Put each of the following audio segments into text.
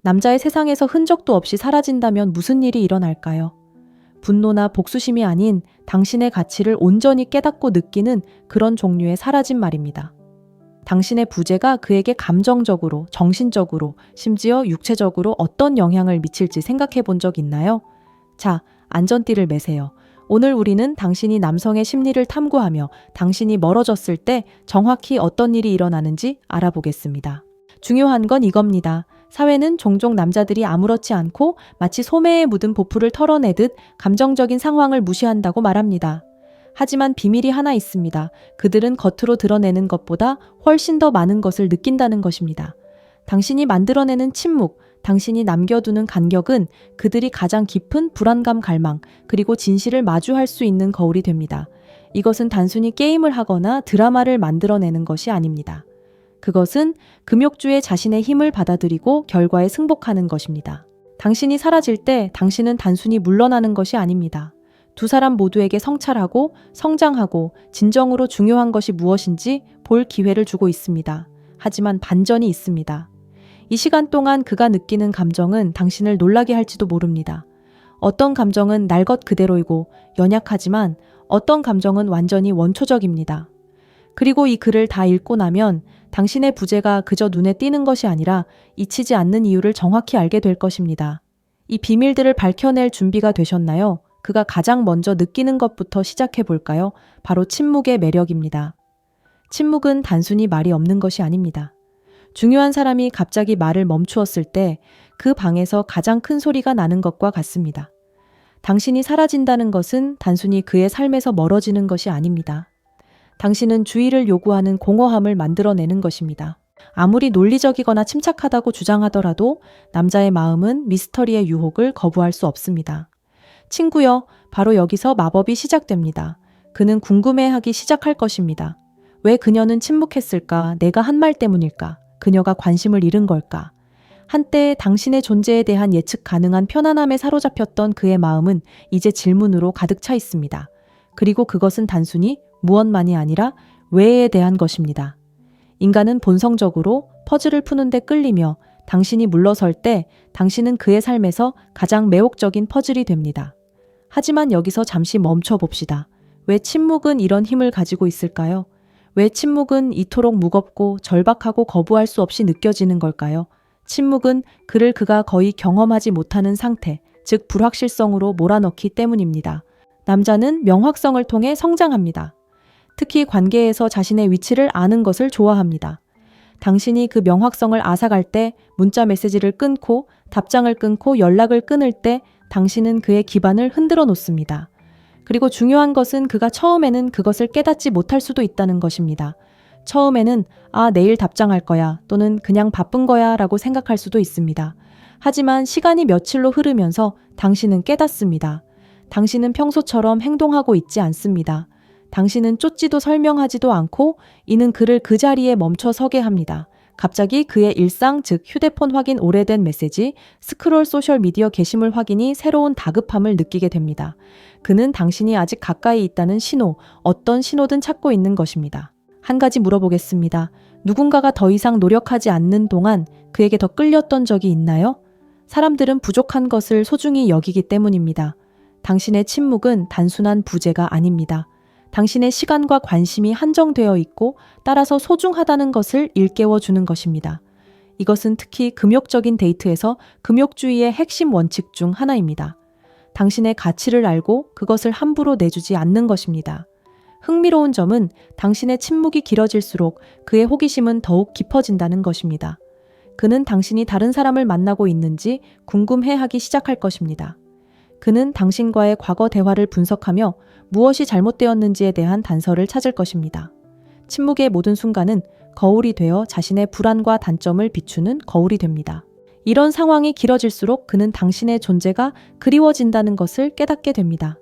남자의 세상에서 흔적도 없이 사라진다면 무슨 일이 일어날까요? 분노나 복수심이 아닌 당신의 가치를 온전히 깨닫고 느끼는 그런 종류의 사라짐 말입니다. 당신의 부재가 그에게 감정적으로, 정신적으로, 심지어 육체적으로 어떤 영향을 미칠지 생각해 본 적 있나요? 자, 안전띠를 매세요. 오늘 우리는 당신이 남성의 심리를 탐구하며 당신이 멀어졌을 때 정확히 어떤 일이 일어나는지 알아보겠습니다. 중요한 건 이겁니다. 사회는 종종 남자들이 아무렇지 않고 마치 소매에 묻은 보풀을 털어내듯 감정적인 상황을 무시한다고 말합니다. 하지만 비밀이 하나 있습니다. 그들은 겉으로 드러내는 것보다 훨씬 더 많은 것을 느낀다는 것입니다. 당신이 만들어내는 침묵, 당신이 남겨두는 간격은 그들이 가장 깊은 불안감 갈망, 그리고 진실을 마주할 수 있는 거울이 됩니다. 이것은 단순히 게임을 하거나 드라마를 만들어내는 것이 아닙니다. 그것은 금욕주의 자신의 힘을 받아들이고 결과에 승복하는 것입니다. 당신이 사라질 때 당신은 단순히 물러나는 것이 아닙니다. 두 사람 모두에게 성찰하고 성장하고 진정으로 중요한 것이 무엇인지 볼 기회를 주고 있습니다. 하지만 반전이 있습니다. 이 시간 동안 그가 느끼는 감정은 당신을 놀라게 할지도 모릅니다. 어떤 감정은 날 것 그대로이고 연약하지만 어떤 감정은 완전히 원초적입니다. 그리고 이 글을 다 읽고 나면 당신의 부재가 그저 눈에 띄는 것이 아니라 잊히지 않는 이유를 정확히 알게 될 것입니다. 이 비밀들을 밝혀낼 준비가 되셨나요? 그가 가장 먼저 느끼는 것부터 시작해 볼까요? 바로 침묵의 매력입니다. 침묵은 단순히 말이 없는 것이 아닙니다. 중요한 사람이 갑자기 말을 멈추었을 때 그 방에서 가장 큰 소리가 나는 것과 같습니다. 당신이 사라진다는 것은 단순히 그의 삶에서 멀어지는 것이 아닙니다. 당신은 주의를 요구하는 공허함을 만들어내는 것입니다. 아무리 논리적이거나 침착하다고 주장하더라도 남자의 마음은 미스터리의 유혹을 거부할 수 없습니다. 친구여, 바로 여기서 마법이 시작됩니다. 그는 궁금해하기 시작할 것입니다. 왜 그녀는 침묵했을까? 내가 한 말 때문일까? 그녀가 관심을 잃은 걸까? 한때 당신의 존재에 대한 예측 가능한 편안함에 사로잡혔던 그의 마음은 이제 질문으로 가득 차 있습니다. 그리고 그것은 단순히 무엇만이 아니라 왜에 대한 것입니다. 인간은 본성적으로 퍼즐을 푸는데 끌리며 당신이 물러설 때 당신은 그의 삶에서 가장 매혹적인 퍼즐이 됩니다. 하지만 여기서 잠시 멈춰 봅시다. 왜 침묵은 이런 힘을 가지고 있을까요? 왜 침묵은 이토록 무겁고 절박하고 거부할 수 없이 느껴지는 걸까요? 침묵은 그가 거의 경험하지 못하는 상태, 즉 불확실성으로 몰아넣기 때문입니다. 남자는 명확성을 통해 성장합니다. 특히 관계에서 자신의 위치를 아는 것을 좋아합니다. 당신이 그 명확성을 앗아갈 때, 문자 메시지를 끊고 답장을 끊고 연락을 끊을 때 당신은 그의 기반을 흔들어 놓습니다. 그리고 중요한 것은 그가 처음에는 그것을 깨닫지 못할 수도 있다는 것입니다. 처음에는 내일 답장할 거야 또는 그냥 바쁜 거야 라고 생각할 수도 있습니다. 하지만 시간이 며칠로 흐르면서 당신은 깨닫습니다. 당신은 평소처럼 행동하고 있지 않습니다. 당신은 쫓지도 설명하지도 않고 이는 그를 그 자리에 멈춰 서게 합니다. 갑자기 그의 일상, 즉 휴대폰 확인 오래된 메시지, 스크롤 소셜미디어 게시물 확인이 새로운 다급함을 느끼게 됩니다. 그는 당신이 아직 가까이 있다는 신호, 어떤 신호든 찾고 있는 것입니다. 한 가지 물어보겠습니다. 누군가가 더 이상 노력하지 않는 동안 그에게 더 끌렸던 적이 있나요? 사람들은 부족한 것을 소중히 여기기 때문입니다. 당신의 침묵은 단순한 부재가 아닙니다. 당신의 시간과 관심이 한정되어 있고 따라서 소중하다는 것을 일깨워 주는 것입니다. 이것은 특히 금욕적인 데이트에서 금욕주의의 핵심 원칙 중 하나입니다. 당신의 가치를 알고 그것을 함부로 내주지 않는 것입니다. 흥미로운 점은 당신의 침묵이 길어질수록 그의 호기심은 더욱 깊어진다는 것입니다. 그는 당신이 다른 사람을 만나고 있는지 궁금해하기 시작할 것입니다. 그는 당신과의 과거 대화를 분석하며 무엇이 잘못되었는지에 대한 단서를 찾을 것입니다. 침묵의 모든 순간은 거울이 되어 자신의 불안과 단점을 비추는 거울이 됩니다. 이런 상황이 길어질수록 그는 당신의 존재가 그리워진다는 것을 깨닫게 됩니다.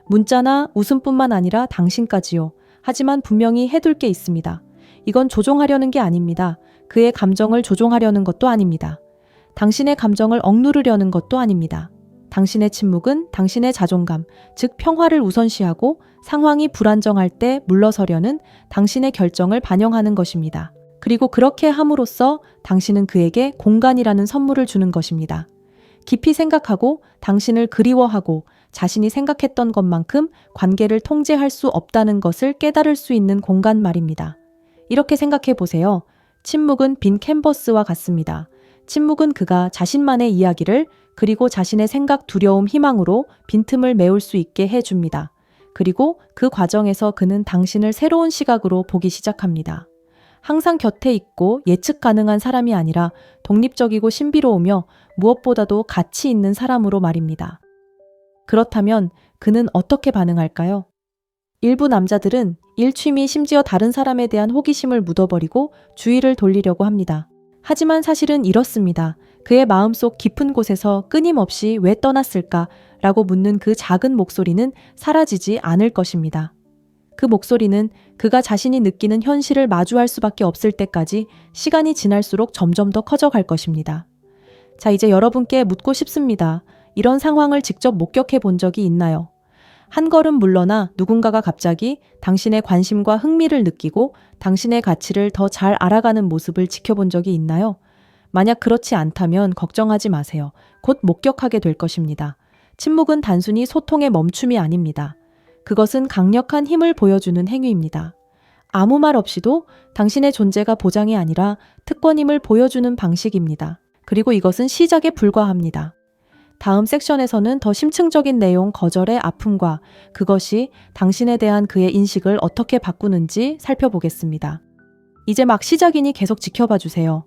문자나 웃음뿐만 아니라 당신까지요. 하지만 분명히 해둘 게 있습니다. 이건 조종하려는 게 아닙니다. 그의 감정을 조종하려는 것도 아닙니다. 당신의 감정을 억누르려는 것도 아닙니다. 당신의 침묵은 당신의 자존감, 즉 평화를 우선시하고 상황이 불안정할 때 물러서려는 당신의 결정을 반영하는 것입니다. 그리고 그렇게 함으로써 당신은 그에게 공간이라는 선물을 주는 것입니다. 깊이 생각하고 당신을 그리워하고 자신이 생각했던 것만큼 관계를 통제할 수 없다는 것을 깨달을 수 있는 공간 말입니다. 이렇게 생각해 보세요. 침묵은 빈 캔버스와 같습니다. 침묵은 그가 자신만의 이야기를 그리고 자신의 생각, 두려움, 희망으로 빈틈을 메울 수 있게 해줍니다. 그리고 그 과정에서 그는 당신을 새로운 시각으로 보기 시작합니다. 항상 곁에 있고 예측 가능한 사람이 아니라 독립적이고 신비로우며 무엇보다도 가치 있는 사람으로 말입니다. 그렇다면 그는 어떻게 반응할까요? 일부 남자들은 일취미 심지어 다른 사람에 대한 호기심을 묻어버리고 주의를 돌리려고 합니다. 하지만 사실은 이렇습니다. 그의 마음속 깊은 곳에서 끊임없이 왜 떠났을까? 라고 묻는 그 작은 목소리는 사라지지 않을 것입니다. 그 목소리는 그가 자신이 느끼는 현실을 마주할 수밖에 없을 때까지 시간이 지날수록 점점 더 커져갈 것입니다. 자, 이제 여러분께 묻고 싶습니다. 이런 상황을 직접 목격해 본 적이 있나요? 한 걸음 물러나 누군가가 갑자기 당신의 관심과 흥미를 느끼고 당신의 가치를 더 잘 알아가는 모습을 지켜본 적이 있나요? 만약 그렇지 않다면 걱정하지 마세요. 곧 목격하게 될 것입니다. 침묵은 단순히 소통의 멈춤이 아닙니다. 그것은 강력한 힘을 보여주는 행위입니다. 아무 말 없이도 당신의 존재가 보장이 아니라 특권임을 보여주는 방식입니다. 그리고 이것은 시작에 불과합니다. 다음 섹션에서는 더 심층적인 내용, 거절의 아픔과 그것이 당신에 대한 그의 인식을 어떻게 바꾸는지 살펴보겠습니다. 이제 막 시작이니 계속 지켜봐 주세요.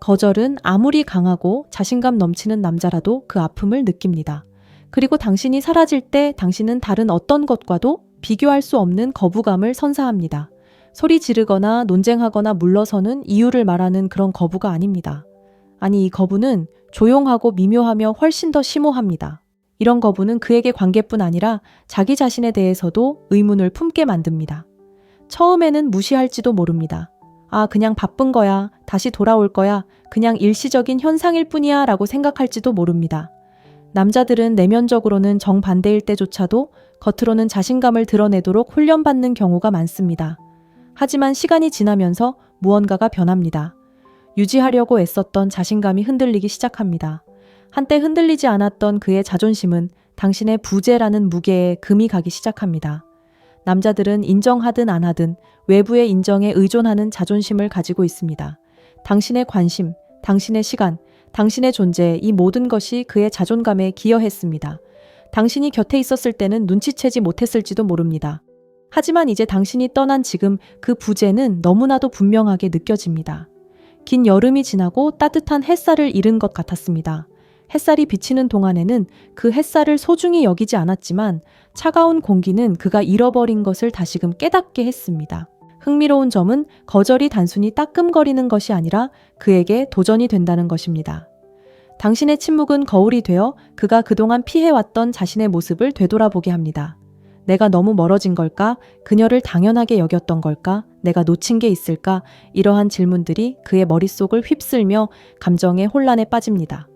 거절은 아무리 강하고 자신감 넘치는 남자라도 그 아픔을 느낍니다. 그리고 당신이 사라질 때 당신은 다른 어떤 것과도 비교할 수 없는 거부감을 선사합니다. 소리 지르거나 논쟁하거나 물러서는 이유를 말하는 그런 거부가 아닙니다. 아니, 이 거부는 조용하고 미묘하며 훨씬 더 심오합니다. 이런 거부는 그에게 관계뿐 아니라 자기 자신에 대해서도 의문을 품게 만듭니다. 처음에는 무시할지도 모릅니다. 아, 그냥 바쁜 거야. 다시 돌아올 거야. 그냥 일시적인 현상일 뿐이야 라고 생각할지도 모릅니다. 남자들은 내면적으로는 정반대일 때조차도 겉으로는 자신감을 드러내도록 훈련받는 경우가 많습니다. 하지만 시간이 지나면서 무언가가 변합니다. 유지하려고 애썼던 자신감이 흔들리기 시작합니다. 한때 흔들리지 않았던 그의 자존심은 당신의 부재라는 무게에 금이 가기 시작합니다. 남자들은 인정하든 안 하든 외부의 인정에 의존하는 자존심을 가지고 있습니다. 당신의 관심, 당신의 시간, 당신의 존재, 이 모든 것이 그의 자존감에 기여했습니다. 당신이 곁에 있었을 때는 눈치채지 못했을지도 모릅니다. 하지만 이제 당신이 떠난 지금 그 부재는 너무나도 분명하게 느껴집니다. 긴 여름이 지나고 따뜻한 햇살을 잃은 것 같았습니다. 햇살이 비치는 동안에는 그 햇살을 소중히 여기지 않았지만 차가운 공기는 그가 잃어버린 것을 다시금 깨닫게 했습니다. 흥미로운 점은 거절이 단순히 따끔거리는 것이 아니라 그에게 도전이 된다는 것입니다. 당신의 침묵은 거울이 되어 그가 그동안 피해왔던 자신의 모습을 되돌아보게 합니다. 내가 너무 멀어진 걸까? 그녀를 당연하게 여겼던 걸까? 내가 놓친 게 있을까? 이러한 질문들이 그의 머릿속을 휩쓸며 감정의 혼란에 빠집니다.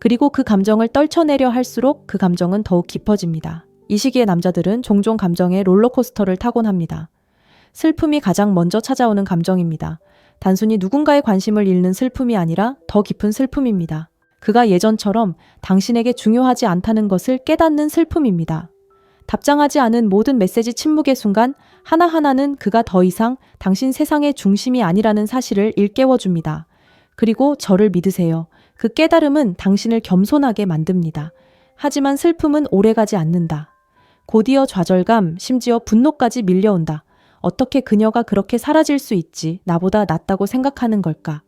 그리고 그 감정을 떨쳐내려 할수록 그 감정은 더욱 깊어집니다. 이 시기에 남자들은 종종 감정의 롤러코스터를 타곤 합니다. 슬픔이 가장 먼저 찾아오는 감정입니다. 단순히 누군가의 관심을 잃는 슬픔이 아니라 더 깊은 슬픔입니다. 그가 예전처럼 당신에게 중요하지 않다는 것을 깨닫는 슬픔입니다. 답장하지 않은 모든 메시지 침묵의 순간 하나하나는 그가 더 이상 당신 세상의 중심이 아니라는 사실을 일깨워줍니다. 그리고 저를 믿으세요. 그 깨달음은 당신을 겸손하게 만듭니다. 하지만 슬픔은 오래가지 않는다. 곧이어 좌절감, 심지어 분노까지 밀려온다. 어떻게 그녀가 그렇게 사라질 수 있지? 나보다 낫다고 생각하는 걸까?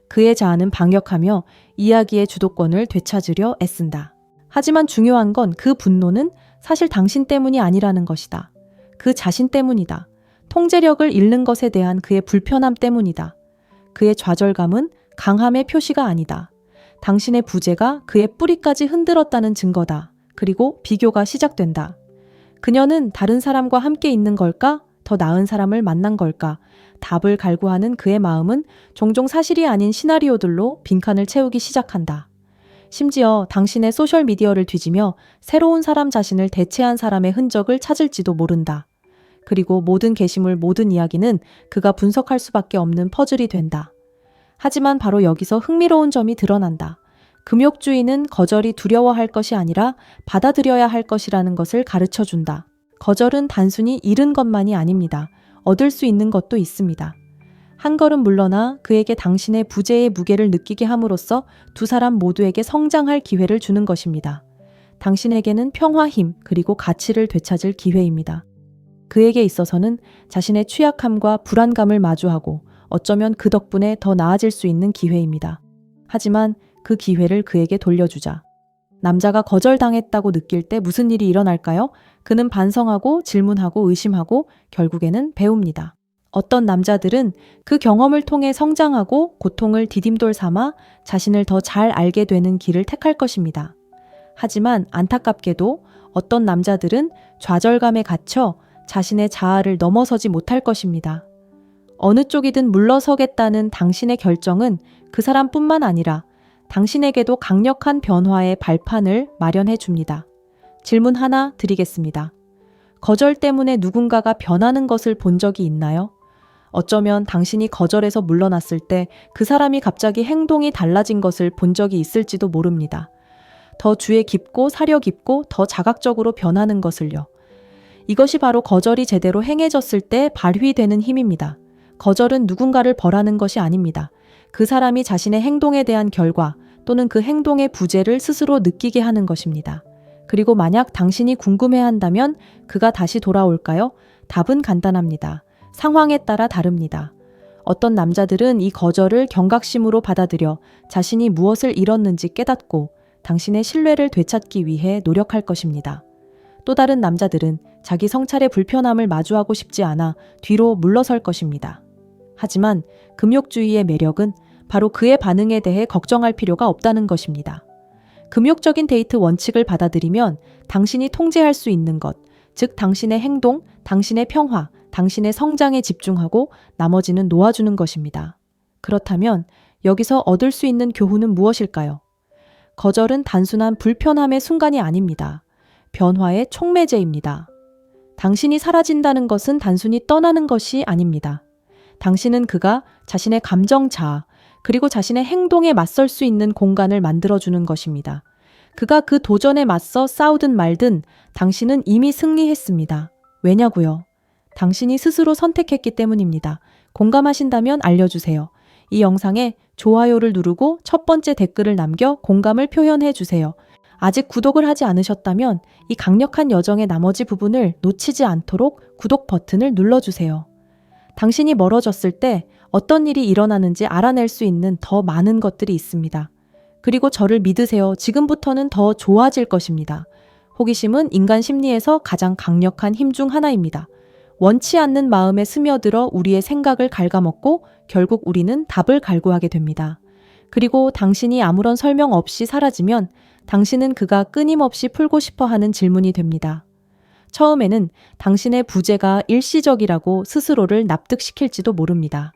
그의 자아는 방역하며 이야기의 주도권을 되찾으려 애쓴다. 하지만 중요한 건 그 분노는 사실 당신 때문이 아니라는 것이다. 그 자신 때문이다. 통제력을 잃는 것에 대한 그의 불편함 때문이다. 그의 좌절감은 강함의 표시가 아니다. 당신의 부재가 그의 뿌리까지 흔들었다는 증거다. 그리고 비교가 시작된다. 그녀는 다른 사람과 함께 있는 걸까? 더 나은 사람을 만난 걸까? 답을 갈구하는 그의 마음은 종종 사실이 아닌 시나리오들로 빈칸을 채우기 시작한다. 심지어 당신의 소셜미디어를 뒤지며 새로운 사람 자신을 대체한 사람의 흔적을 찾을지도 모른다. 그리고 모든 게시물, 모든 이야기는 그가 분석할 수밖에 없는 퍼즐이 된다. 하지만 바로 여기서 흥미로운 점이 드러난다. 금욕주의는 거절이 두려워할 것이 아니라 받아들여야 할 것이라는 것을 가르쳐 준다. 거절은 단순히 잃은 것만이 아닙니다. 얻을 수 있는 것도 있습니다. 한 걸음 물러나 그에게 당신의 부재의 무게를 느끼게 함으로써 두 사람 모두에게 성장할 기회를 주는 것입니다. 당신에게는 평화, 힘, 그리고 가치를 되찾을 기회입니다. 그에게 있어서는 자신의 취약함과 불안감을 마주하고 어쩌면 그 덕분에 더 나아질 수 있는 기회입니다. 하지만 그 기회를 그에게 돌려주자. 남자가 거절당했다고 느낄 때 무슨 일이 일어날까요? 그는 반성하고 질문하고 의심하고 결국에는 배웁니다. 어떤 남자들은 그 경험을 통해 성장하고 고통을 디딤돌 삼아 자신을 더 잘 알게 되는 길을 택할 것입니다. 하지만 안타깝게도 어떤 남자들은 좌절감에 갇혀 자신의 자아를 넘어서지 못할 것입니다. 어느 쪽이든 물러서겠다는 당신의 결정은 그 사람뿐만 아니라 당신에게도 강력한 변화의 발판을 마련해 줍니다. 질문 하나 드리겠습니다. 거절 때문에 누군가가 변하는 것을 본 적이 있나요? 어쩌면 당신이 거절해서 물러났을 때 그 사람이 갑자기 행동이 달라진 것을 본 적이 있을지도 모릅니다. 더 주의 깊고 사려 깊고 더 자각적으로 변하는 것을요. 이것이 바로 거절이 제대로 행해졌을 때 발휘되는 힘입니다. 거절은 누군가를 벌하는 것이 아닙니다. 그 사람이 자신의 행동에 대한 결과 또는 그 행동의 부재를 스스로 느끼게 하는 것입니다. 그리고 만약 당신이 궁금해한다면 그가 다시 돌아올까요? 답은 간단합니다. 상황에 따라 다릅니다. 어떤 남자들은 이 거절을 경각심으로 받아들여 자신이 무엇을 잃었는지 깨닫고 당신의 신뢰를 되찾기 위해 노력할 것입니다. 또 다른 남자들은 자기 성찰의 불편함을 마주하고 싶지 않아 뒤로 물러설 것입니다. 하지만 금욕주의의 매력은 바로 그의 반응에 대해 걱정할 필요가 없다는 것입니다. 금욕적인 데이트 원칙을 받아들이면 당신이 통제할 수 있는 것, 즉 당신의 행동, 당신의 평화, 당신의 성장에 집중하고 나머지는 놓아주는 것입니다. 그렇다면 여기서 얻을 수 있는 교훈은 무엇일까요? 거절은 단순한 불편함의 순간이 아닙니다. 변화의 촉매제입니다. 당신이 사라진다는 것은 단순히 떠나는 것이 아닙니다. 당신은 그가 자신의 감정 자아, 그리고 자신의 행동에 맞설 수 있는 공간을 만들어주는 것입니다. 그가 그 도전에 맞서 싸우든 말든 당신은 이미 승리했습니다. 왜냐고요? 당신이 스스로 선택했기 때문입니다. 공감하신다면 알려주세요. 이 영상에 좋아요를 누르고 첫 번째 댓글을 남겨 공감을 표현해 주세요. 아직 구독을 하지 않으셨다면 이 강력한 여정의 나머지 부분을 놓치지 않도록 구독 버튼을 눌러주세요. 당신이 멀어졌을 때 어떤 일이 일어나는지 알아낼 수 있는 더 많은 것들이 있습니다. 그리고 저를 믿으세요. 지금부터는 더 좋아질 것입니다. 호기심은 인간 심리에서 가장 강력한 힘 중 하나입니다. 원치 않는 마음에 스며들어 우리의 생각을 갉아먹고 결국 우리는 답을 갈구하게 됩니다. 그리고 당신이 아무런 설명 없이 사라지면 당신은 그가 끊임없이 풀고 싶어 하는 질문이 됩니다. 처음에는 당신의 부재가 일시적이라고 스스로를 납득시킬지도 모릅니다.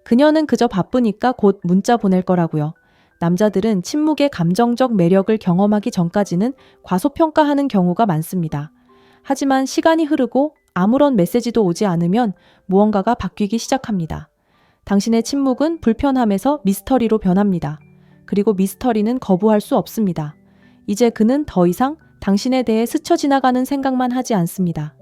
그녀는 그저 바쁘니까 곧 문자 보낼 거라고요. 남자들은 침묵의 감정적 매력을 경험하기 전까지는 과소평가하는 경우가 많습니다. 하지만 시간이 흐르고 아무런 메시지도 오지 않으면 무언가가 바뀌기 시작합니다. 당신의 침묵은 불편함에서 미스터리로 변합니다. 그리고 미스터리는 거부할 수 없습니다. 이제 그는 더 이상 당신에 대해 스쳐 지나가는 생각만 하지 않습니다.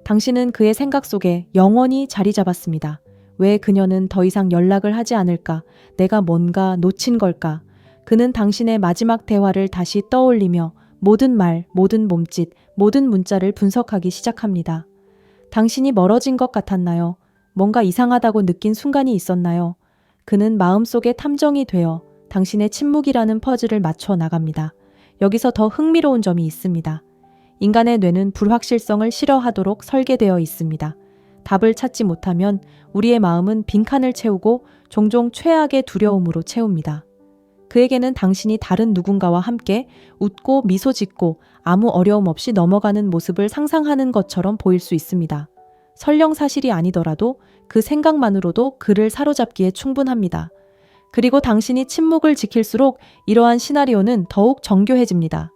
당신은 그의 생각 속에 영원히 자리 잡았습니다. 왜 그녀는 더 이상 연락을 하지 않을까? 내가 뭔가 놓친 걸까? 그는 당신의 마지막 대화를 다시 떠올리며 모든 말, 모든 몸짓, 모든 문자를 분석하기 시작합니다. 당신이 멀어진 것 같았나요? 뭔가 이상하다고 느낀 순간이 있었나요? 그는 마음속에 탐정이 되어 당신의 침묵이라는 퍼즐을 맞춰 나갑니다. 여기서 더 흥미로운 점이 있습니다. 인간의 뇌는 불확실성을 싫어하도록 설계되어 있습니다. 답을 찾지 못하면 우리의 마음은 빈칸을 채우고 종종 최악의 두려움으로 채웁니다. 그에게는 당신이 다른 누군가와 함께 웃고 미소 짓고 아무 어려움 없이 넘어가는 모습을 상상하는 것처럼 보일 수 있습니다. 설령 사실이 아니더라도 그 생각만으로도 그를 사로잡기에 충분합니다. 그리고 당신이 침묵을 지킬수록 이러한 시나리오는 더욱 정교해집니다.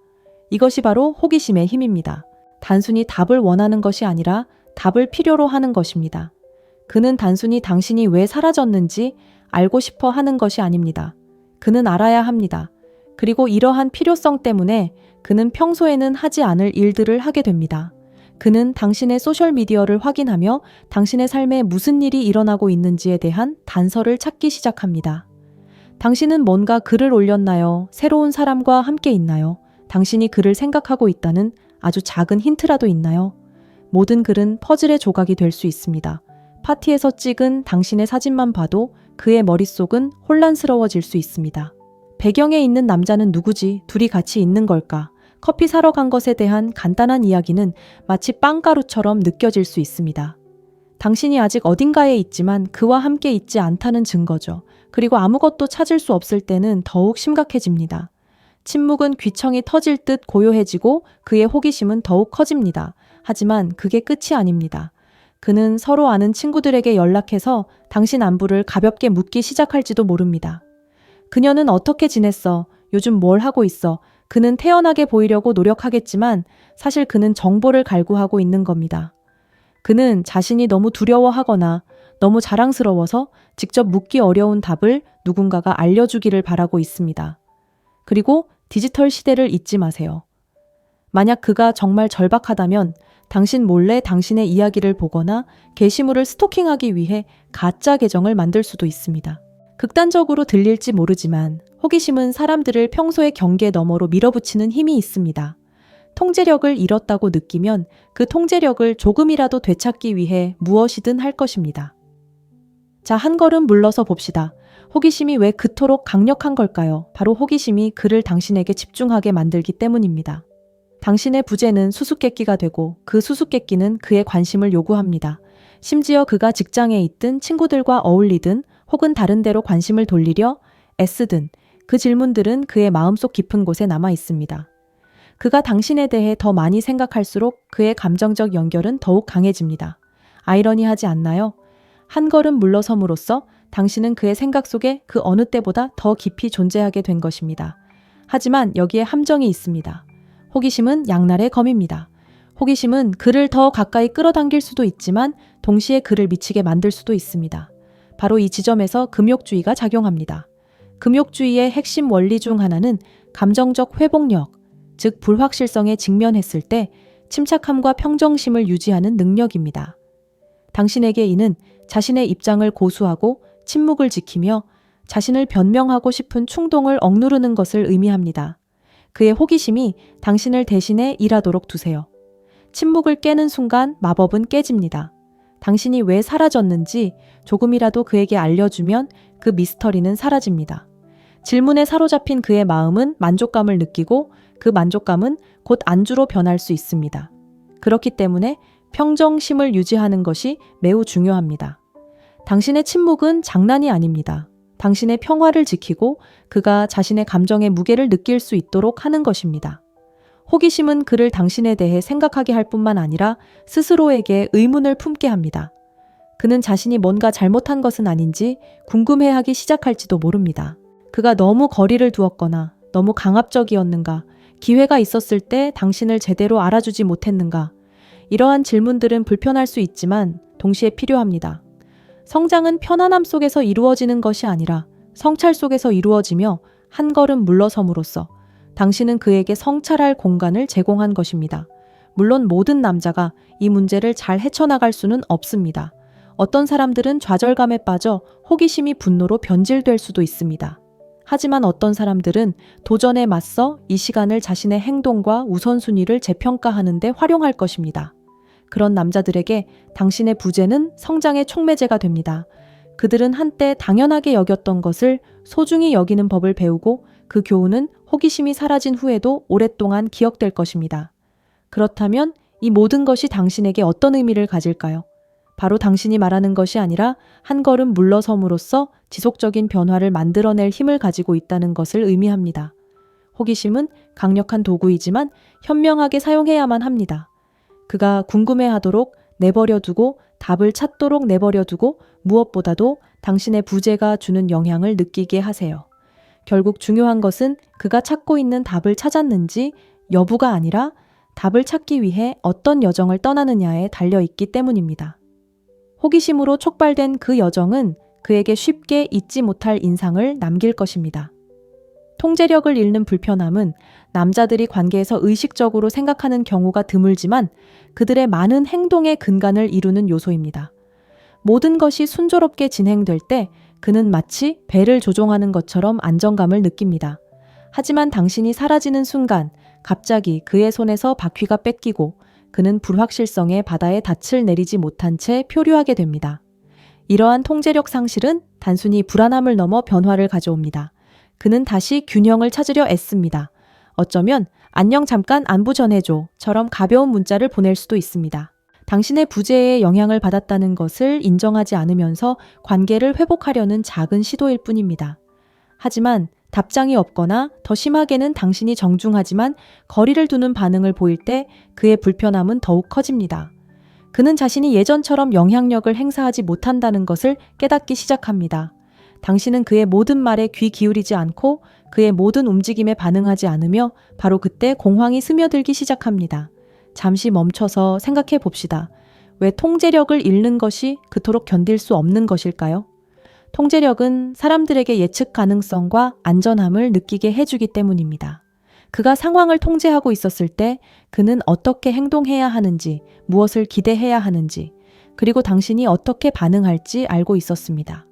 이것이 바로 호기심의 힘입니다. 단순히 답을 원하는 것이 아니라 답을 필요로 하는 것입니다. 그는 단순히 당신이 왜 사라졌는지 알고 싶어 하는 것이 아닙니다. 그는 알아야 합니다. 그리고 이러한 필요성 때문에 그는 평소에는 하지 않을 일들을 하게 됩니다. 그는 당신의 소셜미디어를 확인하며 당신의 삶에 무슨 일이 일어나고 있는지에 대한 단서를 찾기 시작합니다. 당신은 뭔가 글을 올렸나요? 새로운 사람과 함께 있나요? 당신이 그를 생각하고 있다는 아주 작은 힌트라도 있나요? 모든 글은 퍼즐의 조각이 될 수 있습니다. 파티에서 찍은 당신의 사진만 봐도 그의 머릿속은 혼란스러워질 수 있습니다. 배경에 있는 남자는 누구지? 둘이 같이 있는 걸까? 커피 사러 간 것에 대한 간단한 이야기는 마치 빵가루처럼 느껴질 수 있습니다. 당신이 아직 어딘가에 있지만 그와 함께 있지 않다는 증거죠. 그리고 아무것도 찾을 수 없을 때는 더욱 심각해집니다. 침묵은 귀청이 터질 듯 고요해지고 그의 호기심은 더욱 커집니다. 하지만 그게 끝이 아닙니다. 그는 서로 아는 친구들에게 연락해서 당신 안부를 가볍게 묻기 시작할지도 모릅니다. 그녀는 어떻게 지냈어? 요즘 뭘 하고 있어? 그는 태연하게 보이려고 노력하겠지만 사실 그는 정보를 갈구하고 있는 겁니다. 그는 자신이 너무 두려워하거나 너무 자랑스러워서 직접 묻기 어려운 답을 누군가가 알려주기를 바라고 있습니다. 그리고 디지털 시대를 잊지 마세요. 만약 그가 정말 절박하다면 당신 몰래 당신의 이야기를 보거나 게시물을 스토킹하기 위해 가짜 계정을 만들 수도 있습니다. 극단적으로 들릴지 모르지만 호기심은 사람들을 평소의 경계 너머로 밀어붙이는 힘이 있습니다. 통제력을 잃었다고 느끼면 그 통제력을 조금이라도 되찾기 위해 무엇이든 할 것입니다. 자, 한 걸음 물러서 봅시다. 호기심이 왜 그토록 강력한 걸까요? 바로 호기심이 그를 당신에게 집중하게 만들기 때문입니다. 당신의 부재는 수수께끼가 되고 그 수수께끼는 그의 관심을 요구합니다. 심지어 그가 직장에 있든 친구들과 어울리든 혹은 다른 데로 관심을 돌리려 애쓰든 그 질문들은 그의 마음속 깊은 곳에 남아 있습니다. 그가 당신에 대해 더 많이 생각할수록 그의 감정적 연결은 더욱 강해집니다. 아이러니하지 않나요? 한 걸음 물러섬으로써 당신은 그의 생각 속에 그 어느 때보다 더 깊이 존재하게 된 것입니다. 하지만 여기에 함정이 있습니다. 호기심은 양날의 검입니다. 호기심은 그를 더 가까이 끌어당길 수도 있지만 동시에 그를 미치게 만들 수도 있습니다. 바로 이 지점에서 금욕주의가 작용합니다. 금욕주의의 핵심 원리 중 하나는 감정적 회복력, 즉 불확실성에 직면했을 때 침착함과 평정심을 유지하는 능력입니다. 당신에게 이는 자신의 입장을 고수하고 침묵을 지키며 자신을 변명하고 싶은 충동을 억누르는 것을 의미합니다. 그의 호기심이 당신을 대신해 일하도록 두세요. 침묵을 깨는 순간 마법은 깨집니다. 당신이 왜 사라졌는지 조금이라도 그에게 알려주면 그 미스터리는 사라집니다. 질문에 사로잡힌 그의 마음은 만족감을 느끼고 그 만족감은 곧 안주로 변할 수 있습니다. 그렇기 때문에 평정심을 유지하는 것이 매우 중요합니다. 당신의 침묵은 장난이 아닙니다. 당신의 평화를 지키고 그가 자신의 감정의 무게를 느낄 수 있도록 하는 것입니다. 호기심은 그를 당신에 대해 생각하게 할 뿐만 아니라 스스로에게 의문을 품게 합니다. 그는 자신이 뭔가 잘못한 것은 아닌지 궁금해하기 시작할지도 모릅니다. 그가 너무 거리를 두었거나 너무 강압적이었는가, 기회가 있었을 때 당신을 제대로 알아주지 못했는가, 이러한 질문들은 불편할 수 있지만 동시에 필요합니다. 성장은 편안함 속에서 이루어지는 것이 아니라 성찰 속에서 이루어지며 한 걸음 물러섬으로써 당신은 그에게 성찰할 공간을 제공한 것입니다. 물론 모든 남자가 이 문제를 잘 헤쳐나갈 수는 없습니다. 어떤 사람들은 좌절감에 빠져 호기심이 분노로 변질될 수도 있습니다. 하지만 어떤 사람들은 도전에 맞서 이 시간을 자신의 행동과 우선순위를 재평가하는 데 활용할 것입니다. 그런 남자들에게 당신의 부재는 성장의 촉매제가 됩니다. 그들은 한때 당연하게 여겼던 것을 소중히 여기는 법을 배우고 그 교훈은 호기심이 사라진 후에도 오랫동안 기억될 것입니다. 그렇다면 이 모든 것이 당신에게 어떤 의미를 가질까요? 바로 당신이 말하는 것이 아니라 한 걸음 물러섬으로써 지속적인 변화를 만들어낼 힘을 가지고 있다는 것을 의미합니다. 호기심은 강력한 도구이지만 현명하게 사용해야만 합니다. 그가 궁금해하도록 내버려두고 답을 찾도록 내버려두고 무엇보다도 당신의 부재가 주는 영향을 느끼게 하세요. 결국 중요한 것은 그가 찾고 있는 답을 찾았는지 여부가 아니라 답을 찾기 위해 어떤 여정을 떠나느냐에 달려 있기 때문입니다. 호기심으로 촉발된 그 여정은 그에게 쉽게 잊지 못할 인상을 남길 것입니다. 통제력을 잃는 불편함은 남자들이 관계에서 의식적으로 생각하는 경우가 드물지만 그들의 많은 행동의 근간을 이루는 요소입니다. 모든 것이 순조롭게 진행될 때 그는 마치 배를 조종하는 것처럼 안정감을 느낍니다. 하지만 당신이 사라지는 순간 갑자기 그의 손에서 바퀴가 뺏기고 그는 불확실성의 바다에 닻을 내리지 못한 채 표류하게 됩니다. 이러한 통제력 상실은 단순히 불안함을 넘어 변화를 가져옵니다. 그는 다시 균형을 찾으려 애씁니다. 어쩌면 안녕 잠깐 안부 전해줘처럼 가벼운 문자를 보낼 수도 있습니다. 당신의 부재에 영향을 받았다는 것을 인정하지 않으면서 관계를 회복하려는 작은 시도일 뿐입니다. 하지만 답장이 없거나 더 심하게는 당신이 정중하지만 거리를 두는 반응을 보일 때 그의 불편함은 더욱 커집니다. 그는 자신이 예전처럼 영향력을 행사하지 못한다는 것을 깨닫기 시작합니다. 당신은 그의 모든 말에 귀 기울이지 않고 그의 모든 움직임에 반응하지 않으며 바로 그때 공황이 스며들기 시작합니다. 잠시 멈춰서 생각해 봅시다. 왜 통제력을 잃는 것이 그토록 견딜 수 없는 것일까요? 통제력은 사람들에게 예측 가능성과 안전함을 느끼게 해주기 때문입니다. 그가 상황을 통제하고 있었을 때 그는 어떻게 행동해야 하는지, 무엇을 기대해야 하는지, 그리고 당신이 어떻게 반응할지 알고 있었습니다.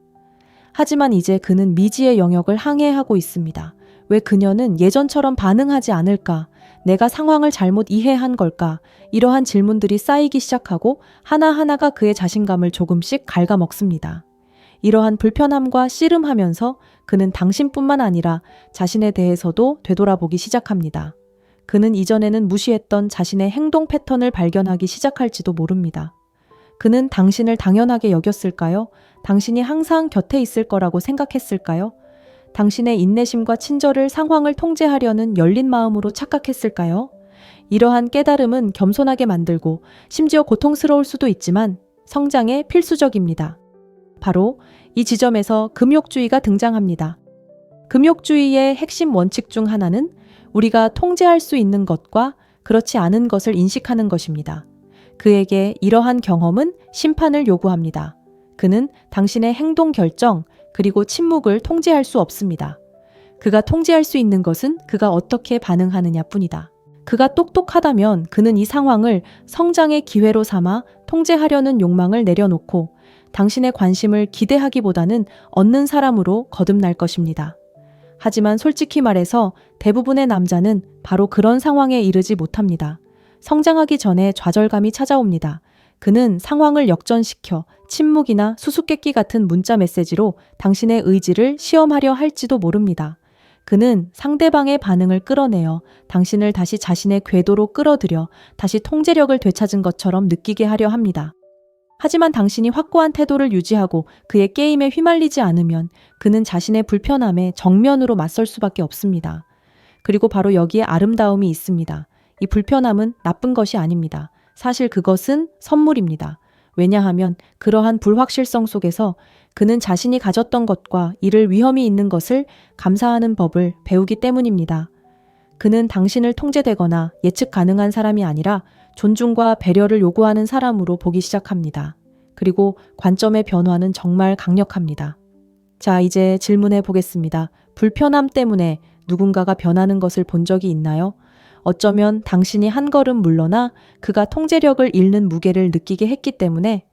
하지만 이제 그는 미지의 영역을 항해하고 있습니다. 왜 그녀는 예전처럼 반응하지 않을까? 내가 상황을 잘못 이해한 걸까? 이러한 질문들이 쌓이기 시작하고 하나하나가 그의 자신감을 조금씩 갉아먹습니다. 이러한 불편함과 씨름하면서 그는 당신뿐만 아니라 자신에 대해서도 되돌아보기 시작합니다. 그는 이전에는 무시했던 자신의 행동 패턴을 발견하기 시작할지도 모릅니다. 그는 당신을 당연하게 여겼을까요? 당신이 항상 곁에 있을 거라고 생각했을까요? 당신의 인내심과 친절을 상황을 통제하려는 열린 마음으로 착각했을까요? 이러한 깨달음은 겸손하게 만들고 심지어 고통스러울 수도 있지만 성장에 필수적입니다. 바로 이 지점에서 금욕주의가 등장합니다. 금욕주의의 핵심 원칙 중 하나는 우리가 통제할 수 있는 것과 그렇지 않은 것을 인식하는 것입니다. 그에게 이러한 경험은 심판을 요구합니다. 그는 당신의 행동 결정 그리고 침묵을 통제할 수 없습니다. 그가 통제할 수 있는 것은 그가 어떻게 반응하느냐 뿐이다. 그가 똑똑하다면 그는 이 상황을 성장의 기회로 삼아 통제하려는 욕망을 내려놓고 당신의 관심을 기대하기보다는 얻는 사람으로 거듭날 것입니다. 하지만 솔직히 말해서 대부분의 남자는 바로 그런 상황에 이르지 못합니다. 성장하기 전에 좌절감이 찾아옵니다. 그는 상황을 역전시켜 침묵이나 수수께끼 같은 문자 메시지로 당신의 의지를 시험하려 할지도 모릅니다. 그는 상대방의 반응을 끌어내어 당신을 다시 자신의 궤도로 끌어들여 다시 통제력을 되찾은 것처럼 느끼게 하려 합니다. 하지만 당신이 확고한 태도를 유지하고 그의 게임에 휘말리지 않으면 그는 자신의 불편함에 정면으로 맞설 수밖에 없습니다. 그리고 바로 여기에 아름다움이 있습니다. 이 불편함은 나쁜 것이 아닙니다. 사실 그것은 선물입니다. 왜냐하면 그러한 불확실성 속에서 그는 자신이 가졌던 것과 이를 위험이 있는 것을 감사하는 법을 배우기 때문입니다. 그는 당신을 통제되거나 예측 가능한 사람이 아니라 존중과 배려를 요구하는 사람으로 보기 시작합니다. 그리고 관점의 변화는 정말 강력합니다. 자, 이제 질문해 보겠습니다. 불편함 때문에 누군가가 변하는 것을 본 적이 있나요? 어쩌면 당신이 한 걸음 물러나 그가 통제력을 잃는 무게를 느끼게 했기 때문에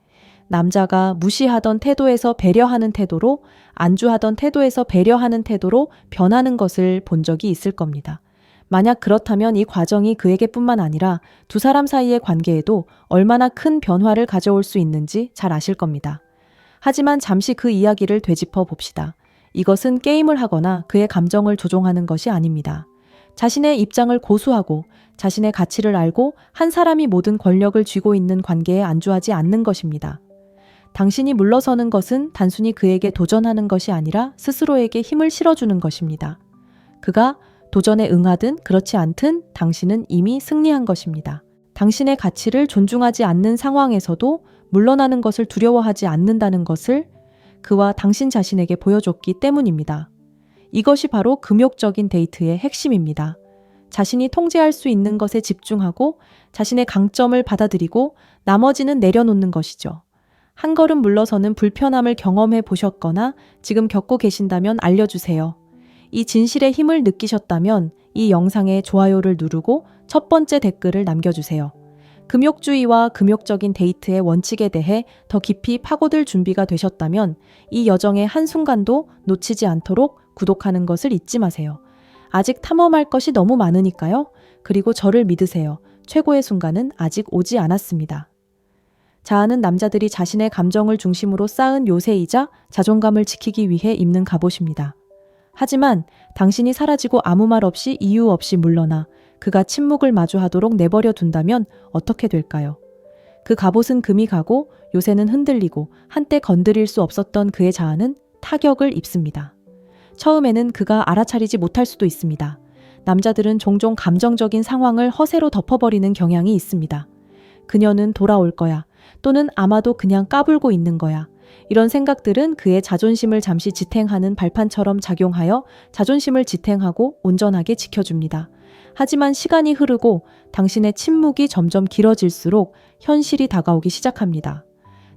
남자가 무시하던 태도에서 배려하는 태도로, 안주하던 태도에서 배려하는 태도로 변하는 것을 본 적이 있을 겁니다. 만약 그렇다면 이 과정이 그에게뿐만 아니라 두 사람 사이의 관계에도 얼마나 큰 변화를 가져올 수 있는지 잘 아실 겁니다. 하지만 잠시 그 이야기를 되짚어 봅시다. 이것은 게임을 하거나 그의 감정을 조종하는 것이 아닙니다. 자신의 입장을 고수하고 자신의 가치를 알고 한 사람이 모든 권력을 쥐고 있는 관계에 안주하지 않는 것입니다. 당신이 물러서는 것은 단순히 그에게 도전하는 것이 아니라 스스로에게 힘을 실어주는 것입니다. 그가 도전에 응하든 그렇지 않든 당신은 이미 승리한 것입니다. 당신의 가치를 존중하지 않는 상황에서도 물러나는 것을 두려워하지 않는다는 것을 그와 당신 자신에게 보여줬기 때문입니다. 이것이 바로 금욕적인 데이트의 핵심입니다. 자신이 통제할 수 있는 것에 집중하고 자신의 강점을 받아들이고 나머지는 내려놓는 것이죠. 한 걸음 물러서는 불편함을 경험해 보셨거나 지금 겪고 계신다면 알려주세요. 이 진실의 힘을 느끼셨다면 이 영상에 좋아요를 누르고 첫 번째 댓글을 남겨주세요. 금욕주의와 금욕적인 데이트의 원칙에 대해 더 깊이 파고들 준비가 되셨다면 이 여정의 한순간도 놓치지 않도록 구독하는 것을 잊지 마세요. 아직 탐험할 것이 너무 많으니까요. 그리고 저를 믿으세요. 최고의 순간은 아직 오지 않았습니다. 자아는 남자들이 자신의 감정을 중심으로 쌓은 요새이자 자존감을 지키기 위해 입는 갑옷입니다. 하지만 당신이 사라지고 아무 말 없이 이유 없이 물러나 그가 침묵을 마주하도록 내버려 둔다면 어떻게 될까요? 그 갑옷은 금이 가고 요새는 흔들리고 한때 건드릴 수 없었던 그의 자아는 타격을 입습니다. 처음에는 그가 알아차리지 못할 수도 있습니다. 남자들은 종종 감정적인 상황을 허세로 덮어버리는 경향이 있습니다. 그녀는 돌아올 거야. 또는 아마도 그냥 까불고 있는 거야. 이런 생각들은 그의 자존심을 잠시 지탱하는 발판처럼 작용하여 자존심을 지탱하고 온전하게 지켜줍니다. 하지만 시간이 흐르고 당신의 침묵이 점점 길어질수록 현실이 다가오기 시작합니다.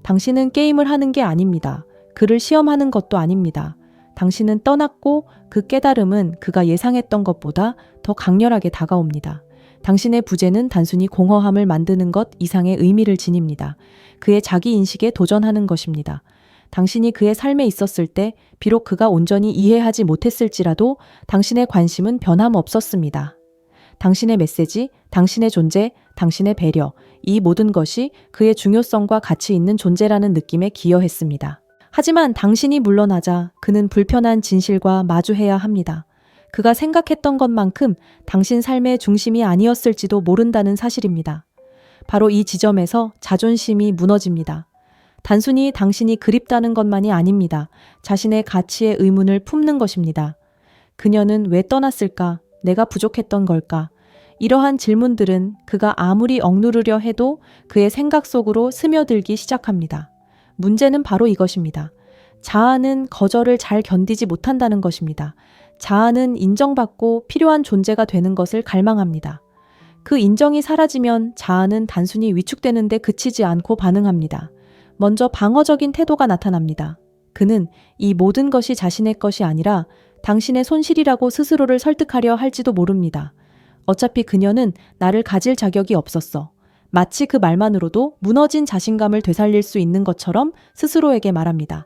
당신은 게임을 하는 게 아닙니다. 그를 시험하는 것도 아닙니다. 당신은 떠났고 그 깨달음은 그가 예상했던 것보다 더 강렬하게 다가옵니다. 당신의 부재는 단순히 공허함을 만드는 것 이상의 의미를 지닙니다. 그의 자기인식에 도전하는 것입니다. 당신이 그의 삶에 있었을 때 비록 그가 온전히 이해하지 못했을지라도 당신의 관심은 변함없었습니다. 당신의 메시지, 당신의 존재, 당신의 배려, 이 모든 것이 그의 중요성과 가치 있는 존재라는 느낌에 기여했습니다. 하지만 당신이 물러나자 그는 불편한 진실과 마주해야 합니다. 그가 생각했던 것만큼 당신 삶의 중심이 아니었을지도 모른다는 사실입니다. 바로 이 지점에서 자존심이 무너집니다. 단순히 당신이 그립다는 것만이 아닙니다. 자신의 가치의 의문을 품는 것입니다. 그녀는 왜 떠났을까? 내가 부족했던 걸까? 이러한 질문들은 그가 아무리 억누르려 해도 그의 생각 속으로 스며들기 시작합니다. 문제는 바로 이것입니다. 자아는 거절을 잘 견디지 못한다는 것입니다. 자아는 인정받고 필요한 존재가 되는 것을 갈망합니다. 그 인정이 사라지면 자아는 단순히 위축되는 데 그치지 않고 반응합니다. 먼저 방어적인 태도가 나타납니다. 그는 이 모든 것이 자신의 것이 아니라 당신의 손실이라고 스스로를 설득하려 할지도 모릅니다. 어차피 그녀는 나를 가질 자격이 없었어. 마치 그 말만으로도 무너진 자신감을 되살릴 수 있는 것처럼 스스로에게 말합니다.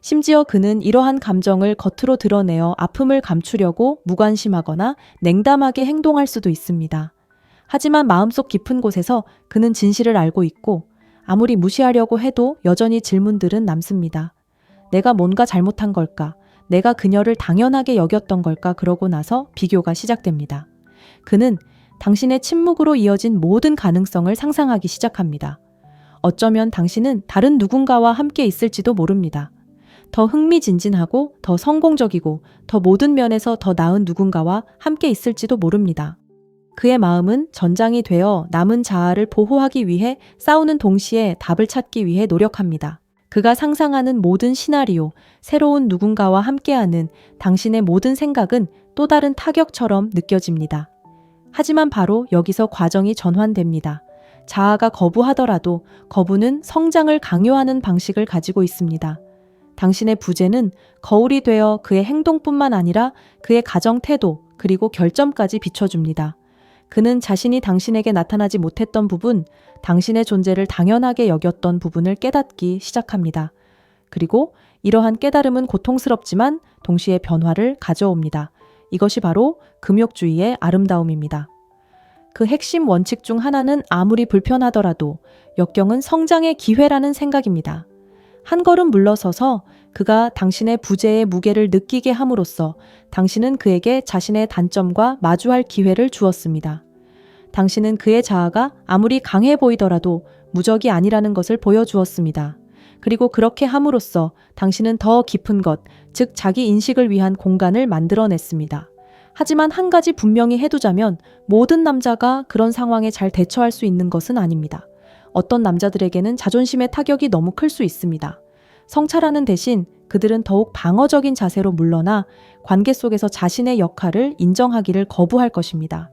심지어 그는 이러한 감정을 겉으로 드러내어 아픔을 감추려고 무관심하거나 냉담하게 행동할 수도 있습니다. 하지만 마음속 깊은 곳에서 그는 진실을 알고 있고 아무리 무시하려고 해도 여전히 질문들은 남습니다. 내가 뭔가 잘못한 걸까? 내가 그녀를 당연하게 여겼던 걸까? 그러고 나서 비교가 시작됩니다. 그는 당신의 침묵으로 이어진 모든 가능성을 상상하기 시작합니다. 어쩌면 당신은 다른 누군가와 함께 있을지도 모릅니다. 더 흥미진진하고 더 성공적이고 더 모든 면에서 더 나은 누군가와 함께 있을지도 모릅니다. 그의 마음은 전장이 되어 남은 자아를 보호하기 위해 싸우는 동시에 답을 찾기 위해 노력합니다. 그가 상상하는 모든 시나리오, 새로운 누군가와 함께하는 당신의 모든 생각은 또 다른 타격처럼 느껴집니다. 하지만 바로 여기서 과정이 전환됩니다. 자아가 거부하더라도 거부는 성장을 강요하는 방식을 가지고 있습니다. 당신의 부재는 거울이 되어 그의 행동뿐만 아니라 그의 가정 태도 그리고 결점까지 비춰줍니다. 그는 자신이 당신에게 나타나지 못했던 부분, 당신의 존재를 당연하게 여겼던 부분을 깨닫기 시작합니다. 그리고 이러한 깨달음은 고통스럽지만 동시에 변화를 가져옵니다. 이것이 바로 금욕주의의 아름다움입니다. 그 핵심 원칙 중 하나는 아무리 불편하더라도 역경은 성장의 기회라는 생각입니다. 한 걸음 물러서서 그가 당신의 부재의 무게를 느끼게 함으로써 당신은 그에게 자신의 단점과 마주할 기회를 주었습니다. 당신은 그의 자아가 아무리 강해 보이더라도 무적이 아니라는 것을 보여주었습니다. 그리고 그렇게 함으로써 당신은 더 깊은 것, 즉 자기 인식을 위한 공간을 만들어냈습니다. 하지만 한 가지 분명히 해두자면 모든 남자가 그런 상황에 잘 대처할 수 있는 것은 아닙니다. 어떤 남자들에게는 자존심의 타격이 너무 클 수 있습니다. 성찰하는 대신 그들은 더욱 방어적인 자세로 물러나 관계 속에서 자신의 역할을 인정하기를 거부할 것입니다.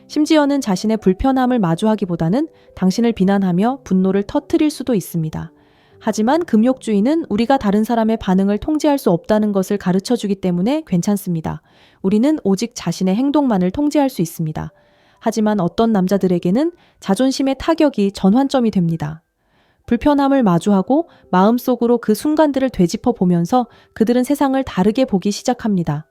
심지어는 자신의 불편함을 마주하기보다는 당신을 비난하며 분노를 터뜨릴 수도 있습니다. 하지만 금욕주의는 우리가 다른 사람의 반응을 통제할 수 없다는 것을 가르쳐 주기 때문에 괜찮습니다. 우리는 오직 자신의 행동만을 통제할 수 있습니다. 하지만 어떤 남자들에게는 자존심의 타격이 전환점이 됩니다. 불편함을 마주하고 마음속으로 그 순간들을 되짚어 보면서 그들은 세상을 다르게 보기 시작합니다.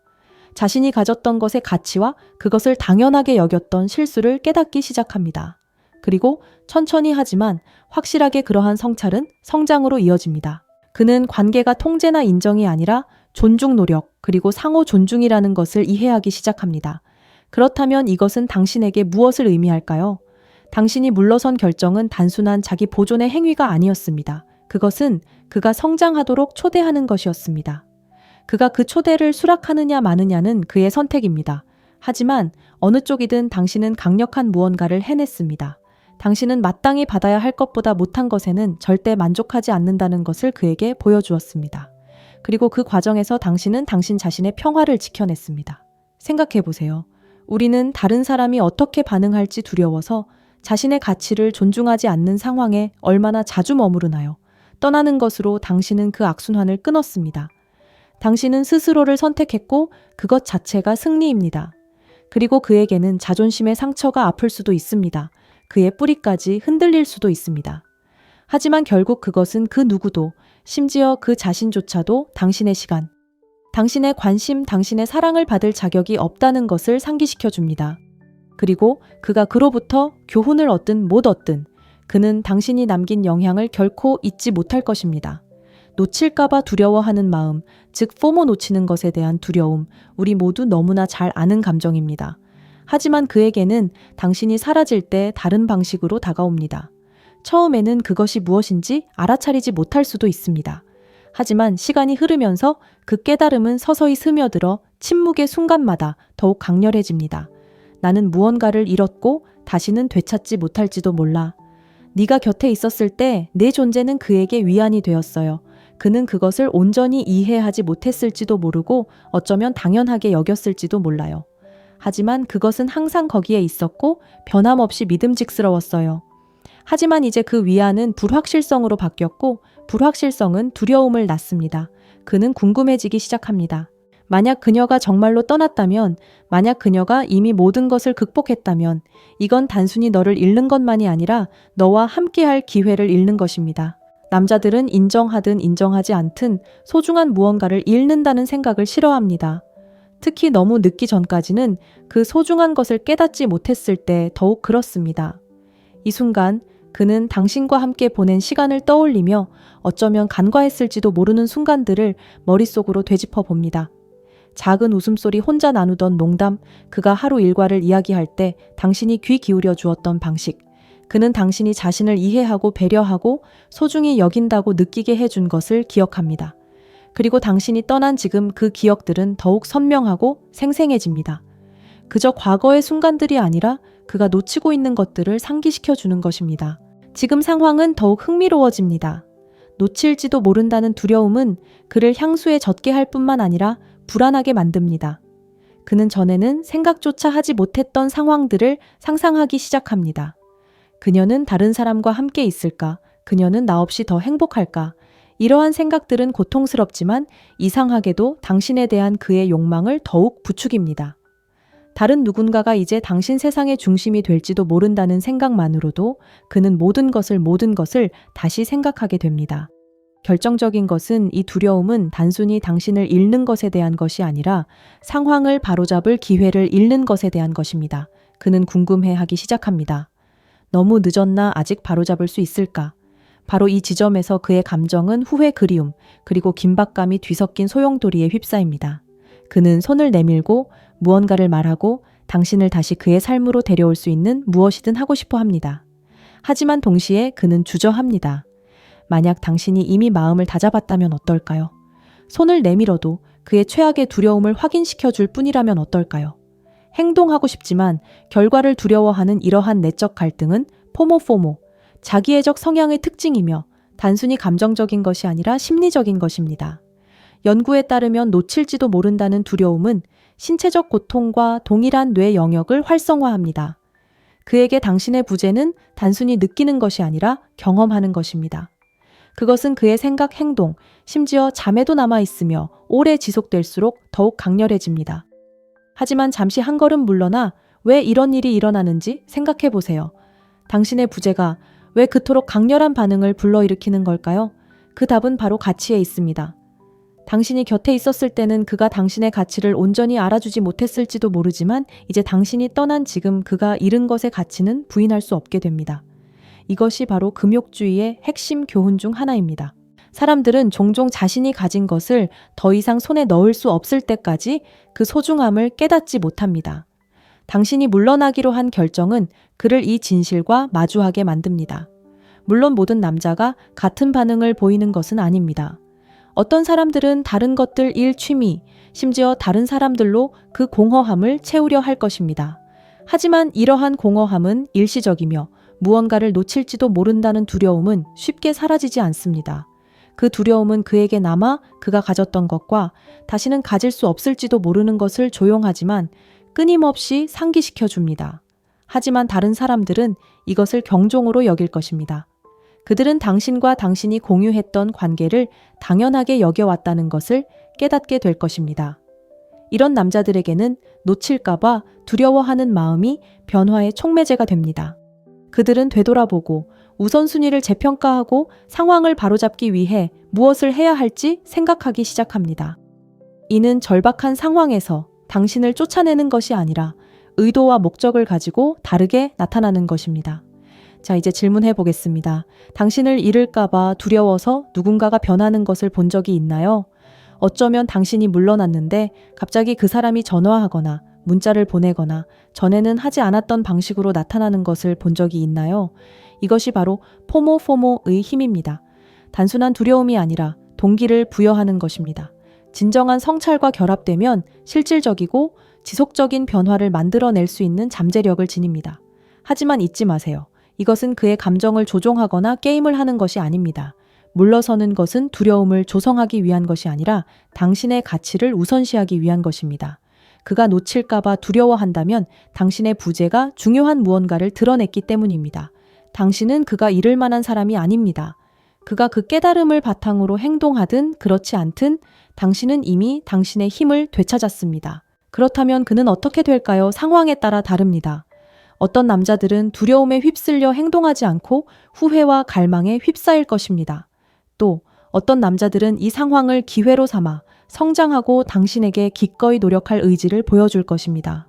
자신이 가졌던 것의 가치와 그것을 당연하게 여겼던 실수를 깨닫기 시작합니다. 그리고 천천히 하지만 확실하게 그러한 성찰은 성장으로 이어집니다. 그는 관계가 통제나 인정이 아니라 존중 노력 그리고 상호 존중이라는 것을 이해하기 시작합니다. 그렇다면 이것은 당신에게 무엇을 의미할까요? 당신이 물러선 결정은 단순한 자기 보존의 행위가 아니었습니다. 그것은 그가 성장하도록 초대하는 것이었습니다. 그가 그 초대를 수락하느냐 마느냐는 그의 선택입니다. 하지만 어느 쪽이든 당신은 강력한 무언가를 해냈습니다. 당신은 마땅히 받아야 할 것보다 못한 것에는 절대 만족하지 않는다는 것을 그에게 보여주었습니다. 그리고 그 과정에서 당신은 당신 자신의 평화를 지켜냈습니다. 생각해 보세요. 우리는 다른 사람이 어떻게 반응할지 두려워서 자신의 가치를 존중하지 않는 상황에 얼마나 자주 머무르나요? 떠나는 것으로 당신은 그 악순환을 끊었습니다. 당신은 스스로를 선택했고 그것 자체가 승리입니다. 그리고 그에게는 자존심의 상처가 아플 수도 있습니다. 그의 뿌리까지 흔들릴 수도 있습니다. 하지만 결국 그것은 그 누구도, 심지어 그 자신조차도 당신의 시간, 당신의 관심, 당신의 사랑을 받을 자격이 없다는 것을 상기시켜 줍니다. 그리고 그가 그로부터 교훈을 얻든 못 얻든 그는 당신이 남긴 영향을 결코 잊지 못할 것입니다. 놓칠까봐 두려워하는 마음, 즉 포모 놓치는 것에 대한 두려움, 우리 모두 너무나 잘 아는 감정입니다. 하지만 그에게는 당신이 사라질 때 다른 방식으로 다가옵니다. 처음에는 그것이 무엇인지 알아차리지 못할 수도 있습니다. 하지만 시간이 흐르면서 그 깨달음은 서서히 스며들어 침묵의 순간마다 더욱 강렬해집니다. 나는 무언가를 잃었고 다시는 되찾지 못할지도 몰라. 네가 곁에 있었을 때 내 존재는 그에게 위안이 되었어요. 그는 그것을 온전히 이해하지 못했을지도 모르고 어쩌면 당연하게 여겼을지도 몰라요. 하지만 그것은 항상 거기에 있었고 변함없이 믿음직스러웠어요. 하지만 이제 그 위안은 불확실성으로 바뀌었고 불확실성은 두려움을 낳습니다. 그는 궁금해지기 시작합니다. 만약 그녀가 정말로 떠났다면, 만약 그녀가 이미 모든 것을 극복했다면 이건 단순히 너를 잃는 것만이 아니라 너와 함께할 기회를 잃는 것입니다. 남자들은 인정하든 인정하지 않든 소중한 무언가를 잃는다는 생각을 싫어합니다. 특히 너무 늦기 전까지는 그 소중한 것을 깨닫지 못했을 때 더욱 그렇습니다. 이 순간 그는 당신과 함께 보낸 시간을 떠올리며 어쩌면 간과했을지도 모르는 순간들을 머릿속으로 되짚어 봅니다. 작은 웃음소리, 혼자 나누던 농담, 그가 하루 일과를 이야기할 때 당신이 귀 기울여 주었던 방식, 그는 당신이 자신을 이해하고 배려하고 소중히 여긴다고 느끼게 해준 것을 기억합니다. 그리고 당신이 떠난 지금 그 기억들은 더욱 선명하고 생생해집니다. 그저 과거의 순간들이 아니라 그가 놓치고 있는 것들을 상기시켜 주는 것입니다. 지금 상황은 더욱 흥미로워집니다. 놓칠지도 모른다는 두려움은 그를 향수에 젖게 할 뿐만 아니라 불안하게 만듭니다. 그는 전에는 생각조차 하지 못했던 상황들을 상상하기 시작합니다. 그녀는 다른 사람과 함께 있을까? 그녀는 나 없이 더 행복할까? 이러한 생각들은 고통스럽지만 이상하게도 당신에 대한 그의 욕망을 더욱 부추깁니다. 다른 누군가가 이제 당신 세상의 중심이 될지도 모른다는 생각만으로도 그는 모든 것을 다시 생각하게 됩니다. 결정적인 것은 이 두려움은 단순히 당신을 잃는 것에 대한 것이 아니라 상황을 바로잡을 기회를 잃는 것에 대한 것입니다. 그는 궁금해하기 시작합니다. 너무 늦었나? 아직 바로잡을 수 있을까? 바로 이 지점에서 그의 감정은 후회, 그리움, 그리고 긴박감이 뒤섞인 소용돌이에 휩싸입니다. 그는 손을 내밀고 무언가를 말하고 당신을 다시 그의 삶으로 데려올 수 있는 무엇이든 하고 싶어 합니다. 하지만 동시에 그는 주저합니다. 만약 당신이 이미 마음을 다잡았다면 어떨까요? 손을 내밀어도 그의 최악의 두려움을 확인시켜 줄 뿐이라면 어떨까요? 행동하고 싶지만 결과를 두려워하는 이러한 내적 갈등은 포모, 자기애적 성향의 특징이며 단순히 감정적인 것이 아니라 심리적인 것입니다. 연구에 따르면 놓칠지도 모른다는 두려움은 신체적 고통과 동일한 뇌 영역을 활성화합니다. 그에게 당신의 부재는 단순히 느끼는 것이 아니라 경험하는 것입니다. 그것은 그의 생각, 행동, 심지어 잠에도 남아있으며 오래 지속될수록 더욱 강렬해집니다. 하지만 잠시 한 걸음 물러나 왜 이런 일이 일어나는지 생각해 보세요. 당신의 부재가 왜 그토록 강렬한 반응을 불러일으키는 걸까요? 그 답은 바로 가치에 있습니다. 당신이 곁에 있었을 때는 그가 당신의 가치를 온전히 알아주지 못했을지도 모르지만 이제 당신이 떠난 지금 그가 잃은 것의 가치는 부인할 수 없게 됩니다. 이것이 바로 금욕주의의 핵심 교훈 중 하나입니다. 사람들은 종종 자신이 가진 것을 더 이상 손에 넣을 수 없을 때까지 그 소중함을 깨닫지 못합니다. 당신이 물러나기로 한 결정은 그를 이 진실과 마주하게 만듭니다. 물론 모든 남자가 같은 반응을 보이는 것은 아닙니다. 어떤 사람들은 다른 것들 일 취미, 심지어 다른 사람들로 그 공허함을 채우려 할 것입니다. 하지만 이러한 공허함은 일시적이며 무언가를 놓칠지도 모른다는 두려움은 쉽게 사라지지 않습니다. 그 두려움은 그에게 남아 그가 가졌던 것과 다시는 가질 수 없을지도 모르는 것을 조용하지만 끊임없이 상기시켜 줍니다. 하지만 다른 사람들은 이것을 경종으로 여길 것입니다. 그들은 당신과 당신이 공유했던 관계를 당연하게 여겨왔다는 것을 깨닫게 될 것입니다. 이런 남자들에게는 놓칠까봐 두려워하는 마음이 변화의 촉매제가 됩니다. 그들은 되돌아보고 우선순위를 재평가하고 상황을 바로잡기 위해 무엇을 해야 할지 생각하기 시작합니다. 이는 절박한 상황에서 당신을 쫓아내는 것이 아니라 의도와 목적을 가지고 다르게 나타나는 것입니다. 자, 이제 질문해 보겠습니다. 당신을 잃을까봐 두려워서 누군가가 변하는 것을 본 적이 있나요? 어쩌면 당신이 물러났는데 갑자기 그 사람이 전화하거나 문자를 보내거나 전에는 하지 않았던 방식으로 나타나는 것을 본 적이 있나요? 이것이 바로 포모의 힘입니다. 단순한 두려움이 아니라 동기를 부여하는 것입니다. 진정한 성찰과 결합되면 실질적이고 지속적인 변화를 만들어낼 수 있는 잠재력을 지닙니다. 하지만 잊지 마세요. 이것은 그의 감정을 조종하거나 게임을 하는 것이 아닙니다. 물러서는 것은 두려움을 조성하기 위한 것이 아니라 당신의 가치를 우선시하기 위한 것입니다. 그가 놓칠까봐 두려워한다면 당신의 부재가 중요한 무언가를 드러냈기 때문입니다. 당신은 그가 잃을 만한 사람이 아닙니다. 그가 그 깨달음을 바탕으로 행동하든 그렇지 않든 당신은 이미 당신의 힘을 되찾았습니다. 그렇다면 그는 어떻게 될까요? 상황에 따라 다릅니다. 어떤 남자들은 두려움에 휩쓸려 행동하지 않고 후회와 갈망에 휩싸일 것입니다. 또 어떤 남자들은 이 상황을 기회로 삼아 성장하고 당신에게 기꺼이 노력할 의지를 보여줄 것입니다.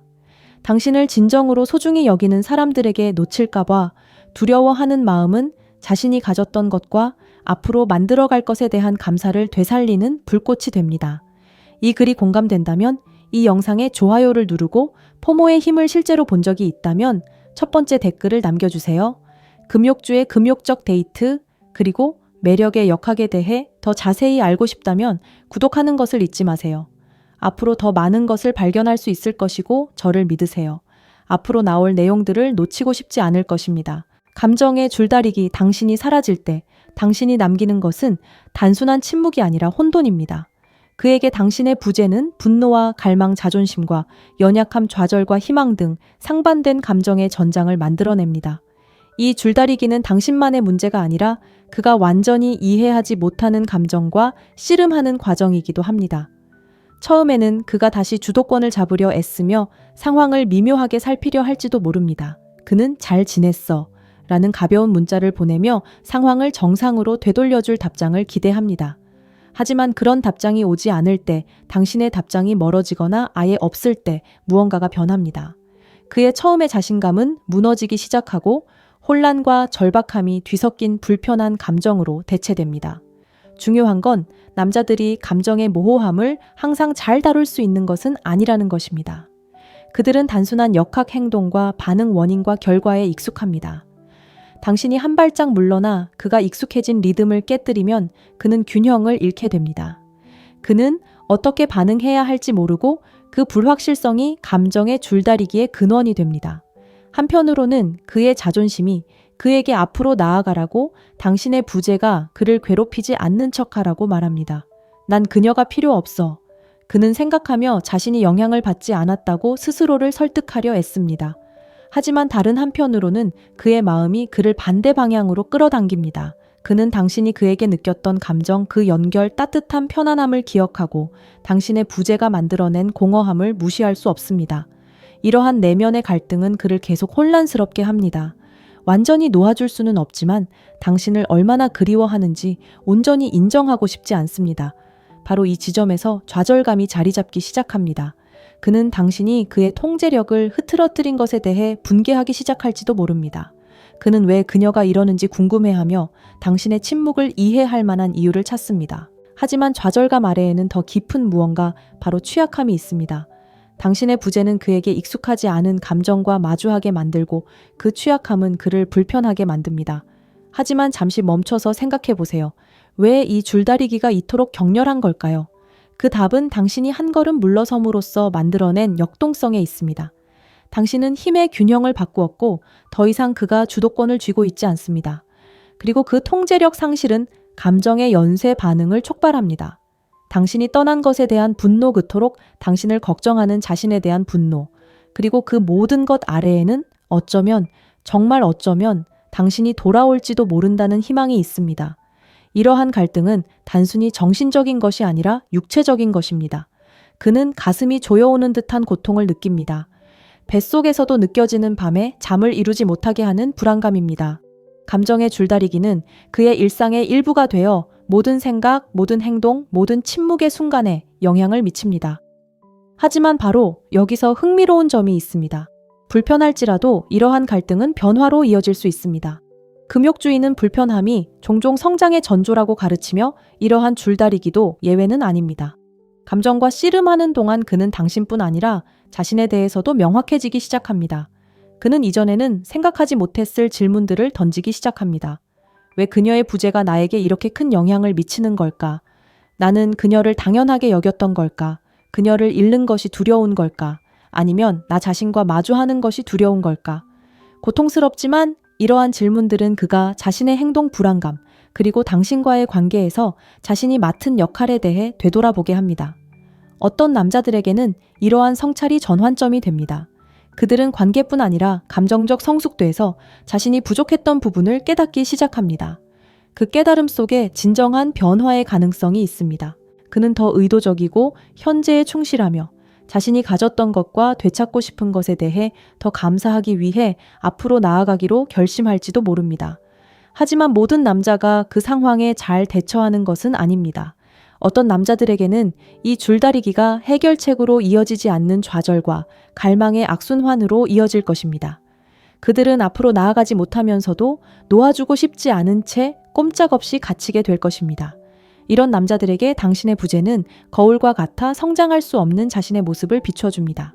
당신을 진정으로 소중히 여기는 사람들에게 놓칠까봐 두려워하는 마음은 자신이 가졌던 것과 앞으로 만들어갈 것에 대한 감사를 되살리는 불꽃이 됩니다. 이 글이 공감된다면 이 영상에 좋아요를 누르고 포모의 힘을 실제로 본 적이 있다면 첫 번째 댓글을 남겨주세요. 금욕주의 금욕적 데이트 그리고 매력의 역학에 대해 더 자세히 알고 싶다면 구독하는 것을 잊지 마세요. 앞으로 더 많은 것을 발견할 수 있을 것이고 저를 믿으세요. 앞으로 나올 내용들을 놓치고 싶지 않을 것입니다. 감정의 줄다리기 당신이 사라질 때 당신이 남기는 것은 단순한 침묵이 아니라 혼돈입니다. 그에게 당신의 부재는 분노와 갈망, 자존심과 연약함, 좌절과 희망 등 상반된 감정의 전장을 만들어냅니다. 이 줄다리기는 당신만의 문제가 아니라 그가 완전히 이해하지 못하는 감정과 씨름하는 과정이기도 합니다. 처음에는 그가 다시 주도권을 잡으려 애쓰며 상황을 미묘하게 살피려 할지도 모릅니다. 그는 잘 지냈어 라는 가벼운 문자를 보내며 상황을 정상으로 되돌려줄 답장을 기대합니다. 하지만 그런 답장이 오지 않을 때, 당신의 답장이 멀어지거나 아예 없을 때 무언가가 변합니다. 그의 처음의 자신감은 무너지기 시작하고 혼란과 절박함이 뒤섞인 불편한 감정으로 대체됩니다. 중요한 건 남자들이 감정의 모호함을 항상 잘 다룰 수 있는 것은 아니라는 것입니다. 그들은 단순한 역학 행동과 반응 원인과 결과에 익숙합니다. 당신이 한 발짝 물러나 그가 익숙해진 리듬을 깨뜨리면 그는 균형을 잃게 됩니다. 그는 어떻게 반응해야 할지 모르고 그 불확실성이 감정의 줄다리기의 근원이 됩니다. 한편으로는 그의 자존심이 그에게 앞으로 나아가라고 당신의 부재가 그를 괴롭히지 않는 척하라고 말합니다. 난 그녀가 필요 없어. 그는 생각하며 자신이 영향을 받지 않았다고 스스로를 설득하려 애씁니다. 하지만 다른 한편으로는 그의 마음이 그를 반대 방향으로 끌어당깁니다. 그는 당신이 그에게 느꼈던 감정, 그 연결, 따뜻한 편안함을 기억하고 당신의 부재가 만들어낸 공허함을 무시할 수 없습니다. 이러한 내면의 갈등은 그를 계속 혼란스럽게 합니다. 완전히 놓아줄 수는 없지만 당신을 얼마나 그리워하는지 온전히 인정하고 싶지 않습니다. 바로 이 지점에서 좌절감이 자리 잡기 시작합니다. 그는 당신이 그의 통제력을 흐트러뜨린 것에 대해 분개하기 시작할지도 모릅니다. 그는 왜 그녀가 이러는지 궁금해하며 당신의 침묵을 이해할 만한 이유를 찾습니다. 하지만 좌절감 아래에는 더 깊은 무언가, 바로 취약함이 있습니다. 당신의 부재는 그에게 익숙하지 않은 감정과 마주하게 만들고 그 취약함은 그를 불편하게 만듭니다. 하지만 잠시 멈춰서 생각해 보세요. 왜 이 줄다리기가 이토록 격렬한 걸까요? 그 답은 당신이 한 걸음 물러섬으로써 만들어낸 역동성에 있습니다. 당신은 힘의 균형을 바꾸었고 더 이상 그가 주도권을 쥐고 있지 않습니다. 그리고 그 통제력 상실은 감정의 연쇄 반응을 촉발합니다. 당신이 떠난 것에 대한 분노, 그토록 당신을 걱정하는 자신에 대한 분노, 그리고 그 모든 것 아래에는 어쩌면, 정말 어쩌면 당신이 돌아올지도 모른다는 희망이 있습니다. 이러한 갈등은 단순히 정신적인 것이 아니라 육체적인 것입니다. 그는 가슴이 조여오는 듯한 고통을 느낍니다. 뱃속에서도 느껴지는 밤에 잠을 이루지 못하게 하는 불안감입니다. 감정의 줄다리기는 그의 일상의 일부가 되어 모든 생각, 모든 행동, 모든 침묵의 순간에 영향을 미칩니다. 하지만 바로 여기서 흥미로운 점이 있습니다. 불편할지라도 이러한 갈등은 변화로 이어질 수 있습니다. 금욕주의는 불편함이 종종 성장의 전조라고 가르치며 이러한 줄다리기도 예외는 아닙니다. 감정과 씨름하는 동안 그는 당신뿐 아니라 자신에 대해서도 명확해지기 시작합니다. 그는 이전에는 생각하지 못했을 질문들을 던지기 시작합니다. 왜 그녀의 부재가 나에게 이렇게 큰 영향을 미치는 걸까? 나는 그녀를 당연하게 여겼던 걸까? 그녀를 잃는 것이 두려운 걸까? 아니면 나 자신과 마주하는 것이 두려운 걸까? 고통스럽지만 이러한 질문들은 그가 자신의 행동 불안감, 그리고 당신과의 관계에서 자신이 맡은 역할에 대해 되돌아보게 합니다. 어떤 남자들에게는 이러한 성찰이 전환점이 됩니다. 그들은 관계뿐 아니라 감정적 성숙돼서 자신이 부족했던 부분을 깨닫기 시작합니다. 그 깨달음 속에 진정한 변화의 가능성이 있습니다. 그는 더 의도적이고 현재에 충실하며 자신이 가졌던 것과 되찾고 싶은 것에 대해 더 감사하기 위해 앞으로 나아가기로 결심할지도 모릅니다. 하지만 모든 남자가 그 상황에 잘 대처하는 것은 아닙니다. 어떤 남자들에게는 이 줄다리기가 해결책으로 이어지지 않는 좌절과 갈망의 악순환으로 이어질 것입니다. 그들은 앞으로 나아가지 못하면서도 놓아주고 싶지 않은 채 꼼짝없이 갇히게 될 것입니다. 이런 남자들에게 당신의 부재는 거울과 같아 성장할 수 없는 자신의 모습을 비춰줍니다.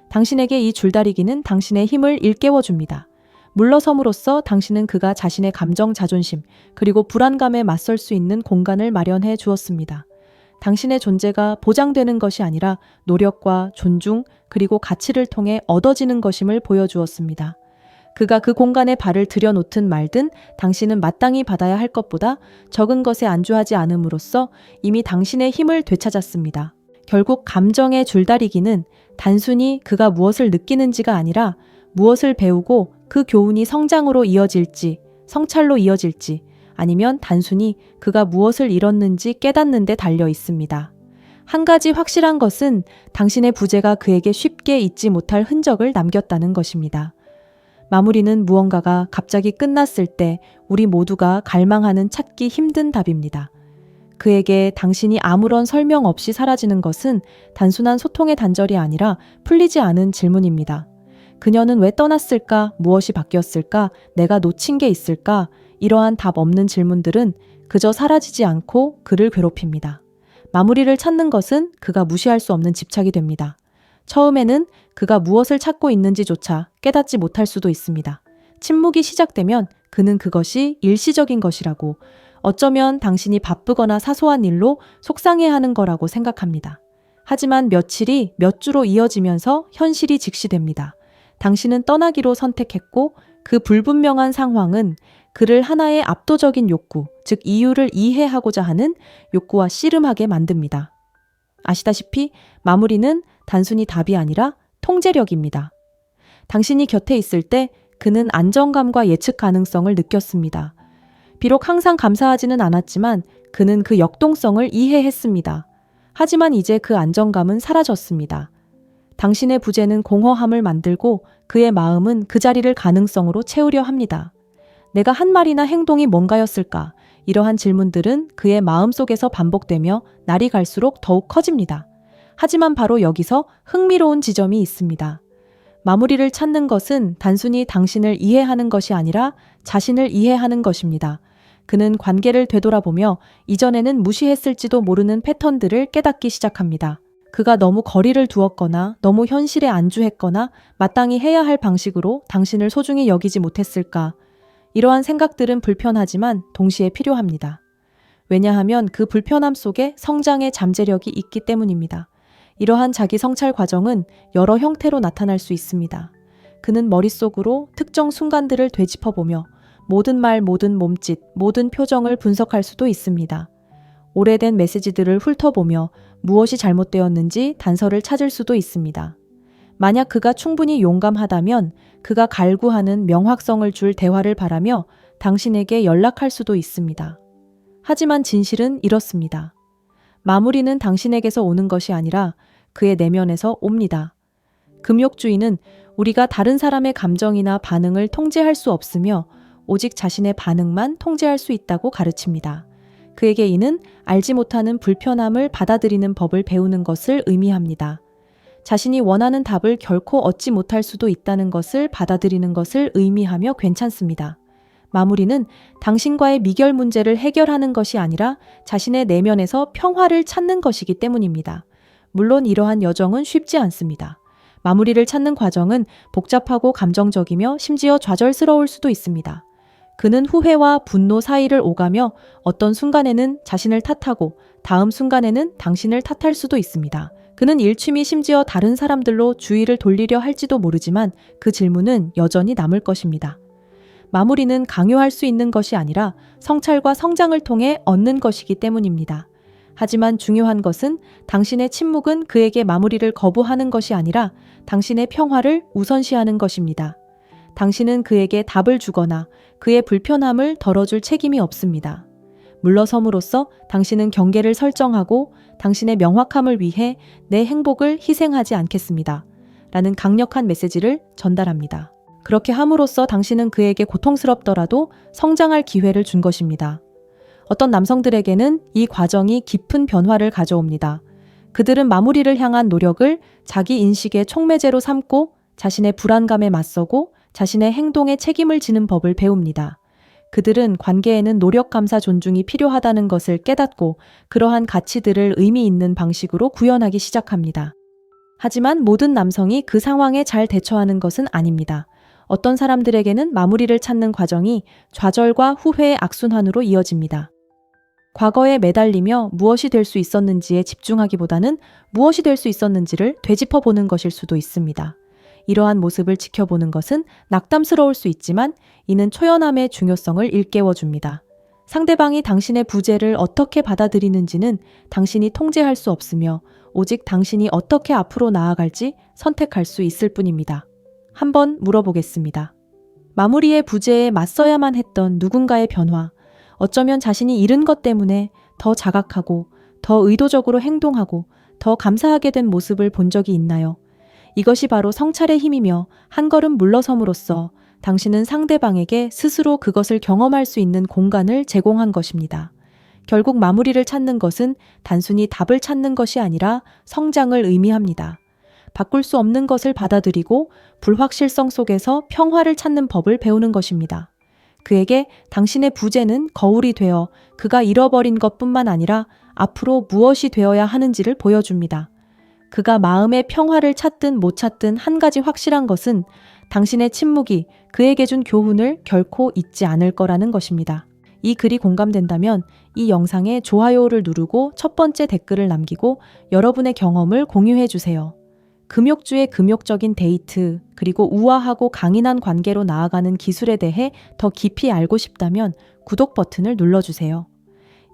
당신에게 이 줄다리기는 당신의 힘을 일깨워줍니다. 물러섬으로써 당신은 그가 자신의 감정, 자존심, 그리고 불안감에 맞설 수 있는 공간을 마련해 주었습니다. 당신의 존재가 보장되는 것이 아니라 노력과 존중, 그리고 가치를 통해 얻어지는 것임을 보여주었습니다. 그가 그 공간에 발을 들여놓든 말든 당신은 마땅히 받아야 할 것보다 적은 것에 안주하지 않음으로써 이미 당신의 힘을 되찾았습니다. 결국 감정의 줄다리기는 단순히 그가 무엇을 느끼는지가 아니라 무엇을 배우고 그 교훈이 성장으로 이어질지, 성찰로 이어질지, 아니면 단순히 그가 무엇을 잃었는지 깨닫는 데 달려 있습니다. 한 가지 확실한 것은 당신의 부재가 그에게 쉽게 잊지 못할 흔적을 남겼다는 것입니다. 마무리는 무언가가 갑자기 끝났을 때 우리 모두가 갈망하는 찾기 힘든 답입니다. 그에게 당신이 아무런 설명 없이 사라지는 것은 단순한 소통의 단절이 아니라 풀리지 않은 질문입니다. 그녀는 왜 떠났을까? 무엇이 바뀌었을까? 내가 놓친 게 있을까? 이러한 답 없는 질문들은 그저 사라지지 않고 그를 괴롭힙니다. 마무리를 찾는 것은 그가 무시할 수 없는 집착이 됩니다. 처음에는 그가 무엇을 찾고 있는지조차 깨닫지 못할 수도 있습니다. 침묵이 시작되면 그는 그것이 일시적인 것이라고, 어쩌면 당신이 바쁘거나 사소한 일로 속상해하는 거라고 생각합니다. 하지만 며칠이 몇 주로 이어지면서 현실이 직시됩니다. 당신은 떠나기로 선택했고 그 불분명한 상황은 그를 하나의 압도적인 욕구, 즉 이유를 이해하고자 하는 욕구와 씨름하게 만듭니다. 아시다시피 마무리는 단순히 답이 아니라 통제력입니다. 당신이 곁에 있을 때 그는 안정감과 예측 가능성을 느꼈습니다. 비록 항상 감사하지는 않았지만 그는 그 역동성을 이해했습니다. 하지만 이제 그 안정감은 사라졌습니다. 당신의 부재는 공허함을 만들고 그의 마음은 그 자리를 가능성으로 채우려 합니다. 내가 한 말이나 행동이 뭔가였을까? 이러한 질문들은 그의 마음속에서 반복되며 날이 갈수록 더욱 커집니다. 하지만 바로 여기서 흥미로운 지점이 있습니다. 마무리를 찾는 것은 단순히 당신을 이해하는 것이 아니라 자신을 이해하는 것입니다. 그는 관계를 되돌아보며 이전에는 무시했을지도 모르는 패턴들을 깨닫기 시작합니다. 그가 너무 거리를 두었거나 너무 현실에 안주했거나 마땅히 해야 할 방식으로 당신을 소중히 여기지 못했을까? 이러한 생각들은 불편하지만 동시에 필요합니다. 왜냐하면 그 불편함 속에 성장의 잠재력이 있기 때문입니다. 이러한 자기 성찰 과정은 여러 형태로 나타날 수 있습니다. 그는 머릿속으로 특정 순간들을 되짚어보며 모든 말, 모든 몸짓, 모든 표정을 분석할 수도 있습니다. 오래된 메시지들을 훑어보며 무엇이 잘못되었는지 단서를 찾을 수도 있습니다. 만약 그가 충분히 용감하다면 그가 갈구하는 명확성을 줄 대화를 바라며 당신에게 연락할 수도 있습니다. 하지만 진실은 이렇습니다. 마무리는 당신에게서 오는 것이 아니라 그의 내면에서 옵니다. 금욕주의는 우리가 다른 사람의 감정이나 반응을 통제할 수 없으며 오직 자신의 반응만 통제할 수 있다고 가르칩니다. 그에게 이는 알지 못하는 불편함을 받아들이는 법을 배우는 것을 의미합니다. 자신이 원하는 답을 결코 얻지 못할 수도 있다는 것을 받아들이는 것을 의미하며 괜찮습니다. 마무리는 당신과의 미결 문제를 해결하는 것이 아니라 자신의 내면에서 평화를 찾는 것이기 때문입니다. 물론 이러한 여정은 쉽지 않습니다. 마무리를 찾는 과정은 복잡하고 감정적이며 심지어 좌절스러울 수도 있습니다. 그는 후회와 분노 사이를 오가며 어떤 순간에는 자신을 탓하고 다음 순간에는 당신을 탓할 수도 있습니다. 그는 일취미 심지어 다른 사람들로 주의를 돌리려 할지도 모르지만 그 질문은 여전히 남을 것입니다. 마무리는 강요할 수 있는 것이 아니라 성찰과 성장을 통해 얻는 것이기 때문입니다. 하지만 중요한 것은 당신의 침묵은 그에게 마무리를 거부하는 것이 아니라 당신의 평화를 우선시하는 것입니다. 당신은 그에게 답을 주거나 그의 불편함을 덜어줄 책임이 없습니다. 물러섬으로써 당신은 경계를 설정하고 당신의 명확함을 위해 내 행복을 희생하지 않겠습니다. 라는 강력한 메시지를 전달합니다. 그렇게 함으로써 당신은 그에게 고통스럽더라도 성장할 기회를 준 것입니다. 어떤 남성들에게는 이 과정이 깊은 변화를 가져옵니다. 그들은 마무리를 향한 노력을 자기 인식의 촉매제로 삼고 자신의 불안감에 맞서고 자신의 행동에 책임을 지는 법을 배웁니다. 그들은 관계에는 노력, 감사, 존중이 필요하다는 것을 깨닫고 그러한 가치들을 의미 있는 방식으로 구현하기 시작합니다. 하지만 모든 남성이 그 상황에 잘 대처하는 것은 아닙니다. 어떤 사람들에게는 마무리를 찾는 과정이 좌절과 후회의 악순환으로 이어집니다. 과거에 매달리며 무엇이 될 수 있었는지에 집중하기보다는 무엇이 될 수 있었는지를 되짚어보는 것일 수도 있습니다. 이러한 모습을 지켜보는 것은 낙담스러울 수 있지만 이는 초연함의 중요성을 일깨워줍니다. 상대방이 당신의 부재를 어떻게 받아들이는지는 당신이 통제할 수 없으며 오직 당신이 어떻게 앞으로 나아갈지 선택할 수 있을 뿐입니다. 한번 물어보겠습니다. 마무리의 부재에 맞서야만 했던 누군가의 변화, 어쩌면 자신이 잃은 것 때문에 더 자각하고 더 의도적으로 행동하고 더 감사하게 된 모습을 본 적이 있나요? 이것이 바로 성찰의 힘이며 한 걸음 물러섬으로써 당신은 상대방에게 스스로 그것을 경험할 수 있는 공간을 제공한 것입니다. 결국 마무리를 찾는 것은 단순히 답을 찾는 것이 아니라 성장을 의미합니다. 바꿀 수 없는 것을 받아들이고 불확실성 속에서 평화를 찾는 법을 배우는 것입니다. 그에게 당신의 부재는 거울이 되어 그가 잃어버린 것뿐만 아니라 앞으로 무엇이 되어야 하는지를 보여줍니다. 그가 마음의 평화를 찾든 못 찾든 한 가지 확실한 것은 당신의 침묵이 그에게 준 교훈을 결코 잊지 않을 거라는 것입니다. 이 글이 공감된다면 이 영상에 좋아요를 누르고 첫 번째 댓글을 남기고 여러분의 경험을 공유해 주세요. 금욕주의 금욕적인 데이트, 그리고 우아하고 강인한 관계로 나아가는 기술에 대해 더 깊이 알고 싶다면 구독 버튼을 눌러주세요.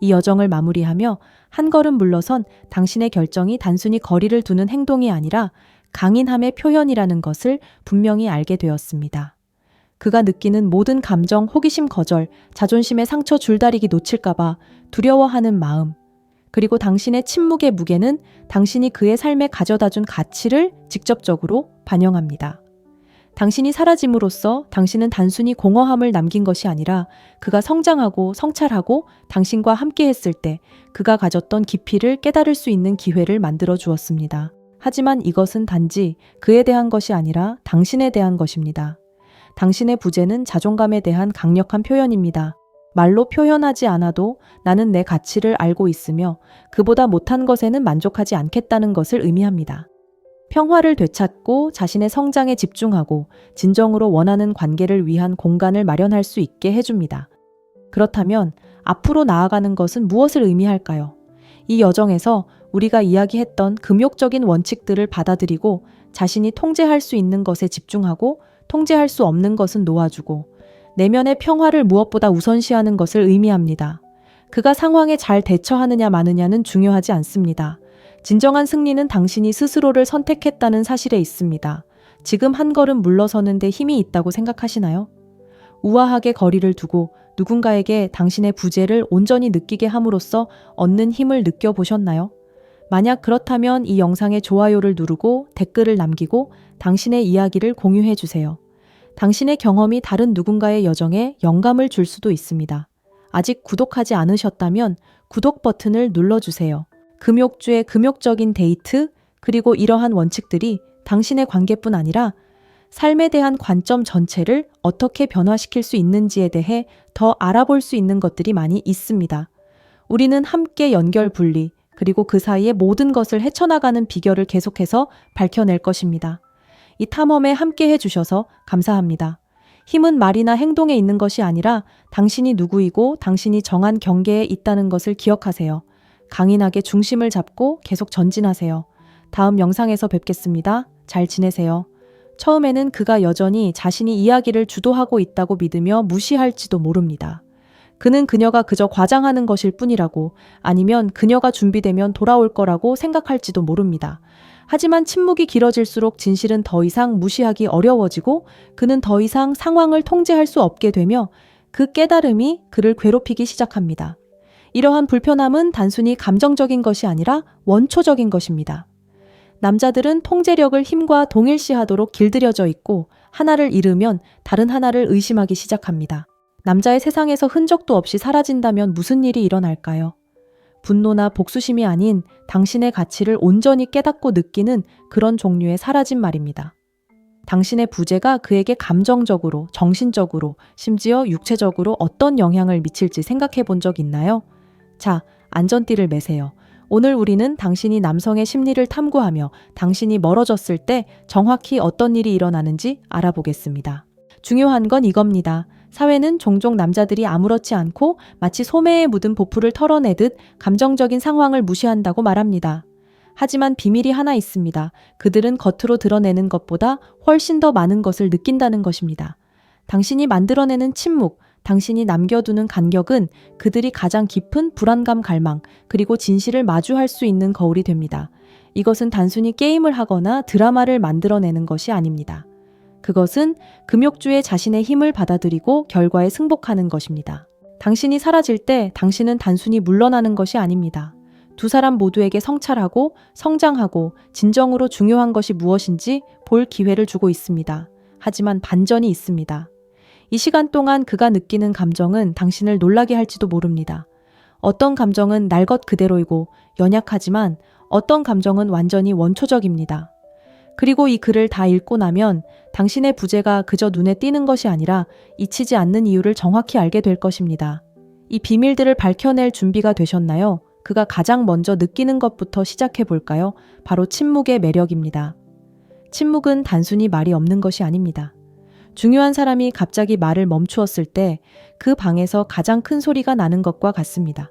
이 여정을 마무리하며 한 걸음 물러선 당신의 결정이 단순히 거리를 두는 행동이 아니라 강인함의 표현이라는 것을 분명히 알게 되었습니다. 그가 느끼는 모든 감정, 호기심, 거절, 자존심의 상처 줄다리기 놓칠까봐 두려워하는 마음, 그리고 당신의 침묵의 무게는 당신이 그의 삶에 가져다준 가치를 직접적으로 반영합니다. 당신이 사라짐으로써 당신은 단순히 공허함을 남긴 것이 아니라 그가 성장하고 성찰하고 당신과 함께 했을 때 그가 가졌던 깊이를 깨달을 수 있는 기회를 만들어 주었습니다. 하지만 이것은 단지 그에 대한 것이 아니라 당신에 대한 것입니다. 당신의 부재는 자존감에 대한 강력한 표현입니다. 말로 표현하지 않아도 나는 내 가치를 알고 있으며 그보다 못한 것에는 만족하지 않겠다는 것을 의미합니다. 평화를 되찾고 자신의 성장에 집중하고 진정으로 원하는 관계를 위한 공간을 마련할 수 있게 해줍니다. 그렇다면 앞으로 나아가는 것은 무엇을 의미할까요? 이 여정에서 우리가 이야기했던 금욕적인 원칙들을 받아들이고 자신이 통제할 수 있는 것에 집중하고 통제할 수 없는 것은 놓아주고 내면의 평화를 무엇보다 우선시하는 것을 의미합니다. 그가 상황에 잘 대처하느냐 마느냐는 중요하지 않습니다. 진정한 승리는 당신이 스스로를 선택했다는 사실에 있습니다. 지금 한 걸음 물러서는 데 힘이 있다고 생각하시나요? 우아하게 거리를 두고 누군가에게 당신의 부재를 온전히 느끼게 함으로써 얻는 힘을 느껴보셨나요? 만약 그렇다면 이 영상에 좋아요를 누르고 댓글을 남기고 당신의 이야기를 공유해 주세요. 당신의 경험이 다른 누군가의 여정에 영감을 줄 수도 있습니다. 아직 구독하지 않으셨다면 구독 버튼을 눌러주세요. 금욕주의 금욕적인 데이트, 그리고 이러한 원칙들이 당신의 관계뿐 아니라 삶에 대한 관점 전체를 어떻게 변화시킬 수 있는지에 대해 더 알아볼 수 있는 것들이 많이 있습니다. 우리는 함께 연결 분리, 그리고 그 사이의 모든 것을 헤쳐나가는 비결을 계속해서 밝혀낼 것입니다. 이 탐험에 함께 해주셔서 감사합니다. 힘은 말이나 행동에 있는 것이 아니라 당신이 누구이고 당신이 정한 경계에 있다는 것을 기억하세요. 강인하게 중심을 잡고 계속 전진하세요. 다음 영상에서 뵙겠습니다. 잘 지내세요. 처음에는 그가 여전히 자신이 이야기를 주도하고 있다고 믿으며 무시할지도 모릅니다. 그는 그녀가 그저 과장하는 것일 뿐이라고, 아니면 그녀가 준비되면 돌아올 거라고 생각할지도 모릅니다. 하지만 침묵이 길어질수록 진실은 더 이상 무시하기 어려워지고 그는 더 이상 상황을 통제할 수 없게 되며 그 깨달음이 그를 괴롭히기 시작합니다. 이러한 불편함은 단순히 감정적인 것이 아니라 원초적인 것입니다. 남자들은 통제력을 힘과 동일시하도록 길들여져 있고 하나를 잃으면 다른 하나를 의심하기 시작합니다. 남자의 세상에서 흔적도 없이 사라진다면 무슨 일이 일어날까요? 분노나 복수심이 아닌 당신의 가치를 온전히 깨닫고 느끼는 그런 종류의 사라짐 말입니다. 당신의 부재가 그에게 감정적으로, 정신적으로, 심지어 육체적으로 어떤 영향을 미칠지 생각해 본 적 있나요? 자, 안전띠를 매세요. 오늘 우리는 당신이 남성의 심리를 탐구하며 당신이 멀어졌을 때 정확히 어떤 일이 일어나는지 알아보겠습니다. 중요한 건 이겁니다. 사회는 종종 남자들이 아무렇지 않고 마치 소매에 묻은 보풀을 털어내듯 감정적인 상황을 무시한다고 말합니다. 하지만 비밀이 하나 있습니다. 그들은 겉으로 드러내는 것보다 훨씬 더 많은 것을 느낀다는 것입니다. 당신이 만들어내는 침묵, 당신이 남겨두는 간격은 그들이 가장 깊은 불안감 갈망, 그리고 진실을 마주할 수 있는 거울이 됩니다. 이것은 단순히 게임을 하거나 드라마를 만들어내는 것이 아닙니다. 그것은 금욕주의 자신의 힘을 받아들이고 결과에 승복하는 것입니다. 당신이 사라질 때 당신은 단순히 물러나는 것이 아닙니다. 두 사람 모두에게 성찰하고 성장하고 진정으로 중요한 것이 무엇인지 볼 기회를 주고 있습니다. 하지만 반전이 있습니다. 이 시간 동안 그가 느끼는 감정은 당신을 놀라게 할지도 모릅니다. 어떤 감정은 날 것 그대로이고 연약하지만 어떤 감정은 완전히 원초적입니다. 그리고 이 글을 다 읽고 나면 당신의 부재가 그저 눈에 띄는 것이 아니라 잊히지 않는 이유를 정확히 알게 될 것입니다. 이 비밀들을 밝혀낼 준비가 되셨나요? 그가 가장 먼저 느끼는 것부터 시작해 볼까요? 바로 침묵의 매력입니다. 침묵은 단순히 말이 없는 것이 아닙니다. 중요한 사람이 갑자기 말을 멈추었을 때 그 방에서 가장 큰 소리가 나는 것과 같습니다.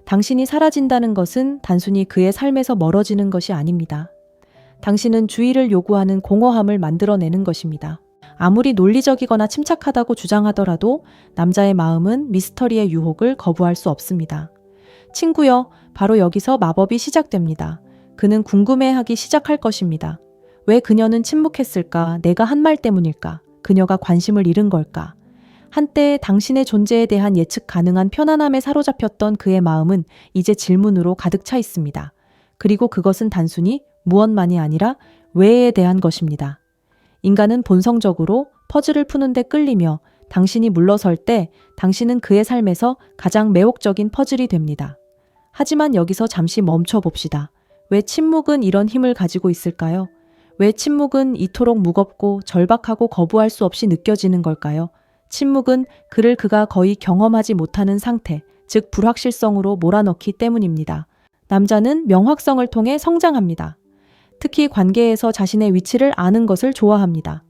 당신이 사라진다는 것은 단순히 그의 삶에서 멀어지는 것이 아닙니다. 당신은 주의를 요구하는 공허함을 만들어내는 것입니다. 아무리 논리적이거나 침착하다고 주장하더라도 남자의 마음은 미스터리의 유혹을 거부할 수 없습니다. 친구여, 바로 여기서 마법이 시작됩니다. 그는 궁금해하기 시작할 것입니다. 왜 그녀는 침묵했을까? 내가 한 말 때문일까? 그녀가 관심을 잃은 걸까? 한때 당신의 존재에 대한 예측 가능한 편안함에 사로잡혔던 그의 마음은 이제 질문으로 가득 차 있습니다. 그리고 그것은 단순히 무엇만이 아니라 왜에 대한 것입니다. 인간은 본성적으로 퍼즐을 푸는데 끌리며 당신이 물러설 때 당신은 그의 삶에서 가장 매혹적인 퍼즐이 됩니다. 하지만 여기서 잠시 멈춰 봅시다. 왜 침묵은 이런 힘을 가지고 있을까요? 왜 침묵은 이토록 무겁고 절박하고 거부할 수 없이 느껴지는 걸까요? 침묵은 그가 거의 경험하지 못하는 상태, 즉 불확실성으로 몰아넣기 때문입니다. 남자는 명확성을 통해 성장합니다. 특히 관계에서 자신의 위치를 아는 것을 좋아합니다.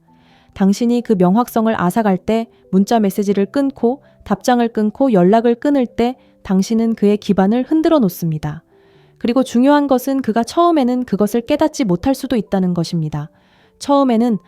당신이 그 명확성을 앗아갈 때, 문자 메시지를 끊고 답장을 끊고 연락을 끊을 때 당신은 그의 기반을 흔들어 놓습니다. 그리고 중요한 것은 그가 처음에는 그것을 깨닫지 못할 수도 있다는 것입니다. 처음에는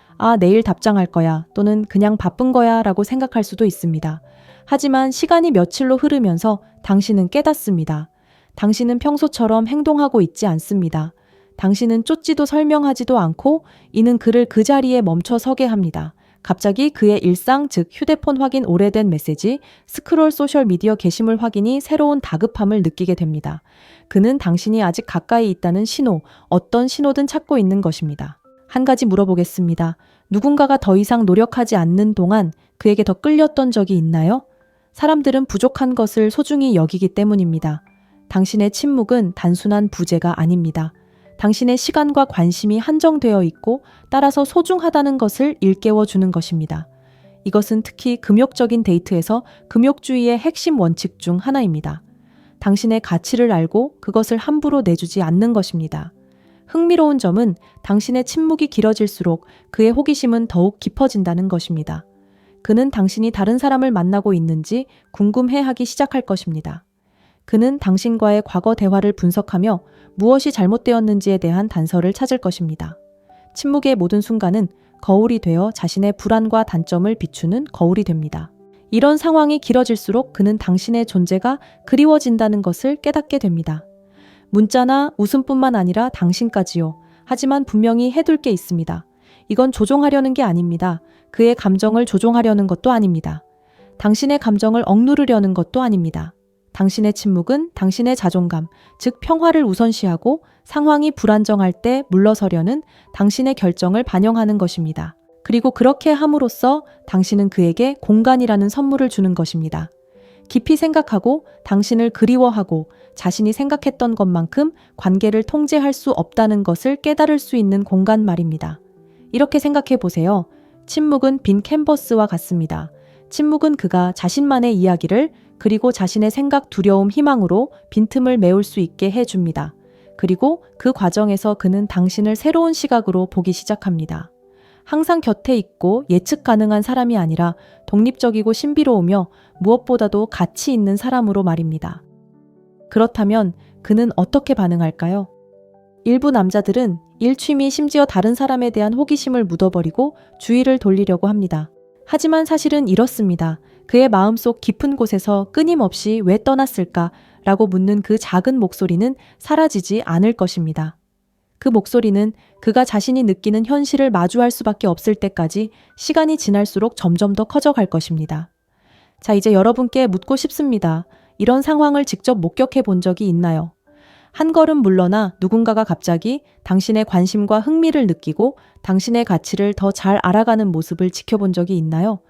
내일 답장할 거야 또는 그냥 바쁜 거야 라고 생각할 수도 있습니다. 하지만 시간이 며칠로 흐르면서 당신은 깨닫습니다. 당신은 평소처럼 행동하고 있지 않습니다. 당신은 쫓지도 설명하지도 않고 이는 그를 그 자리에 멈춰 서게 합니다. 갑자기 그의 일상, 즉 휴대폰 확인, 오래된 메시지, 스크롤 소셜미디어 게시물 확인이 새로운 다급함을 느끼게 됩니다. 그는 당신이 아직 가까이 있다는 신호, 어떤 신호든 찾고 있는 것입니다. 한 가지 물어보겠습니다. 누군가가 더 이상 노력하지 않는 동안 그에게 더 끌렸던 적이 있나요? 사람들은 부족한 것을 소중히 여기기 때문입니다. 당신의 침묵은 단순한 부재가 아닙니다. 당신의 시간과 관심이 한정되어 있고 따라서 소중하다는 것을 일깨워 주는 것입니다. 이것은 특히 금욕적인 데이트에서 금욕주의의 핵심 원칙 중 하나입니다. 당신의 가치를 알고 그것을 함부로 내주지 않는 것입니다. 흥미로운 점은 당신의 침묵이 길어질수록 그의 호기심은 더욱 깊어진다는 것입니다. 그는 당신이 다른 사람을 만나고 있는지 궁금해하기 시작할 것입니다. 그는 당신과의 과거 대화를 분석하며 무엇이 잘못되었는지에 대한 단서를 찾을 것입니다. 침묵의 모든 순간은 거울이 되어 자신의 불안과 단점을 비추는 거울이 됩니다. 이런 상황이 길어질수록 그는 당신의 존재가 그리워진다는 것을 깨닫게 됩니다. 문자나 웃음뿐만 아니라 당신까지요. 하지만 분명히 해둘 게 있습니다. 이건 조종하려는 게 아닙니다. 그의 감정을 조종하려는 것도 아닙니다. 당신의 감정을 억누르려는 것도 아닙니다. 당신의 침묵은 당신의 자존감, 즉 평화를 우선시하고 상황이 불안정할 때 물러서려는 당신의 결정을 반영하는 것입니다. 그리고 그렇게 함으로써 당신은 그에게 공간이라는 선물을 주는 것입니다. 깊이 생각하고 당신을 그리워하고 자신이 생각했던 것만큼 관계를 통제할 수 없다는 것을 깨달을 수 있는 공간 말입니다. 이렇게 생각해 보세요. 침묵은 빈 캔버스와 같습니다. 침묵은 그가 자신만의 이야기를 그리고 자신의 생각, 두려움, 희망으로 빈틈을 메울 수 있게 해줍니다. 그리고 그 과정에서 그는 당신을 새로운 시각으로 보기 시작합니다. 항상 곁에 있고 예측 가능한 사람이 아니라 독립적이고 신비로우며 무엇보다도 가치 있는 사람으로 말입니다. 그렇다면 그는 어떻게 반응할까요? 일부 남자들은 일취미 심지어 다른 사람에 대한 호기심을 묻어버리고 주의를 돌리려고 합니다. 하지만 사실은 이렇습니다. 그의 마음속 깊은 곳에서 끊임없이 왜 떠났을까? 라고 묻는 그 작은 목소리는 사라지지 않을 것입니다. 그 목소리는 그가 자신이 느끼는 현실을 마주할 수밖에 없을 때까지 시간이 지날수록 점점 더 커져갈 것입니다. 자, 이제 여러분께 묻고 싶습니다. 이런 상황을 직접 목격해 본 적이 있나요? 한 걸음 물러나 누군가가 갑자기 당신의 관심과 흥미를 느끼고 당신의 가치를 더 잘 알아가는 모습을 지켜본 적이 있나요?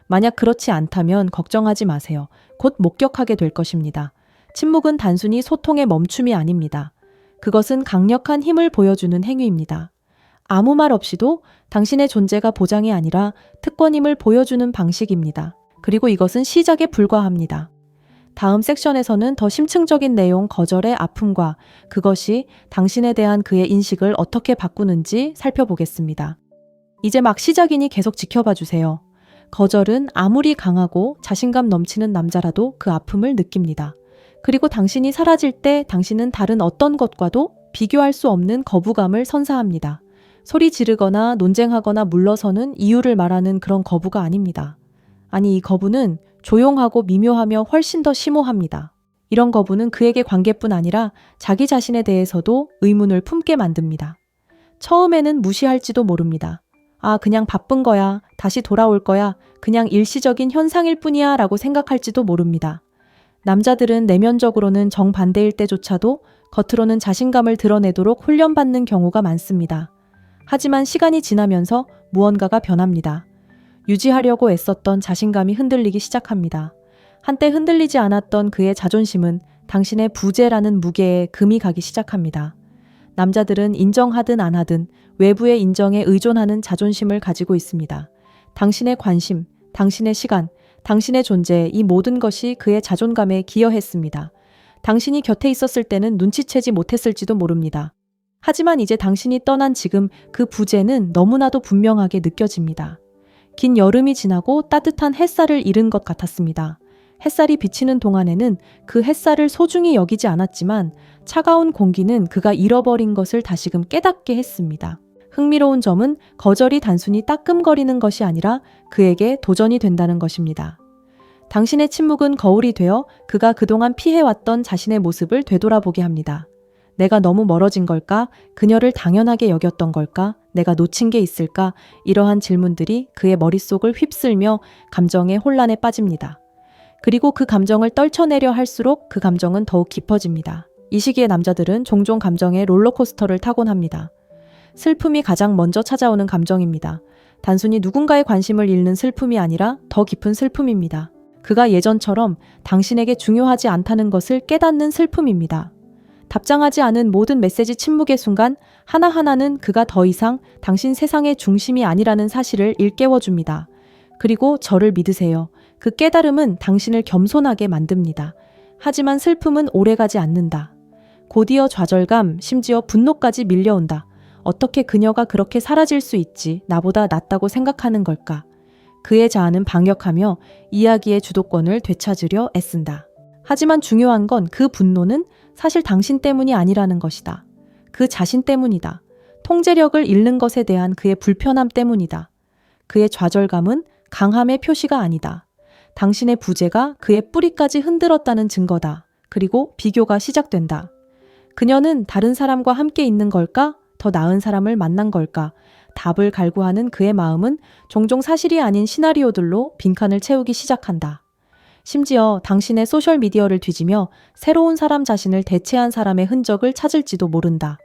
만약 그렇지 않다면 걱정하지 마세요. 곧 목격하게 될 것입니다. 침묵은 단순히 소통의 멈춤이 아닙니다. 그것은 강력한 힘을 보여주는 행위입니다. 아무 말 없이도 당신의 존재가 보장이 아니라 특권임을 보여주는 방식입니다. 그리고 이것은 시작에 불과합니다. 다음 섹션에서는 더 심층적인 내용, 거절의 아픔과 그것이 당신에 대한 그의 인식을 어떻게 바꾸는지 살펴보겠습니다. 이제 막 시작이니 계속 지켜봐 주세요. 거절은 아무리 강하고 자신감 넘치는 남자라도 그 아픔을 느낍니다. 그리고 당신이 사라질 때 당신은 다른 어떤 것과도 비교할 수 없는 거부감을 선사합니다. 소리 지르거나 논쟁하거나 물러서는 이유를 말하는 그런 거부가 아닙니다. 아니, 이 거부는 조용하고 미묘하며 훨씬 더 심오합니다. 이런 거부는 그에게 관계뿐 아니라 자기 자신에 대해서도 의문을 품게 만듭니다. 처음에는 무시할지도 모릅니다. 아, 그냥 바쁜 거야. 다시 돌아올 거야. 그냥 일시적인 현상일 뿐이야 라고 생각할지도 모릅니다. 남자들은 내면적으로는 정반대일 때조차도 겉으로는 자신감을 드러내도록 훈련받는 경우가 많습니다. 하지만 시간이 지나면서 무언가가 변합니다. 유지하려고 애썼던 자신감이 흔들리기 시작합니다. 한때 흔들리지 않았던 그의 자존심은 당신의 부재라는 무게에 금이 가기 시작합니다. 남자들은 인정하든 안 하든 외부의 인정에 의존하는 자존심을 가지고 있습니다. 당신의 관심, 당신의 시간, 당신의 존재, 이 모든 것이 그의 자존감에 기여했습니다. 당신이 곁에 있었을 때는 눈치채지 못했을지도 모릅니다. 하지만 이제 당신이 떠난 지금 그 부재는 너무나도 분명하게 느껴집니다. 긴 여름이 지나고 따뜻한 햇살을 잃은 것 같았습니다. 햇살이 비치는 동안에는 그 햇살을 소중히 여기지 않았지만 차가운 공기는 그가 잃어버린 것을 다시금 깨닫게 했습니다. 흥미로운 점은 거절이 단순히 따끔거리는 것이 아니라 그에게 도전이 된다는 것입니다. 당신의 침묵은 거울이 되어 그가 그동안 피해왔던 자신의 모습을 되돌아보게 합니다. 내가 너무 멀어진 걸까? 그녀를 당연하게 여겼던 걸까? 내가 놓친 게 있을까? 이러한 질문들이 그의 머릿속을 휩쓸며 감정의 혼란에 빠집니다. 그리고 그 감정을 떨쳐내려 할수록 그 감정은 더욱 깊어집니다. 이 시기에 남자들은 종종 감정의 롤러코스터를 타곤 합니다. 슬픔이 가장 먼저 찾아오는 감정입니다. 단순히 누군가의 관심을 잃는 슬픔이 아니라 더 깊은 슬픔입니다. 그가 예전처럼 당신에게 중요하지 않다는 것을 깨닫는 슬픔입니다. 답장하지 않은 모든 메시지 침묵의 순간 하나하나는 그가 더 이상 당신 세상의 중심이 아니라는 사실을 일깨워줍니다. 그리고 저를 믿으세요. 그 깨달음은 당신을 겸손하게 만듭니다. 하지만 슬픔은 오래가지 않는다. 곧이어 좌절감, 심지어 분노까지 밀려온다. 어떻게 그녀가 그렇게 사라질 수 있지? 나보다 낫다고 생각하는 걸까? 그의 자아는 반격하며 이야기의 주도권을 되찾으려 애쓴다. 하지만 중요한 건 그 분노는 사실 당신 때문이 아니라는 것이다. 그 자신 때문이다. 통제력을 잃는 것에 대한 그의 불편함 때문이다. 그의 좌절감은 강함의 표시가 아니다. 당신의 부재가 그의 뿌리까지 흔들었다는 증거다. 그리고 비교가 시작된다. 그녀는 다른 사람과 함께 있는 걸까? 더 나은 사람을 만난 걸까? 답을 갈구하는 그의 마음은 종종 사실이 아닌 시나리오들로 빈칸을 채우기 시작한다. 심지어 당신의 소셜미디어를 뒤지며 새로운 사람 자신을 대체한 사람의 흔적을 찾을지도 모른다.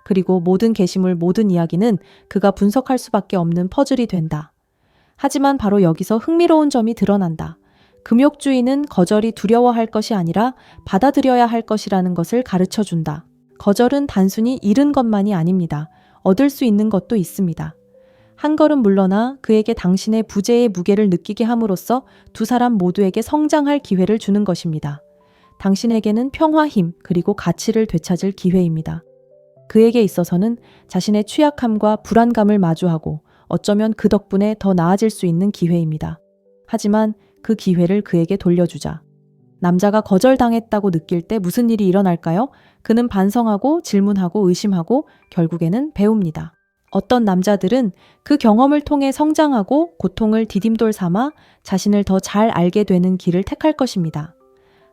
그리고 모든 게시물, 모든 이야기는 그가 분석할 수밖에 없는 퍼즐이 된다. 하지만 바로 여기서 흥미로운 점이 드러난다. 금욕주의는 거절이 두려워할 것이 아니라 받아들여야 할 것이라는 것을 가르쳐준다. 거절은 단순히 잃은 것만이 아닙니다. 얻을 수 있는 것도 있습니다. 한 걸음 물러나 그에게 당신의 부재의 무게를 느끼게 함으로써 두 사람 모두에게 성장할 기회를 주는 것입니다. 당신에게는 평화, 힘, 그리고 가치를 되찾을 기회입니다. 그에게 있어서는 자신의 취약함과 불안감을 마주하고 어쩌면 그 덕분에 더 나아질 수 있는 기회입니다. 하지만 그 기회를 그에게 돌려주자. 남자가 거절당했다고 느낄 때 무슨 일이 일어날까요? 그는 반성하고 질문하고 의심하고 결국에는 배웁니다. 어떤 남자들은 그 경험을 통해 성장하고 고통을 디딤돌 삼아 자신을 더 잘 알게 되는 길을 택할 것입니다.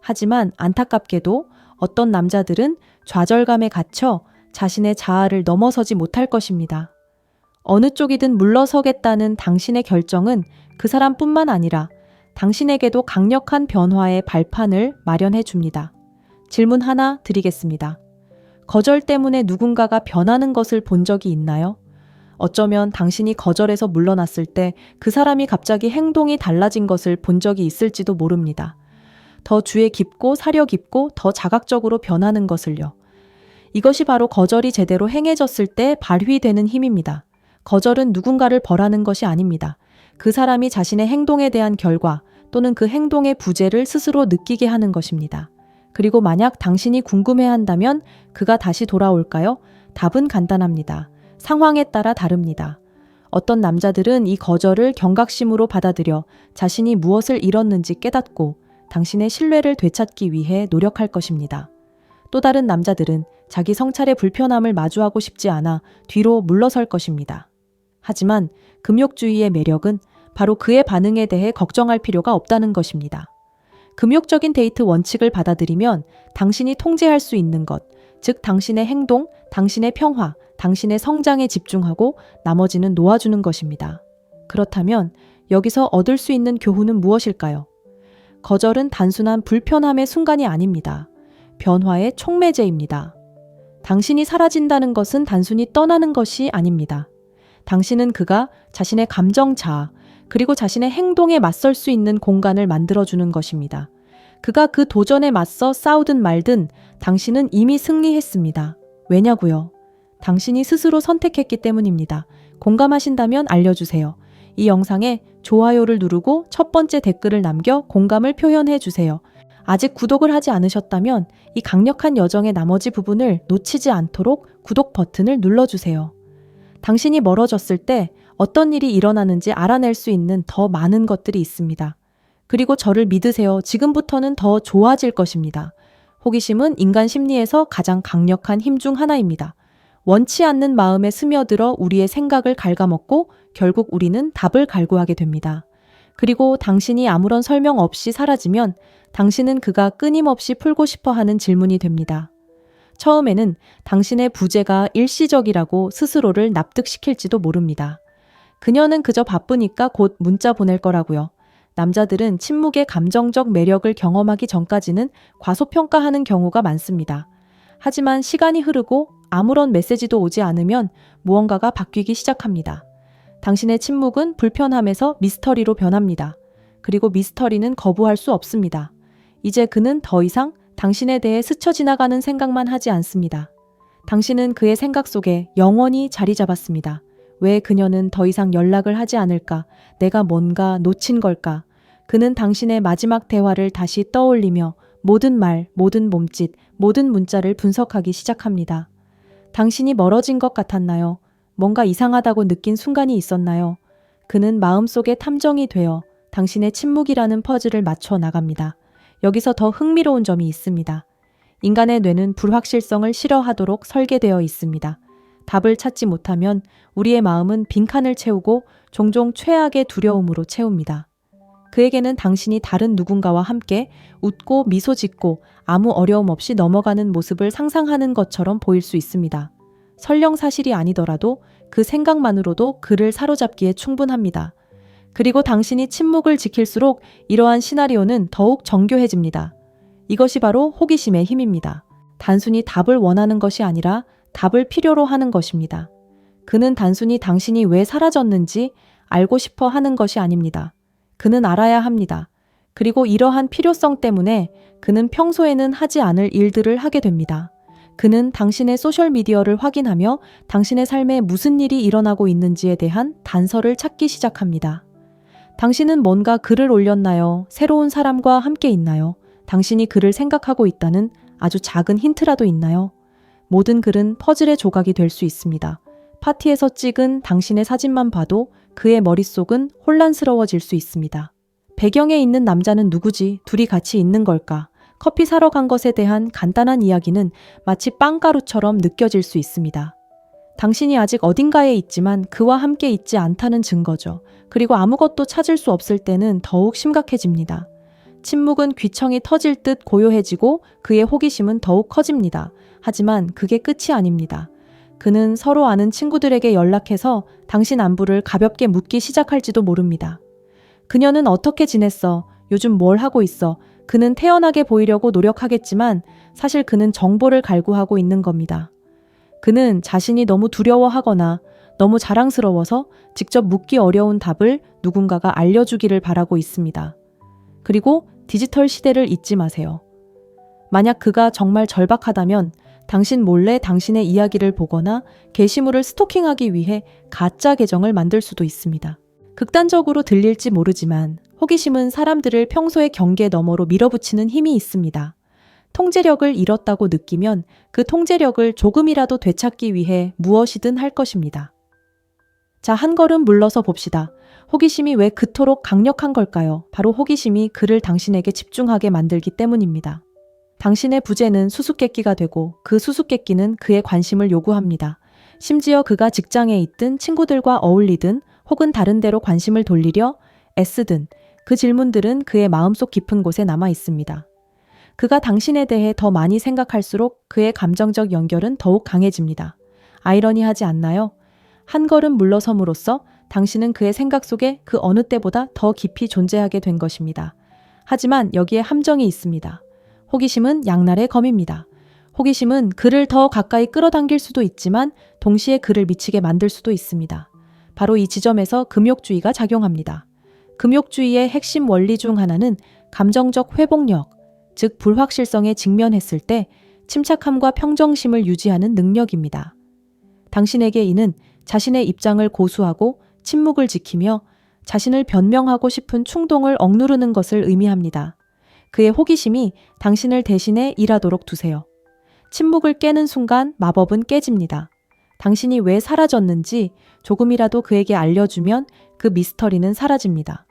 하지만 안타깝게도 어떤 남자들은 좌절감에 갇혀 자신의 자아를 넘어서지 못할 것입니다. 어느 쪽이든 물러서겠다는 당신의 결정은 그 사람뿐만 아니라 당신에게도 강력한 변화의 발판을 마련해 줍니다. 질문 하나 드리겠습니다. 거절 때문에 누군가가 변하는 것을 본 적이 있나요? 어쩌면 당신이 거절해서 물러났을 때 그 사람이 갑자기 행동이 달라진 것을 본 적이 있을지도 모릅니다. 더 주의 깊고 사려 깊고 더 자각적으로 변하는 것을요. 이것이 바로 거절이 제대로 행해졌을 때 발휘되는 힘입니다. 거절은 누군가를 벌하는 것이 아닙니다. 그 사람이 자신의 행동에 대한 결과 또는 그 행동의 부재를 스스로 느끼게 하는 것입니다. 그리고 만약 당신이 궁금해한다면 그가 다시 돌아올까요? 답은 간단합니다. 상황에 따라 다릅니다. 어떤 남자들은 이 거절을 경각심으로 받아들여 자신이 무엇을 잃었는지 깨닫고 당신의 신뢰를 되찾기 위해 노력할 것입니다. 또 다른 남자들은 자기 성찰의 불편함을 마주하고 싶지 않아 뒤로 물러설 것입니다. 하지만 금욕주의의 매력은 바로 그의 반응에 대해 걱정할 필요가 없다는 것입니다. 금욕적인 데이트 원칙을 받아들이면 당신이 통제할 수 있는 것, 즉 당신의 행동, 당신의 평화, 당신의 성장에 집중하고 나머지는 놓아주는 것입니다. 그렇다면 여기서 얻을 수 있는 교훈은 무엇일까요? 거절은 단순한 불편함의 순간이 아닙니다. 변화의 촉매제입니다. 당신이 사라진다는 것은 단순히 떠나는 것이 아닙니다. 당신은 그가 자신의 감정 자아, 그리고 자신의 행동에 맞설 수 있는 공간을 만들어주는 것입니다. 그가 그 도전에 맞서 싸우든 말든 당신은 이미 승리했습니다. 왜냐고요? 당신이 스스로 선택했기 때문입니다. 공감하신다면 알려주세요. 이 영상에 좋아요를 누르고 첫 번째 댓글을 남겨 공감을 표현해 주세요. 아직 구독을 하지 않으셨다면 이 강력한 여정의 나머지 부분을 놓치지 않도록 구독 버튼을 눌러주세요. 당신이 멀어졌을 때 어떤 일이 일어나는지 알아낼 수 있는 더 많은 것들이 있습니다. 그리고 저를 믿으세요. 지금부터는 더 좋아질 것입니다. 호기심은 인간 심리에서 가장 강력한 힘 중 하나입니다. 원치 않는 마음에 스며들어 우리의 생각을 갉아먹고 결국 우리는 답을 갈구하게 됩니다. 그리고 당신이 아무런 설명 없이 사라지면 당신은 그가 끊임없이 풀고 싶어 하는 질문이 됩니다. 처음에는 당신의 부재가 일시적이라고 스스로를 납득시킬지도 모릅니다. 그녀는 그저 바쁘니까 곧 문자 보낼 거라고요. 남자들은 침묵의 감정적 매력을 경험하기 전까지는 과소평가하는 경우가 많습니다. 하지만 시간이 흐르고 아무런 메시지도 오지 않으면 무언가가 바뀌기 시작합니다. 당신의 침묵은 불편함에서 미스터리로 변합니다. 그리고 미스터리는 거부할 수 없습니다. 이제 그는 더 이상 당신에 대해 스쳐 지나가는 생각만 하지 않습니다. 당신은 그의 생각 속에 영원히 자리 잡았습니다. 왜 그녀는 더 이상 연락을 하지 않을까? 내가 뭔가 놓친 걸까? 그는 당신의 마지막 대화를 다시 떠올리며 모든 말, 모든 몸짓, 모든 문자를 분석하기 시작합니다. 당신이 멀어진 것 같았나요? 뭔가 이상하다고 느낀 순간이 있었나요? 그는 마음속에 탐정이 되어 당신의 침묵이라는 퍼즐을 맞춰 나갑니다. 여기서 더 흥미로운 점이 있습니다. 인간의 뇌는 불확실성을 싫어하도록 설계되어 있습니다. 답을 찾지 못하면 우리의 마음은 빈칸을 채우고 종종 최악의 두려움으로 채웁니다. 그에게는 당신이 다른 누군가와 함께 웃고 미소 짓고 아무 어려움 없이 넘어가는 모습을 상상하는 것처럼 보일 수 있습니다. 설령 사실이 아니더라도 그 생각만으로도 그를 사로잡기에 충분합니다. 그리고 당신이 침묵을 지킬수록 이러한 시나리오는 더욱 정교해집니다. 이것이 바로 호기심의 힘입니다. 단순히 답을 원하는 것이 아니라 답을 필요로 하는 것입니다. 그는 단순히 당신이 왜 사라졌는지 알고 싶어 하는 것이 아닙니다. 그는 알아야 합니다. 그리고 이러한 필요성 때문에 그는 평소에는 하지 않을 일들을 하게 됩니다. 그는 당신의 소셜미디어를 확인하며 당신의 삶에 무슨 일이 일어나고 있는지에 대한 단서를 찾기 시작합니다. 당신은 뭔가 글을 올렸나요? 새로운 사람과 함께 있나요? 당신이 그를 생각하고 있다는 아주 작은 힌트라도 있나요? 모든 글은 퍼즐의 조각이 될 수 있습니다. 파티에서 찍은 당신의 사진만 봐도 그의 머릿속은 혼란스러워질 수 있습니다. 배경에 있는 남자는 누구지? 둘이 같이 있는 걸까? 커피 사러 간 것에 대한 간단한 이야기는 마치 빵가루처럼 느껴질 수 있습니다. 당신이 아직 어딘가에 있지만 그와 함께 있지 않다는 증거죠. 그리고 아무것도 찾을 수 없을 때는 더욱 심각해집니다. 침묵은 귀청이 터질 듯 고요해지고 그의 호기심은 더욱 커집니다. 하지만 그게 끝이 아닙니다. 그는 서로 아는 친구들에게 연락해서 당신 안부를 가볍게 묻기 시작할지도 모릅니다. 그녀는 어떻게 지냈어? 요즘 뭘 하고 있어? 그는 태연하게 보이려고 노력하겠지만 사실 그는 정보를 갈구하고 있는 겁니다. 그는 자신이 너무 두려워하거나 너무 자랑스러워서 직접 묻기 어려운 답을 누군가가 알려주기를 바라고 있습니다. 그리고 디지털 시대를 잊지 마세요. 만약 그가 정말 절박하다면 당신 몰래 당신의 이야기를 보거나 게시물을 스토킹하기 위해 가짜 계정을 만들 수도 있습니다. 극단적으로 들릴지 모르지만 호기심은 사람들을 평소의 경계 너머로 밀어붙이는 힘이 있습니다. 통제력을 잃었다고 느끼면 그 통제력을 조금이라도 되찾기 위해 무엇이든 할 것입니다. 자, 한 걸음 물러서 봅시다. 호기심이 왜 그토록 강력한 걸까요? 바로 호기심이 그를 당신에게 집중하게 만들기 때문입니다. 당신의 부재는 수수께끼가 되고 그 수수께끼는 그의 관심을 요구합니다. 심지어 그가 직장에 있든 친구들과 어울리든 혹은 다른 데로 관심을 돌리려 애쓰든 그 질문들은 그의 마음속 깊은 곳에 남아 있습니다. 그가 당신에 대해 더 많이 생각할수록 그의 감정적 연결은 더욱 강해집니다. 아이러니하지 않나요? 한 걸음 물러섬으로써 당신은 그의 생각 속에 그 어느 때보다 더 깊이 존재하게 된 것입니다. 하지만 여기에 함정이 있습니다. 호기심은 양날의 검입니다. 호기심은 그를 더 가까이 끌어당길 수도 있지만 동시에 그를 미치게 만들 수도 있습니다. 바로 이 지점에서 금욕주의가 작용합니다. 금욕주의의 핵심 원리 중 하나는 감정적 회복력, 즉 불확실성에 직면했을 때 침착함과 평정심을 유지하는 능력입니다. 당신에게 이는 자신의 입장을 고수하고 침묵을 지키며 자신을 변명하고 싶은 충동을 억누르는 것을 의미합니다. 그의 호기심이 당신을 대신해 일하도록 두세요. 침묵을 깨는 순간 마법은 깨집니다. 당신이 왜 사라졌는지 조금이라도 그에게 알려주면 그 미스터리는 사라집니다.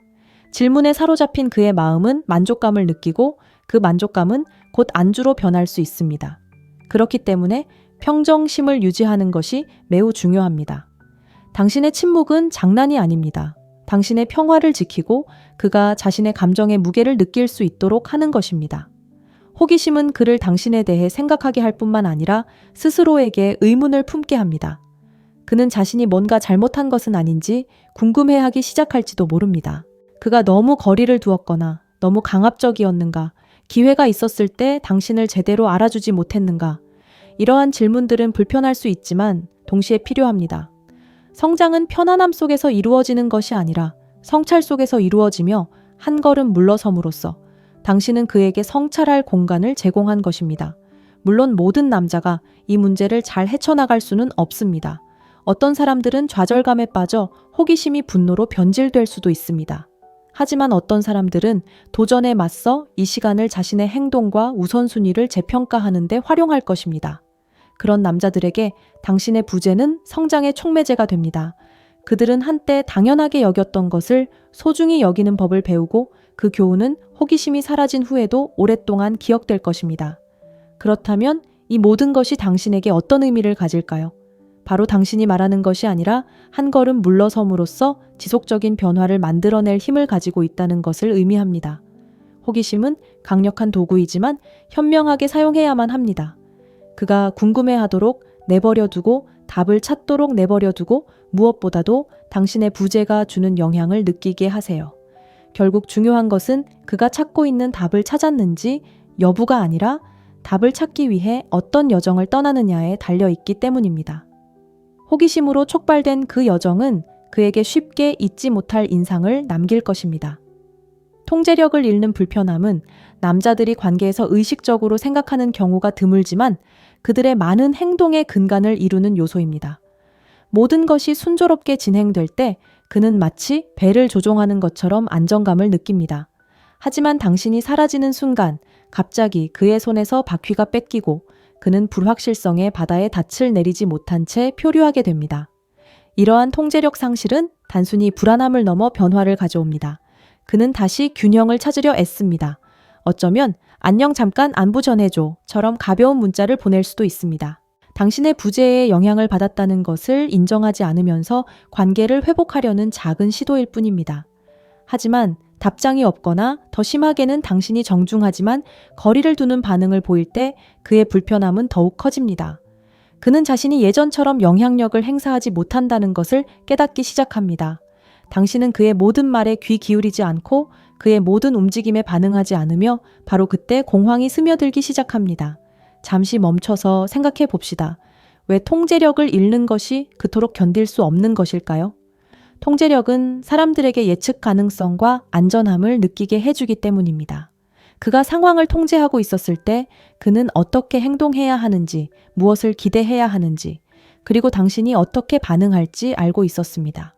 질문에 사로잡힌 그의 마음은 만족감을 느끼고 그 만족감은 곧 안주로 변할 수 있습니다. 그렇기 때문에 평정심을 유지하는 것이 매우 중요합니다. 당신의 침묵은 장난이 아닙니다. 당신의 평화를 지키고 그가 자신의 감정의 무게를 느낄 수 있도록 하는 것입니다. 호기심은 그를 당신에 대해 생각하게 할 뿐만 아니라 스스로에게 의문을 품게 합니다. 그는 자신이 뭔가 잘못한 것은 아닌지 궁금해하기 시작할지도 모릅니다. 그가 너무 거리를 두었거나 너무 강압적이었는가, 기회가 있었을 때 당신을 제대로 알아주지 못했는가, 이러한 질문들은 불편할 수 있지만 동시에 필요합니다. 성장은 편안함 속에서 이루어지는 것이 아니라 성찰 속에서 이루어지며 한 걸음 물러섬으로써 당신은 그에게 성찰할 공간을 제공한 것입니다. 물론 모든 남자가 이 문제를 잘 헤쳐나갈 수는 없습니다. 어떤 사람들은 좌절감에 빠져 호기심이 분노로 변질될 수도 있습니다. 하지만 어떤 사람들은 도전에 맞서 이 시간을 자신의 행동과 우선순위를 재평가하는 데 활용할 것입니다. 그런 남자들에게 당신의 부재는 성장의 촉매제가 됩니다. 그들은 한때 당연하게 여겼던 것을 소중히 여기는 법을 배우고 그 교훈은 호기심이 사라진 후에도 오랫동안 기억될 것입니다. 그렇다면 이 모든 것이 당신에게 어떤 의미를 가질까요? 바로 당신이 말하는 것이 아니라 한 걸음 물러섬으로써 지속적인 변화를 만들어낼 힘을 가지고 있다는 것을 의미합니다. 호기심은 강력한 도구이지만 현명하게 사용해야만 합니다. 그가 궁금해하도록 내버려두고 답을 찾도록 내버려두고 무엇보다도 당신의 부재가 주는 영향을 느끼게 하세요. 결국 중요한 것은 그가 찾고 있는 답을 찾았는지 여부가 아니라 답을 찾기 위해 어떤 여정을 떠나느냐에 달려있기 때문입니다. 호기심으로 촉발된 그 여정은 그에게 쉽게 잊지 못할 인상을 남길 것입니다. 통제력을 잃는 불편함은 남자들이 관계에서 의식적으로 생각하는 경우가 드물지만 그들의 많은 행동의 근간을 이루는 요소입니다. 모든 것이 순조롭게 진행될 때 그는 마치 배를 조종하는 것처럼 안정감을 느낍니다. 하지만 당신이 사라지는 순간 갑자기 그의 손에서 바퀴가 뺏기고 그는 불확실성의 바다에 닻을 내리지 못한 채 표류하게 됩니다. 이러한 통제력 상실은 단순히 불안함을 넘어 변화를 가져옵니다. 그는 다시 균형을 찾으려 애씁니다. 어쩌면 안녕 잠깐 안부 전해줘처럼 가벼운 문자를 보낼 수도 있습니다. 당신의 부재에 영향을 받았다는 것을 인정하지 않으면서 관계를 회복하려는 작은 시도일 뿐입니다. 하지만 답장이 없거나 더 심하게는 당신이 정중하지만 거리를 두는 반응을 보일 때 그의 불편함은 더욱 커집니다. 그는 자신이 예전처럼 영향력을 행사하지 못한다는 것을 깨닫기 시작합니다. 당신은 그의 모든 말에 귀 기울이지 않고 그의 모든 움직임에 반응하지 않으며 바로 그때 공황이 스며들기 시작합니다. 잠시 멈춰서 생각해 봅시다. 왜 통제력을 잃는 것이 그토록 견딜 수 없는 것일까요? 통제력은 사람들에게 예측 가능성과 안전함을 느끼게 해주기 때문입니다. 그가 상황을 통제하고 있었을 때 그는 어떻게 행동해야 하는지, 무엇을 기대해야 하는지, 그리고 당신이 어떻게 반응할지 알고 있었습니다.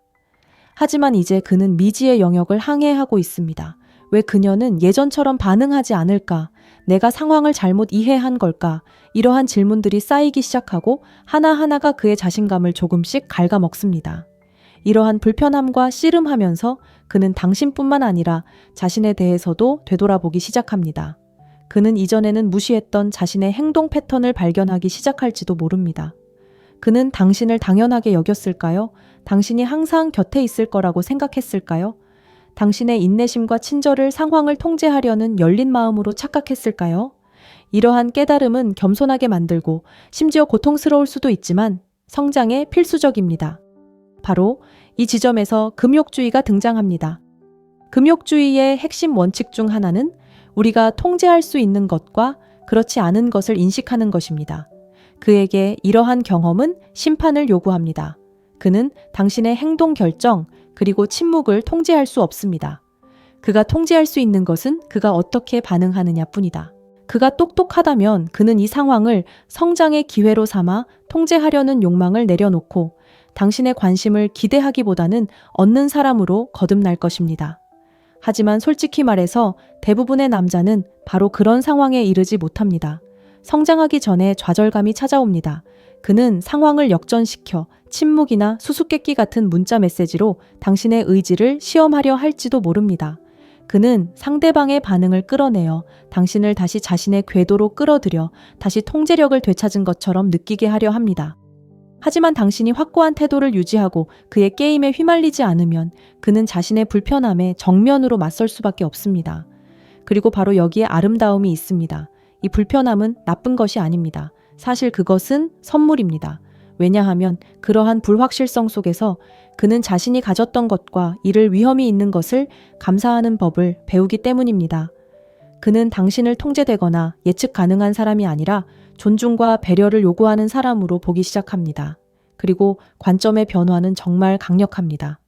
하지만 이제 그는 미지의 영역을 항해하고 있습니다. 왜 그녀는 예전처럼 반응하지 않을까? 내가 상황을 잘못 이해한 걸까? 이러한 질문들이 쌓이기 시작하고 하나하나가 그의 자신감을 조금씩 갉아먹습니다. 이러한 불편함과 씨름하면서 그는 당신뿐만 아니라 자신에 대해서도 되돌아보기 시작합니다. 그는 이전에는 무시했던 자신의 행동 패턴을 발견하기 시작할지도 모릅니다. 그는 당신을 당연하게 여겼을까요? 당신이 항상 곁에 있을 거라고 생각했을까요? 당신의 인내심과 친절을 상황을 통제하려는 열린 마음으로 착각했을까요? 이러한 깨달음은 겸손하게 만들고 심지어 고통스러울 수도 있지만 성장에 필수적입니다. 바로 이 지점에서 금욕주의가 등장합니다. 금욕주의의 핵심 원칙 중 하나는 우리가 통제할 수 있는 것과 그렇지 않은 것을 인식하는 것입니다. 그에게 이러한 경험은 심판을 요구합니다. 그는 당신의 행동 결정 그리고 침묵을 통제할 수 없습니다. 그가 통제할 수 있는 것은 그가 어떻게 반응하느냐 뿐이다. 그가 똑똑하다면 그는 이 상황을 성장의 기회로 삼아 통제하려는 욕망을 내려놓고 당신의 관심을 기대하기보다는 얻는 사람으로 거듭날 것입니다. 하지만 솔직히 말해서 대부분의 남자는 바로 그런 상황에 이르지 못합니다. 성장하기 전에 좌절감이 찾아옵니다. 그는 상황을 역전시켜 침묵이나 수수께끼 같은 문자 메시지로 당신의 의지를 시험하려 할지도 모릅니다. 그는 상대방의 반응을 끌어내어 당신을 다시 자신의 궤도로 끌어들여 다시 통제력을 되찾은 것처럼 느끼게 하려 합니다. 하지만 당신이 확고한 태도를 유지하고 그의 게임에 휘말리지 않으면 그는 자신의 불편함에 정면으로 맞설 수밖에 없습니다. 그리고 바로 여기에 아름다움이 있습니다. 이 불편함은 나쁜 것이 아닙니다. 사실 그것은 선물입니다. 왜냐하면 그러한 불확실성 속에서 그는 자신이 가졌던 것과 이를 위험이 있는 것을 감사하는 법을 배우기 때문입니다. 그는 당신을 통제되거나 예측 가능한 사람이 아니라 존중과 배려를 요구하는 사람으로 보기 시작합니다. 그리고 관점의 변화는 정말 강력합니다.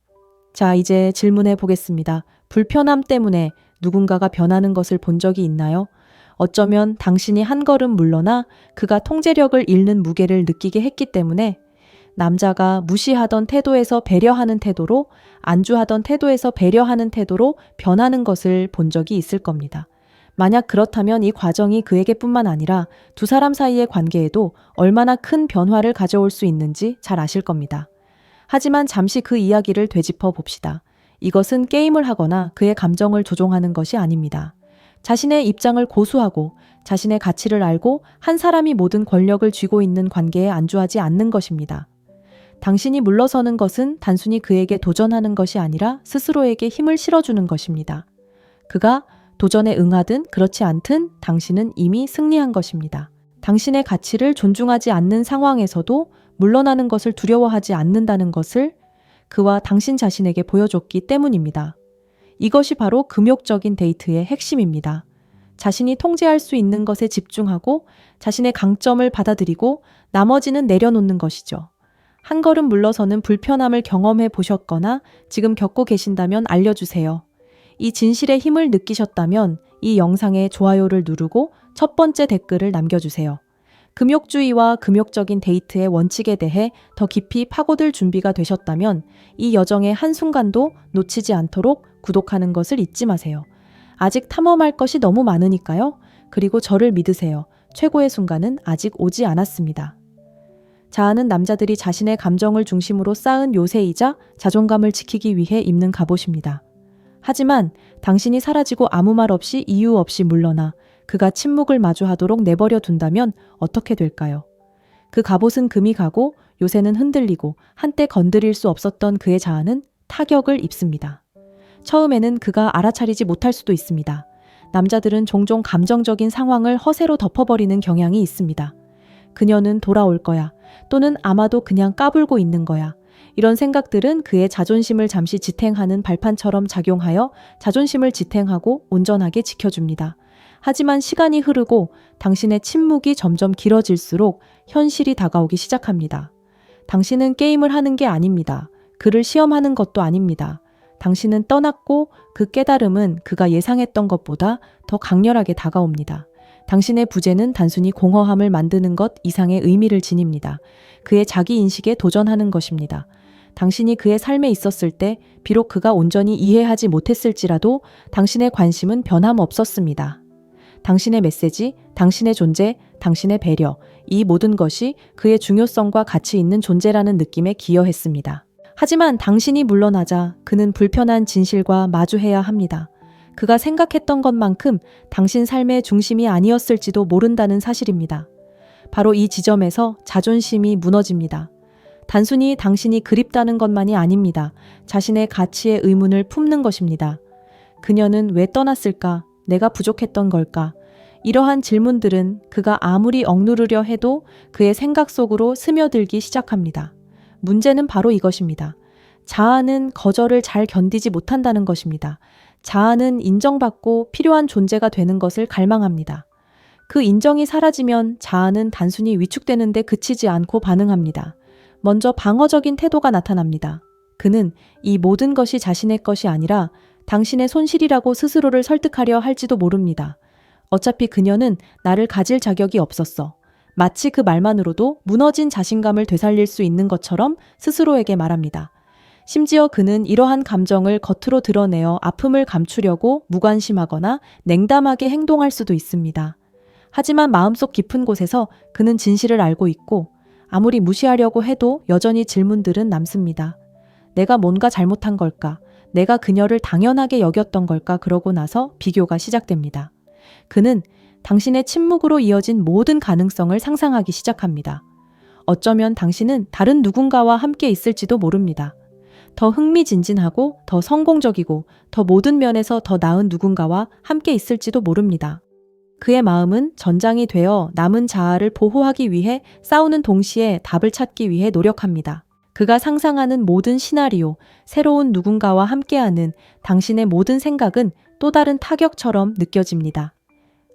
자, 이제 질문해 보겠습니다. 불편함 때문에 누군가가 변하는 것을 본 적이 있나요? 어쩌면 당신이 한 걸음 물러나 그가 통제력을 잃는 무게를 느끼게 했기 때문에 남자가 무시하던 태도에서 배려하는 태도로, 안주하던 태도에서 배려하는 태도로 변하는 것을 본 적이 있을 겁니다. 만약 그렇다면 이 과정이 그에게뿐만 아니라 두 사람 사이의 관계에도 얼마나 큰 변화를 가져올 수 있는지 잘 아실 겁니다. 하지만 잠시 그 이야기를 되짚어 봅시다. 이것은 게임을 하거나 그의 감정을 조종하는 것이 아닙니다. 자신의 입장을 고수하고 자신의 가치를 알고 한 사람이 모든 권력을 쥐고 있는 관계에 안주하지 않는 것입니다. 당신이 물러서는 것은 단순히 그에게 도전하는 것이 아니라 스스로에게 힘을 실어주는 것입니다. 그가 도전에 응하든 그렇지 않든 당신은 이미 승리한 것입니다. 당신의 가치를 존중하지 않는 상황에서도 물러나는 것을 두려워하지 않는다는 것을 그와 당신 자신에게 보여줬기 때문입니다. 이것이 바로 금욕적인 데이트의 핵심입니다. 자신이 통제할 수 있는 것에 집중하고 자신의 강점을 받아들이고 나머지는 내려놓는 것이죠. 한 걸음 물러서는 불편함을 경험해 보셨거나 지금 겪고 계신다면 알려주세요. 이 진실의 힘을 느끼셨다면 이 영상에 좋아요를 누르고 첫 번째 댓글을 남겨주세요. 금욕주의와 금욕적인 데이트의 원칙에 대해 더 깊이 파고들 준비가 되셨다면 이 여정의 한순간도 놓치지 않도록 구독하는 것을 잊지 마세요. 아직 탐험할 것이 너무 많으니까요. 그리고 저를 믿으세요. 최고의 순간은 아직 오지 않았습니다. 자아는 남자들이 자신의 감정을 중심으로 쌓은 요새이자 자존감을 지키기 위해 입는 갑옷입니다. 하지만 당신이 사라지고 아무 말 없이 이유 없이 물러나 그가 침묵을 마주하도록 내버려 둔다면 어떻게 될까요? 그 갑옷은 금이 가고 요새는 흔들리고 한때 건드릴 수 없었던 그의 자아는 타격을 입습니다. 처음에는 그가 알아차리지 못할 수도 있습니다. 남자들은 종종 감정적인 상황을 허세로 덮어버리는 경향이 있습니다. 그녀는 돌아올 거야. 또는 아마도 그냥 까불고 있는 거야. 이런 생각들은 그의 자존심을 잠시 지탱하는 발판처럼 작용하여 자존심을 지탱하고 온전하게 지켜줍니다. 하지만 시간이 흐르고 당신의 침묵이 점점 길어질수록 현실이 다가오기 시작합니다. 당신은 게임을 하는 게 아닙니다. 그를 시험하는 것도 아닙니다. 당신은 떠났고 그 깨달음은 그가 예상했던 것보다 더 강렬하게 다가옵니다. 당신의 부재는 단순히 공허함을 만드는 것 이상의 의미를 지닙니다. 그의 자기인식에 도전하는 것입니다. 당신이 그의 삶에 있었을 때 비록 그가 온전히 이해하지 못했을지라도 당신의 관심은 변함없었습니다. 당신의 메시지, 당신의 존재, 당신의 배려, 이 모든 것이 그의 중요성과 가치 있는 존재라는 느낌에 기여했습니다. 하지만 당신이 물러나자 그는 불편한 진실과 마주해야 합니다. 그가 생각했던 것만큼 당신 삶의 중심이 아니었을지도 모른다는 사실입니다. 바로 이 지점에서 자존심이 무너집니다. 단순히 당신이 그립다는 것만이 아닙니다. 자신의 가치의 의문을 품는 것입니다. 그녀는 왜 떠났을까? 내가 부족했던 걸까? 이러한 질문들은 그가 아무리 억누르려 해도 그의 생각 속으로 스며들기 시작합니다. 문제는 바로 이것입니다. 자아는 거절을 잘 견디지 못한다는 것입니다. 자아는 인정받고 필요한 존재가 되는 것을 갈망합니다. 그 인정이 사라지면 자아는 단순히 위축되는 데 그치지 않고 반응합니다. 먼저 방어적인 태도가 나타납니다. 그는 이 모든 것이 자신의 것이 아니라 당신의 손실이라고 스스로를 설득하려 할지도 모릅니다. 어차피 그녀는 나를 가질 자격이 없었어. 마치 그 말만으로도 무너진 자신감을 되살릴 수 있는 것처럼 스스로에게 말합니다. 심지어 그는 이러한 감정을 겉으로 드러내어 아픔을 감추려고 무관심하거나 냉담하게 행동할 수도 있습니다. 하지만 마음속 깊은 곳에서 그는 진실을 알고 있고 아무리 무시하려고 해도 여전히 질문들은 남습니다. 내가 뭔가 잘못한 걸까? 내가 그녀를 당연하게 여겼던 걸까? 그러고 나서 비교가 시작됩니다. 그는 당신의 침묵으로 이어진 모든 가능성을 상상하기 시작합니다. 어쩌면 당신은 다른 누군가와 함께 있을지도 모릅니다. 더 흥미진진하고 더 성공적이고 더 모든 면에서 더 나은 누군가와 함께 있을지도 모릅니다. 그의 마음은 전장이 되어 남은 자아를 보호하기 위해 싸우는 동시에 답을 찾기 위해 노력합니다. 그가 상상하는 모든 시나리오, 새로운 누군가와 함께하는 당신의 모든 생각은 또 다른 타격처럼 느껴집니다.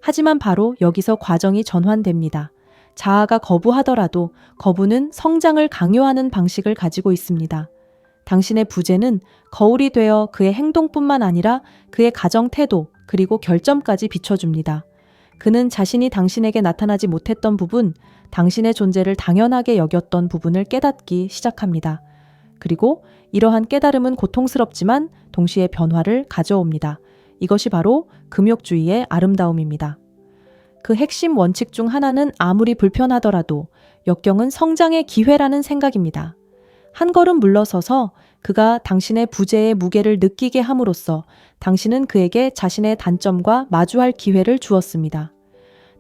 하지만 바로 여기서 과정이 전환됩니다. 자아가 거부하더라도 거부는 성장을 강요하는 방식을 가지고 있습니다. 당신의 부재는 거울이 되어 그의 행동뿐만 아니라 그의 가정 태도 그리고 결점까지 비춰줍니다. 그는 자신이 당신에게 나타나지 못했던 부분, 당신의 존재를 당연하게 여겼던 부분을 깨닫기 시작합니다. 그리고 이러한 깨달음은 고통스럽지만 동시에 변화를 가져옵니다. 이것이 바로 금욕주의의 아름다움입니다. 그 핵심 원칙 중 하나는 아무리 불편하더라도 역경은 성장의 기회라는 생각입니다. 한 걸음 물러서서 그가 당신의 부재의 무게를 느끼게 함으로써 당신은 그에게 자신의 단점과 마주할 기회를 주었습니다.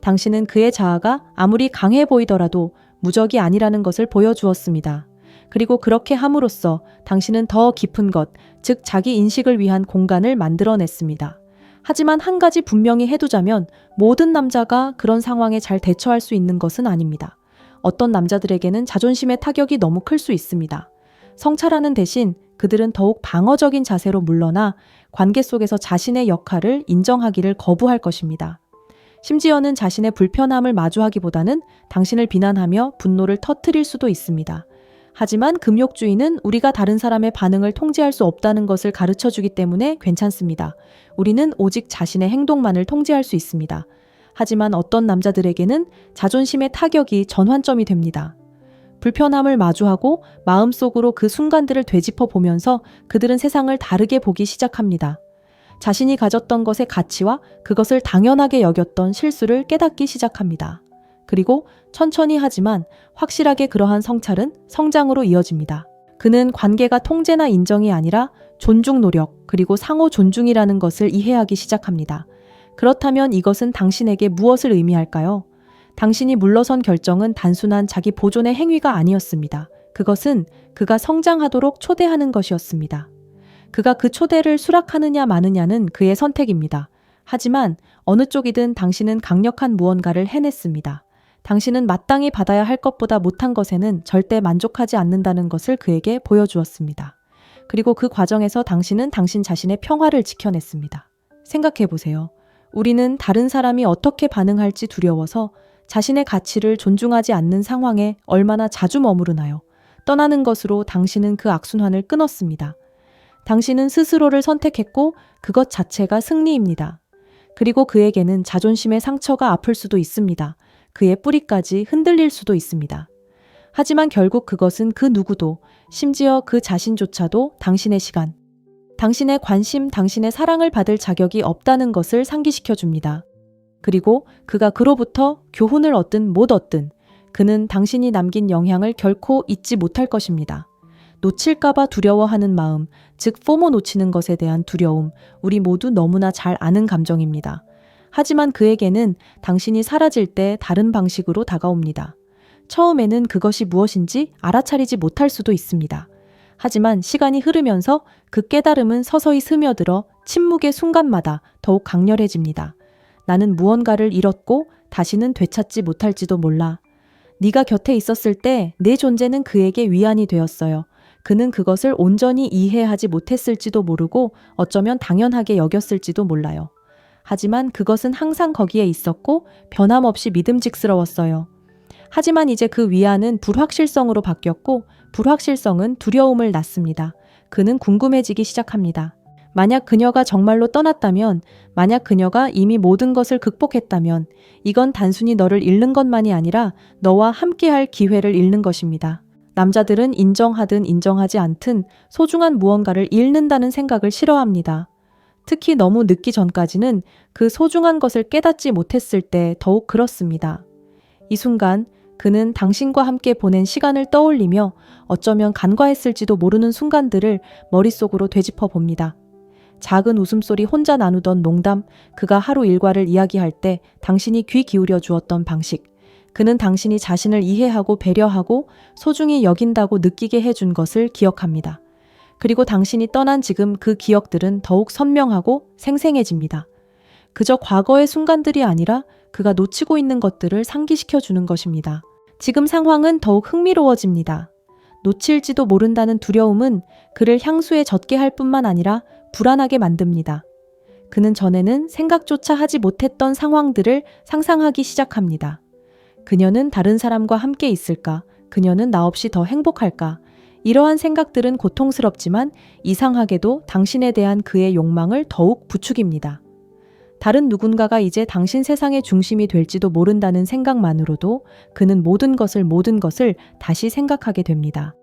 당신은 그의 자아가 아무리 강해 보이더라도 무적이 아니라는 것을 보여주었습니다. 그리고 그렇게 함으로써 당신은 더 깊은 것, 즉 자기 인식을 위한 공간을 만들어냈습니다. 하지만 한 가지 분명히 해두자면 모든 남자가 그런 상황에 잘 대처할 수 있는 것은 아닙니다. 어떤 남자들에게는 자존심의 타격이 너무 클 수 있습니다. 성찰하는 대신 그들은 더욱 방어적인 자세로 물러나 관계 속에서 자신의 역할을 인정하기를 거부할 것입니다. 심지어는 자신의 불편함을 마주하기보다는 당신을 비난하며 분노를 터뜨릴 수도 있습니다. 하지만 금욕주의는 우리가 다른 사람의 반응을 통제할 수 없다는 것을 가르쳐주기 때문에 괜찮습니다. 우리는 오직 자신의 행동만을 통제할 수 있습니다. 하지만 어떤 남자들에게는 자존심의 타격이 전환점이 됩니다. 불편함을 마주하고 마음속으로 그 순간들을 되짚어 보면서 그들은 세상을 다르게 보기 시작합니다. 자신이 가졌던 것의 가치와 그것을 당연하게 여겼던 실수를 깨닫기 시작합니다. 그리고 천천히 하지만 확실하게 그러한 성찰은 성장으로 이어집니다. 그는 관계가 통제나 인정이 아니라 존중 노력 그리고 상호 존중이라는 것을 이해하기 시작합니다. 그렇다면 이것은 당신에게 무엇을 의미할까요? 당신이 물러선 결정은 단순한 자기 보존의 행위가 아니었습니다. 그것은 그가 성장하도록 초대하는 것이었습니다. 그가 그 초대를 수락하느냐 마느냐는 그의 선택입니다. 하지만 어느 쪽이든 당신은 강력한 무언가를 해냈습니다. 당신은 마땅히 받아야 할 것보다 못한 것에는 절대 만족하지 않는다는 것을 그에게 보여주었습니다. 그리고 그 과정에서 당신은 당신 자신의 평화를 지켜냈습니다. 생각해 보세요. 우리는 다른 사람이 어떻게 반응할지 두려워서 자신의 가치를 존중하지 않는 상황에 얼마나 자주 머무르나요? 떠나는 것으로 당신은 그 악순환을 끊었습니다. 당신은 스스로를 선택했고 그것 자체가 승리입니다. 그리고 그에게는 자존심의 상처가 아플 수도 있습니다. 그의 뿌리까지 흔들릴 수도 있습니다. 하지만 결국 그것은 그 누구도, 심지어 그 자신조차도 당신의 시간, 당신의 관심, 당신의 사랑을 받을 자격이 없다는 것을 상기시켜 줍니다. 그리고 그가 그로부터 교훈을 얻든 못 얻든 그는 당신이 남긴 영향을 결코 잊지 못할 것입니다. 놓칠까봐 두려워하는 마음, 즉 포모 놓치는 것에 대한 두려움, 우리 모두 너무나 잘 아는 감정입니다. 하지만 그에게는 당신이 사라질 때 다른 방식으로 다가옵니다. 처음에는 그것이 무엇인지 알아차리지 못할 수도 있습니다. 하지만 시간이 흐르면서 그 깨달음은 서서히 스며들어 침묵의 순간마다 더욱 강렬해집니다. 나는 무언가를 잃었고 다시는 되찾지 못할지도 몰라. 네가 곁에 있었을 때 내 존재는 그에게 위안이 되었어요. 그는 그것을 온전히 이해하지 못했을지도 모르고 어쩌면 당연하게 여겼을지도 몰라요. 하지만 그것은 항상 거기에 있었고 변함없이 믿음직스러웠어요. 하지만 이제 그 위안은 불확실성으로 바뀌었고 불확실성은 두려움을 낳습니다. 그는 궁금해지기 시작합니다. 만약 그녀가 정말로 떠났다면, 만약 그녀가 이미 모든 것을 극복했다면 이건 단순히 너를 잃는 것만이 아니라 너와 함께할 기회를 잃는 것입니다. 남자들은 인정하든 인정하지 않든 소중한 무언가를 잃는다는 생각을 싫어합니다. 특히 너무 늦기 전까지는 그 소중한 것을 깨닫지 못했을 때 더욱 그렇습니다. 이 순간 그는 당신과 함께 보낸 시간을 떠올리며 어쩌면 간과했을지도 모르는 순간들을 머릿속으로 되짚어 봅니다. 작은 웃음소리, 혼자 나누던 농담, 그가 하루 일과를 이야기할 때 당신이 귀 기울여 주었던 방식, 그는 당신이 자신을 이해하고 배려하고 소중히 여긴다고 느끼게 해준 것을 기억합니다. 그리고 당신이 떠난 지금 그 기억들은 더욱 선명하고 생생해집니다. 그저 과거의 순간들이 아니라 그가 놓치고 있는 것들을 상기시켜 주는 것입니다. 지금 상황은 더욱 흥미로워집니다. 놓칠지도 모른다는 두려움은 그를 향수에 젖게 할 뿐만 아니라 불안하게 만듭니다. 그는 전에는 생각조차 하지 못했던 상황들을 상상하기 시작합니다. 그녀는 다른 사람과 함께 있을까? 그녀는 나 없이 더 행복할까? 이러한 생각들은 고통스럽지만 이상하게도 당신에 대한 그의 욕망을 더욱 부추깁니다. 다른 누군가가 이제 당신 세상의 중심이 될지도 모른다는 생각만으로도 그는 모든 것을 다시 생각하게 됩니다.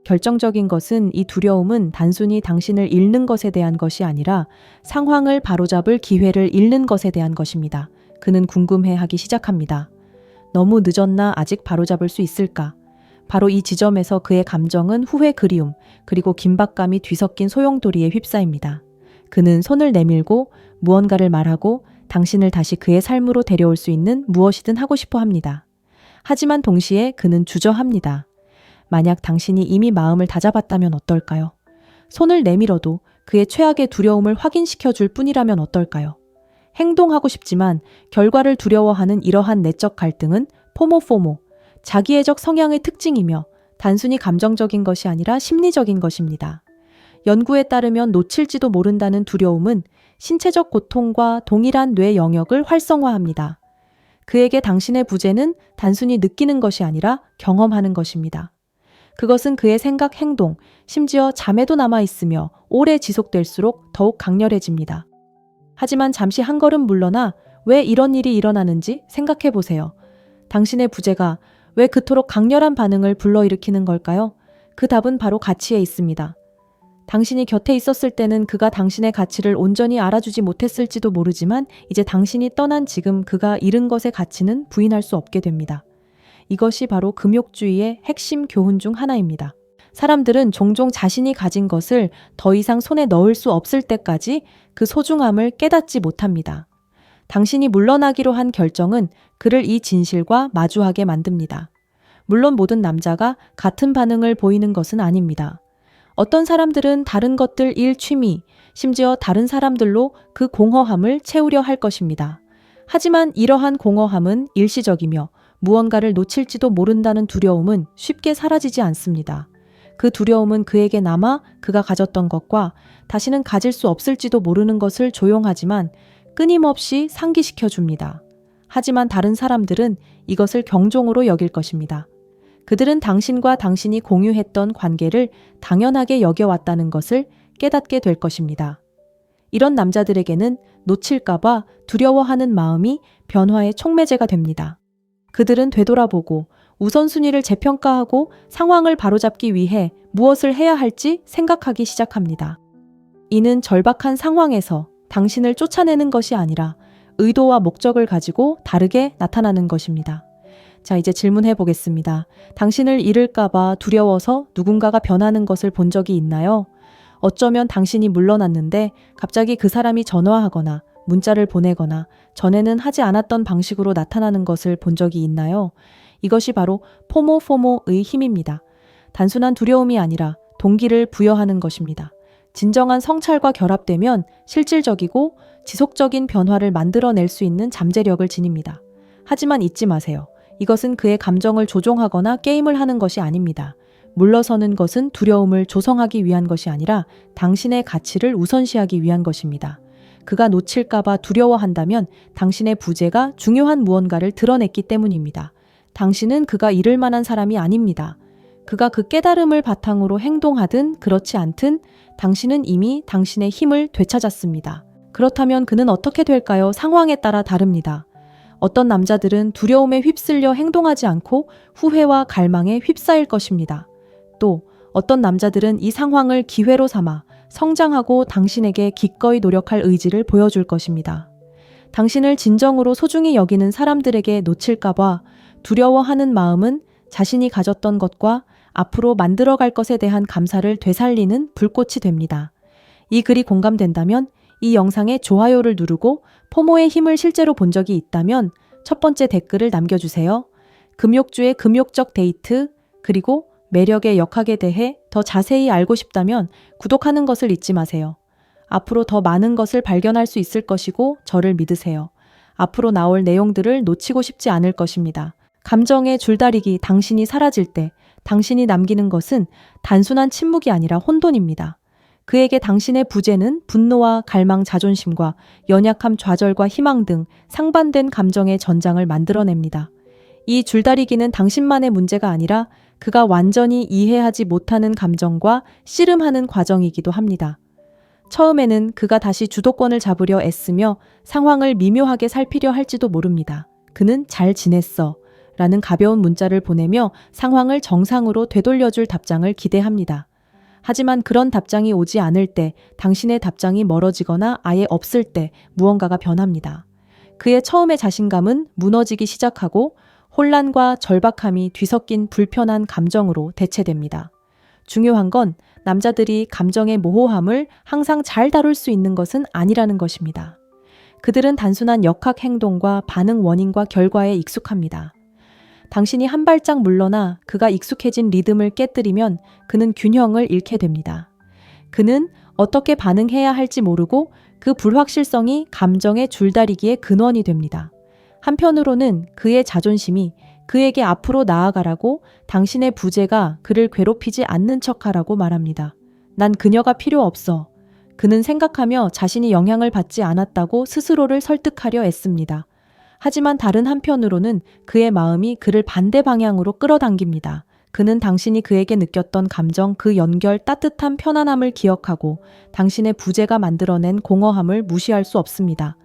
결정적인 것은 이 두려움은 단순히 당신을 잃는 것에 대한 것이 아니라 상황을 바로잡을 기회를 잃는 것에 대한 것입니다. 그는 궁금해하기 시작합니다. 너무 늦었나? 아직 바로잡을 수 있을까? 바로 이 지점에서 그의 감정은 후회, 그리움, 그리고 긴박감이 뒤섞인 소용돌이에 휩싸입니다. 그는 손을 내밀고 무언가를 말하고 당신을 다시 그의 삶으로 데려올 수 있는 무엇이든 하고 싶어 합니다. 하지만 동시에 그는 주저합니다. 만약 당신이 이미 마음을 다잡았다면 어떨까요? 손을 내밀어도 그의 최악의 두려움을 확인시켜 줄 뿐이라면 어떨까요? 행동하고 싶지만 결과를 두려워하는 이러한 내적 갈등은 포모, 자기애적 성향의 특징이며 단순히 감정적인 것이 아니라 심리적인 것입니다. 연구에 따르면 놓칠지도 모른다는 두려움은 신체적 고통과 동일한 뇌 영역을 활성화합니다. 그에게 당신의 부재는 단순히 느끼는 것이 아니라 경험하는 것입니다. 그것은 그의 생각, 행동, 심지어 잠에도 남아있으며 오래 지속될수록 더욱 강렬해집니다. 하지만 잠시 한 걸음 물러나 왜 이런 일이 일어나는지 생각해 보세요. 당신의 부재가 왜 그토록 강렬한 반응을 불러일으키는 걸까요? 그 답은 바로 가치에 있습니다. 당신이 곁에 있었을 때는 그가 당신의 가치를 온전히 알아주지 못했을지도 모르지만 이제 당신이 떠난 지금 그가 잃은 것의 가치는 부인할 수 없게 됩니다. 이것이 바로 금욕주의의 핵심 교훈 중 하나입니다. 사람들은 종종 자신이 가진 것을 더 이상 손에 넣을 수 없을 때까지 그 소중함을 깨닫지 못합니다. 당신이 물러나기로 한 결정은 그를 이 진실과 마주하게 만듭니다. 물론 모든 남자가 같은 반응을 보이는 것은 아닙니다. 어떤 사람들은 다른 것들 일 취미, 심지어 다른 사람들로 그 공허함을 채우려 할 것입니다. 하지만 이러한 공허함은 일시적이며 무언가를 놓칠지도 모른다는 두려움은 쉽게 사라지지 않습니다. 그 두려움은 그에게 남아 그가 가졌던 것과 다시는 가질 수 없을지도 모르는 것을 조용하지만 끊임없이 상기시켜 줍니다. 하지만 다른 사람들은 이것을 경종으로 여길 것입니다. 그들은 당신과 당신이 공유했던 관계를 당연하게 여겨왔다는 것을 깨닫게 될 것입니다. 이런 남자들에게는 놓칠까봐 두려워하는 마음이 변화의 촉매제가 됩니다. 그들은 되돌아보고 우선순위를 재평가하고 상황을 바로잡기 위해 무엇을 해야 할지 생각하기 시작합니다. 이는 절박한 상황에서 당신을 쫓아내는 것이 아니라 의도와 목적을 가지고 다르게 나타나는 것입니다. 자, 이제 질문해 보겠습니다. 당신을 잃을까봐 두려워서 누군가가 변하는 것을 본 적이 있나요? 어쩌면 당신이 물러났는데 갑자기 그 사람이 전화하거나 문자를 보내거나 전에는 하지 않았던 방식으로 나타나는 것을 본 적이 있나요? 이것이 바로 포모의 힘입니다. 단순한 두려움이 아니라 동기를 부여하는 것입니다. 진정한 성찰과 결합되면 실질적이고 지속적인 변화를 만들어낼 수 있는 잠재력을 지닙니다. 하지만 잊지 마세요. 이것은 그의 감정을 조종하거나 게임을 하는 것이 아닙니다. 물러서는 것은 두려움을 조성하기 위한 것이 아니라 당신의 가치를 우선시하기 위한 것입니다. 그가 놓칠까봐 두려워한다면 당신의 부재가 중요한 무언가를 드러냈기 때문입니다. 당신은 그가 잃을 만한 사람이 아닙니다. 그가 그 깨달음을 바탕으로 행동하든 그렇지 않든 당신은 이미 당신의 힘을 되찾았습니다. 그렇다면 그는 어떻게 될까요? 상황에 따라 다릅니다. 어떤 남자들은 두려움에 휩쓸려 행동하지 않고 후회와 갈망에 휩싸일 것입니다. 또 어떤 남자들은 이 상황을 기회로 삼아 성장하고 당신에게 기꺼이 노력할 의지를 보여줄 것입니다. 당신을 진정으로 소중히 여기는 사람들에게 놓칠까봐 두려워하는 마음은 자신이 가졌던 것과 앞으로 만들어갈 것에 대한 감사를 되살리는 불꽃이 됩니다. 이 글이 공감된다면 이 영상에 좋아요를 누르고 포모의 힘을 실제로 본 적이 있다면 첫 번째 댓글을 남겨주세요. 금욕주의 금욕적 데이트 그리고 매력의 역학에 대해 더 자세히 알고 싶다면 구독하는 것을 잊지 마세요. 앞으로 더 많은 것을 발견할 수 있을 것이고 저를 믿으세요. 앞으로 나올 내용들을 놓치고 싶지 않을 것입니다. 감정의 줄다리기 당신이 사라질 때 당신이 남기는 것은 단순한 침묵이 아니라 혼돈입니다. 그에게 당신의 부재는 분노와 갈망, 자존심과 연약함, 좌절과 희망 등 상반된 감정의 전장을 만들어냅니다. 이 줄다리기는 당신만의 문제가 아니라 그가 완전히 이해하지 못하는 감정과 씨름하는 과정이기도 합니다. 처음에는 그가 다시 주도권을 잡으려 애쓰며 상황을 미묘하게 살피려 할지도 모릅니다. 그는 잘 지냈어 라는 가벼운 문자를 보내며 상황을 정상으로 되돌려줄 답장을 기대합니다. 하지만 그런 답장이 오지 않을 때, 당신의 답장이 멀어지거나 아예 없을 때 무언가가 변합니다. 그의 처음의 자신감은 무너지기 시작하고 혼란과 절박함이 뒤섞인 불편한 감정으로 대체됩니다. 중요한 건 남자들이 감정의 모호함을 항상 잘 다룰 수 있는 것은 아니라는 것입니다. 그들은 단순한 역학 행동과 반응 원인과 결과에 익숙합니다. 당신이 한 발짝 물러나 그가 익숙해진 리듬을 깨뜨리면 그는 균형을 잃게 됩니다. 그는 어떻게 반응해야 할지 모르고 그 불확실성이 감정의 줄다리기의 근원이 됩니다. 한편으로는 그의 자존심이 그에게 앞으로 나아가라고 당신의 부재가 그를 괴롭히지 않는 척하라고 말합니다. 난 그녀가 필요 없어. 그는 생각하며 자신이 영향을 받지 않았다고 스스로를 설득하려 애씁니다. 하지만 다른 한편으로는 그의 마음이 그를 반대 방향으로 끌어당깁니다. 그는 당신이 그에게 느꼈던 감정, 그 연결, 따뜻한 편안함을 기억하고 당신의 부재가 만들어낸 공허함을 무시할 수 없습니다.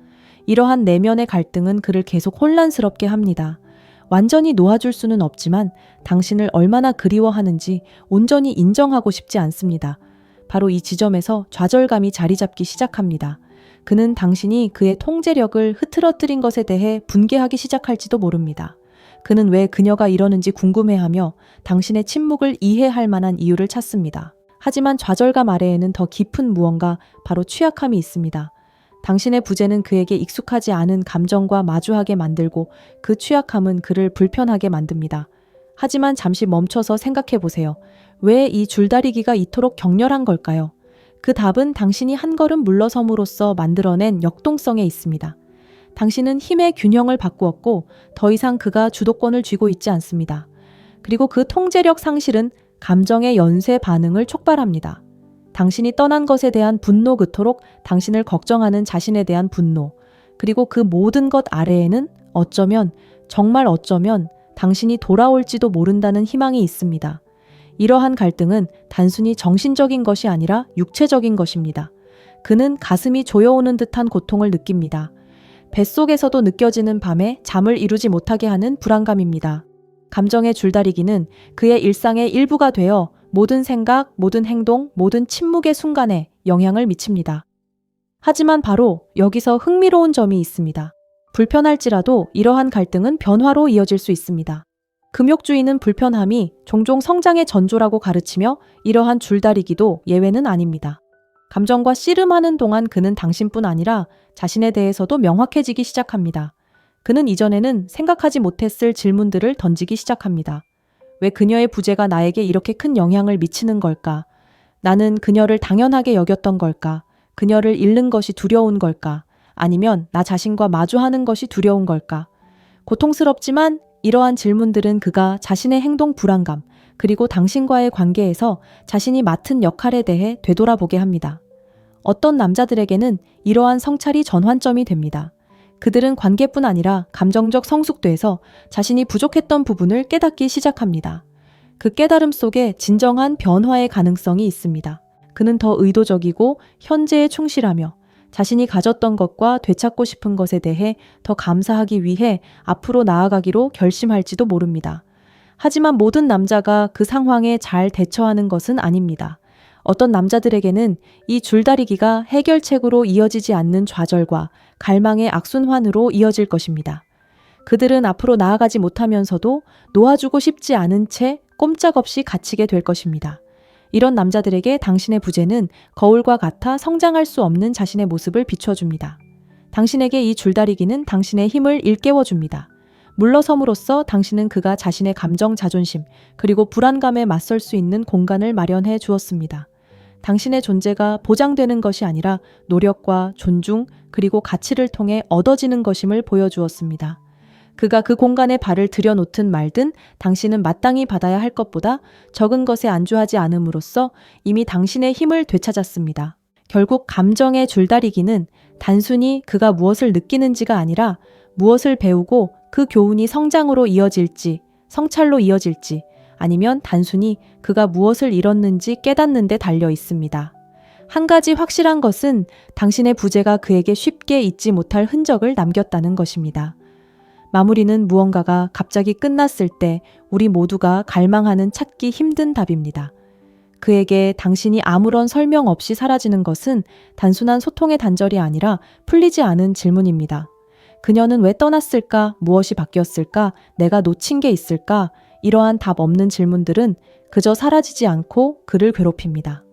이러한 내면의 갈등은 그를 계속 혼란스럽게 합니다. 완전히 놓아줄 수는 없지만 당신을 얼마나 그리워하는지 온전히 인정하고 싶지 않습니다. 바로 이 지점에서 좌절감이 자리 잡기 시작합니다. 그는 당신이 그의 통제력을 흐트러뜨린 것에 대해 분개하기 시작할지도 모릅니다. 그는 왜 그녀가 이러는지 궁금해하며 당신의 침묵을 이해할 만한 이유를 찾습니다. 하지만 좌절감 아래에는 더 깊은 무언가, 바로 취약함이 있습니다. 당신의 부재는 그에게 익숙하지 않은 감정과 마주하게 만들고 그 취약함은 그를 불편하게 만듭니다. 하지만 잠시 멈춰서 생각해 보세요. 왜 이 줄다리기가 이토록 격렬한 걸까요? 그 답은 당신이 한 걸음 물러섬으로써 만들어낸 역동성에 있습니다. 당신은 힘의 균형을 바꾸었고 더 이상 그가 주도권을 쥐고 있지 않습니다. 그리고 그 통제력 상실은 감정의 연쇄 반응을 촉발합니다. 당신이 떠난 것에 대한 분노, 그토록 당신을 걱정하는 자신에 대한 분노, 그리고 그 모든 것 아래에는 어쩌면, 정말 어쩌면 당신이 돌아올지도 모른다는 희망이 있습니다. 이러한 갈등은 단순히 정신적인 것이 아니라 육체적인 것입니다. 그는 가슴이 조여오는 듯한 고통을 느낍니다. 뱃속에서도 느껴지는 밤에 잠을 이루지 못하게 하는 불안감입니다. 감정의 줄다리기는 그의 일상의 일부가 되어 모든 생각, 모든 행동, 모든 침묵의 순간에 영향을 미칩니다. 하지만 바로 여기서 흥미로운 점이 있습니다. 불편할지라도 이러한 갈등은 변화로 이어질 수 있습니다. 금욕주의는 불편함이 종종 성장의 전조라고 가르치며 이러한 줄다리기도 예외는 아닙니다. 감정과 씨름하는 동안 그는 당신뿐 아니라 자신에 대해서도 명확해지기 시작합니다. 그는 이전에는 생각하지 못했을 질문들을 던지기 시작합니다. 왜 그녀의 부재가 나에게 이렇게 큰 영향을 미치는 걸까? 나는 그녀를 당연하게 여겼던 걸까? 그녀를 잃는 것이 두려운 걸까? 아니면 나 자신과 마주하는 것이 두려운 걸까? 고통스럽지만 이러한 질문들은 그가 자신의 행동 불안감, 그리고 당신과의 관계에서 자신이 맡은 역할에 대해 되돌아보게 합니다. 어떤 남자들에게는 이러한 성찰이 전환점이 됩니다. 그들은 관계뿐 아니라 감정적 성숙돼서 자신이 부족했던 부분을 깨닫기 시작합니다. 그 깨달음 속에 진정한 변화의 가능성이 있습니다. 그는 더 의도적이고 현재에 충실하며 자신이 가졌던 것과 되찾고 싶은 것에 대해 더 감사하기 위해 앞으로 나아가기로 결심할지도 모릅니다. 하지만 모든 남자가 그 상황에 잘 대처하는 것은 아닙니다. 어떤 남자들에게는 이 줄다리기가 해결책으로 이어지지 않는 좌절과 갈망의 악순환으로 이어질 것입니다. 그들은 앞으로 나아가지 못하면서도 놓아주고 싶지 않은 채 꼼짝없이 갇히게 될 것입니다. 이런 남자들에게 당신의 부재는 거울과 같아 성장할 수 없는 자신의 모습을 비춰줍니다. 당신에게 이 줄다리기는 당신의 힘을 일깨워줍니다. 물러섬으로써 당신은 그가 자신의 감정 자존심 그리고 불안감에 맞설 수 있는 공간을 마련해 주었습니다. 당신의 존재가 보장되는 것이 아니라 노력과 존중 그리고 가치를 통해 얻어지는 것임을 보여주었습니다. 그가 그 공간에 발을 들여놓든 말든 당신은 마땅히 받아야 할 것보다 적은 것에 안주하지 않음으로써 이미 당신의 힘을 되찾았습니다. 결국 감정의 줄다리기는 단순히 그가 무엇을 느끼는지가 아니라 무엇을 배우고 그 교훈이 성장으로 이어질지, 성찰로 이어질지, 아니면 단순히 그가 무엇을 잃었는지 깨닫는 데 달려 있습니다. 한 가지 확실한 것은 당신의 부재가 그에게 쉽게 잊지 못할 흔적을 남겼다는 것입니다. 마무리는 무언가가 갑자기 끝났을 때 우리 모두가 갈망하는 찾기 힘든 답입니다. 그에게 당신이 아무런 설명 없이 사라지는 것은 단순한 소통의 단절이 아니라 풀리지 않은 질문입니다. 그녀는 왜 떠났을까? 무엇이 바뀌었을까? 내가 놓친 게 있을까? 이러한 답 없는 질문들은 그저 사라지지 않고 그를 괴롭힙니다.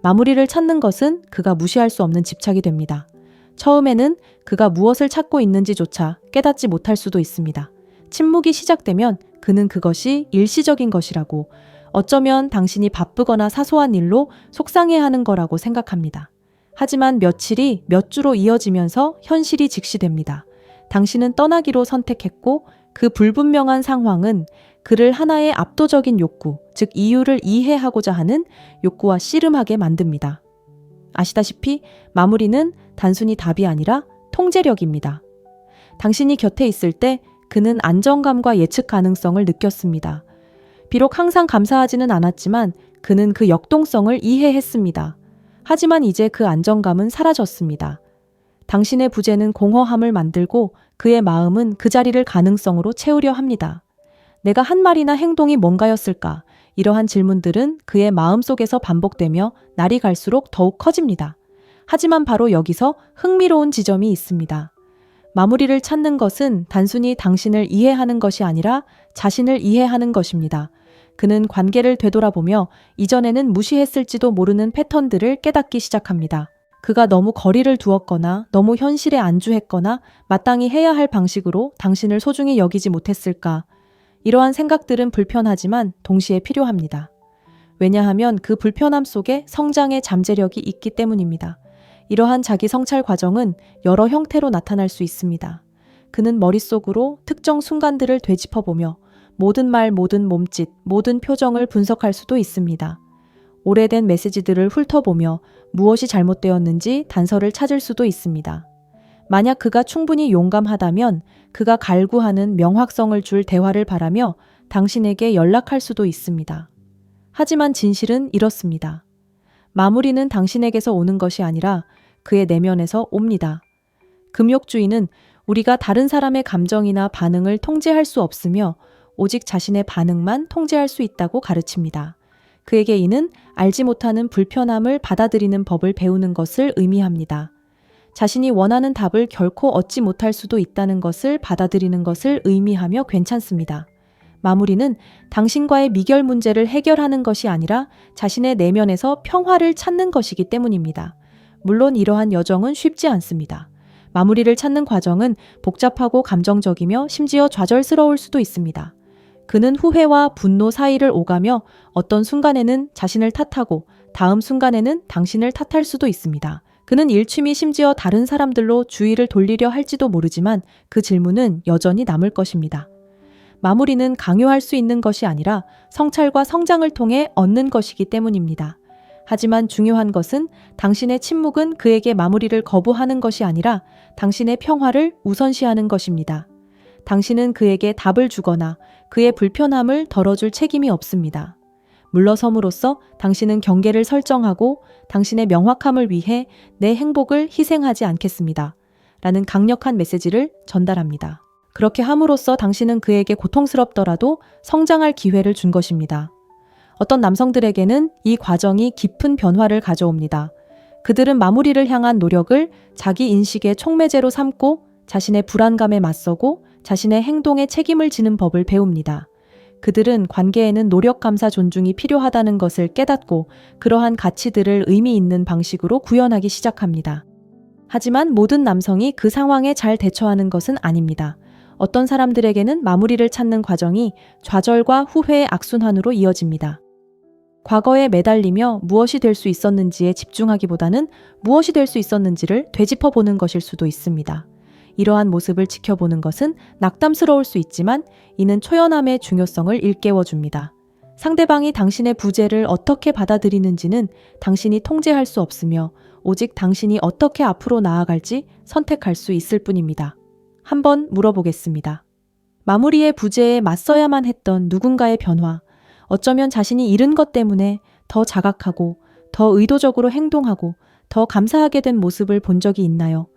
마무리를 찾는 것은 그가 무시할 수 없는 집착이 됩니다. 처음에는 그가 무엇을 찾고 있는지조차 깨닫지 못할 수도 있습니다. 침묵이 시작되면 그는 그것이 일시적인 것이라고, 어쩌면 당신이 바쁘거나 사소한 일로 속상해하는 거라고 생각합니다. 하지만 며칠이 몇 주로 이어지면서 현실이 직시됩니다. 당신은 떠나기로 선택했고 그 불분명한 상황은 그를 하나의 압도적인 욕구, 즉 이유를 이해하고자 하는 욕구와 씨름하게 만듭니다. 아시다시피 마무리는 단순히 답이 아니라 통제력입니다. 당신이 곁에 있을 때 그는 안정감과 예측 가능성을 느꼈습니다. 비록 항상 감사하지는 않았지만 그는 그 역동성을 이해했습니다. 하지만 이제 그 안정감은 사라졌습니다. 당신의 부재는 공허함을 만들고 그의 마음은 그 자리를 가능성으로 채우려 합니다. 내가 한 말이나 행동이 뭔가였을까? 이러한 질문들은 그의 마음속에서 반복되며 날이 갈수록 더욱 커집니다. 하지만 바로 여기서 흥미로운 지점이 있습니다. 마무리를 찾는 것은 단순히 당신을 이해하는 것이 아니라 자신을 이해하는 것입니다. 그는 관계를 되돌아보며 이전에는 무시했을지도 모르는 패턴들을 깨닫기 시작합니다. 그가 너무 거리를 두었거나 너무 현실에 안주했거나 마땅히 해야 할 방식으로 당신을 소중히 여기지 못했을까? 이러한 생각들은 불편하지만 동시에 필요합니다. 왜냐하면 그 불편함 속에 성장의 잠재력이 있기 때문입니다. 이러한 자기 성찰 과정은 여러 형태로 나타날 수 있습니다. 그는 머릿속으로 특정 순간들을 되짚어보며 모든 말, 모든 몸짓, 모든 표정을 분석할 수도 있습니다. 오래된 메시지들을 훑어보며 무엇이 잘못되었는지 단서를 찾을 수도 있습니다. 만약 그가 충분히 용감하다면 그가 갈구하는 명확성을 줄 대화를 바라며 당신에게 연락할 수도 있습니다. 하지만 진실은 이렇습니다. 마무리는 당신에게서 오는 것이 아니라 그의 내면에서 옵니다. 금욕주의는 우리가 다른 사람의 감정이나 반응을 통제할 수 없으며 오직 자신의 반응만 통제할 수 있다고 가르칩니다. 그에게 이는 알지 못하는 불편함을 받아들이는 법을 배우는 것을 의미합니다. 자신이 원하는 답을 결코 얻지 못할 수도 있다는 것을 받아들이는 것을 의미하며 괜찮습니다. 마무리는 당신과의 미결 문제를 해결하는 것이 아니라 자신의 내면에서 평화를 찾는 것이기 때문입니다. 물론 이러한 여정은 쉽지 않습니다. 마무리를 찾는 과정은 복잡하고 감정적이며 심지어 좌절스러울 수도 있습니다. 그는 후회와 분노 사이를 오가며 어떤 순간에는 자신을 탓하고 다음 순간에는 당신을 탓할 수도 있습니다. 그는 일취미 심지어 다른 사람들로 주의를 돌리려 할지도 모르지만 그 질문은 여전히 남을 것입니다. 마무리는 강요할 수 있는 것이 아니라 성찰과 성장을 통해 얻는 것이기 때문입니다. 하지만 중요한 것은 당신의 침묵은 그에게 마무리를 거부하는 것이 아니라 당신의 평화를 우선시하는 것입니다. 당신은 그에게 답을 주거나 그의 불편함을 덜어줄 책임이 없습니다. 물러섬으로써 당신은 경계를 설정하고 당신의 명확함을 위해 내 행복을 희생하지 않겠습니다. 라는 강력한 메시지를 전달합니다. 그렇게 함으로써 당신은 그에게 고통스럽더라도 성장할 기회를 준 것입니다. 어떤 남성들에게는 이 과정이 깊은 변화를 가져옵니다. 그들은 마무리를 향한 노력을 자기 인식의 촉매제로 삼고 자신의 불안감에 맞서고 자신의 행동에 책임을 지는 법을 배웁니다. 그들은 관계에는 노력, 감사, 존중이 필요하다는 것을 깨닫고 그러한 가치들을 의미 있는 방식으로 구현하기 시작합니다. 하지만 모든 남성이 그 상황에 잘 대처하는 것은 아닙니다. 어떤 사람들에게는 마무리를 찾는 과정이 좌절과 후회의 악순환으로 이어집니다. 과거에 매달리며 무엇이 될 수 있었는지에 집중하기보다는 무엇이 될 수 있었는지를 되짚어보는 것일 수도 있습니다. 이러한 모습을 지켜보는 것은 낙담스러울 수 있지만 이는 초연함의 중요성을 일깨워줍니다. 상대방이 당신의 부재를 어떻게 받아들이는지는 당신이 통제할 수 없으며 오직 당신이 어떻게 앞으로 나아갈지 선택할 수 있을 뿐입니다. 한번 물어보겠습니다. 마무리의 부재에 맞서야만 했던 누군가의 변화, 어쩌면 자신이 잃은 것 때문에 더 자각하고 더 의도적으로 행동하고 더 감사하게 된 모습을 본 적이 있나요?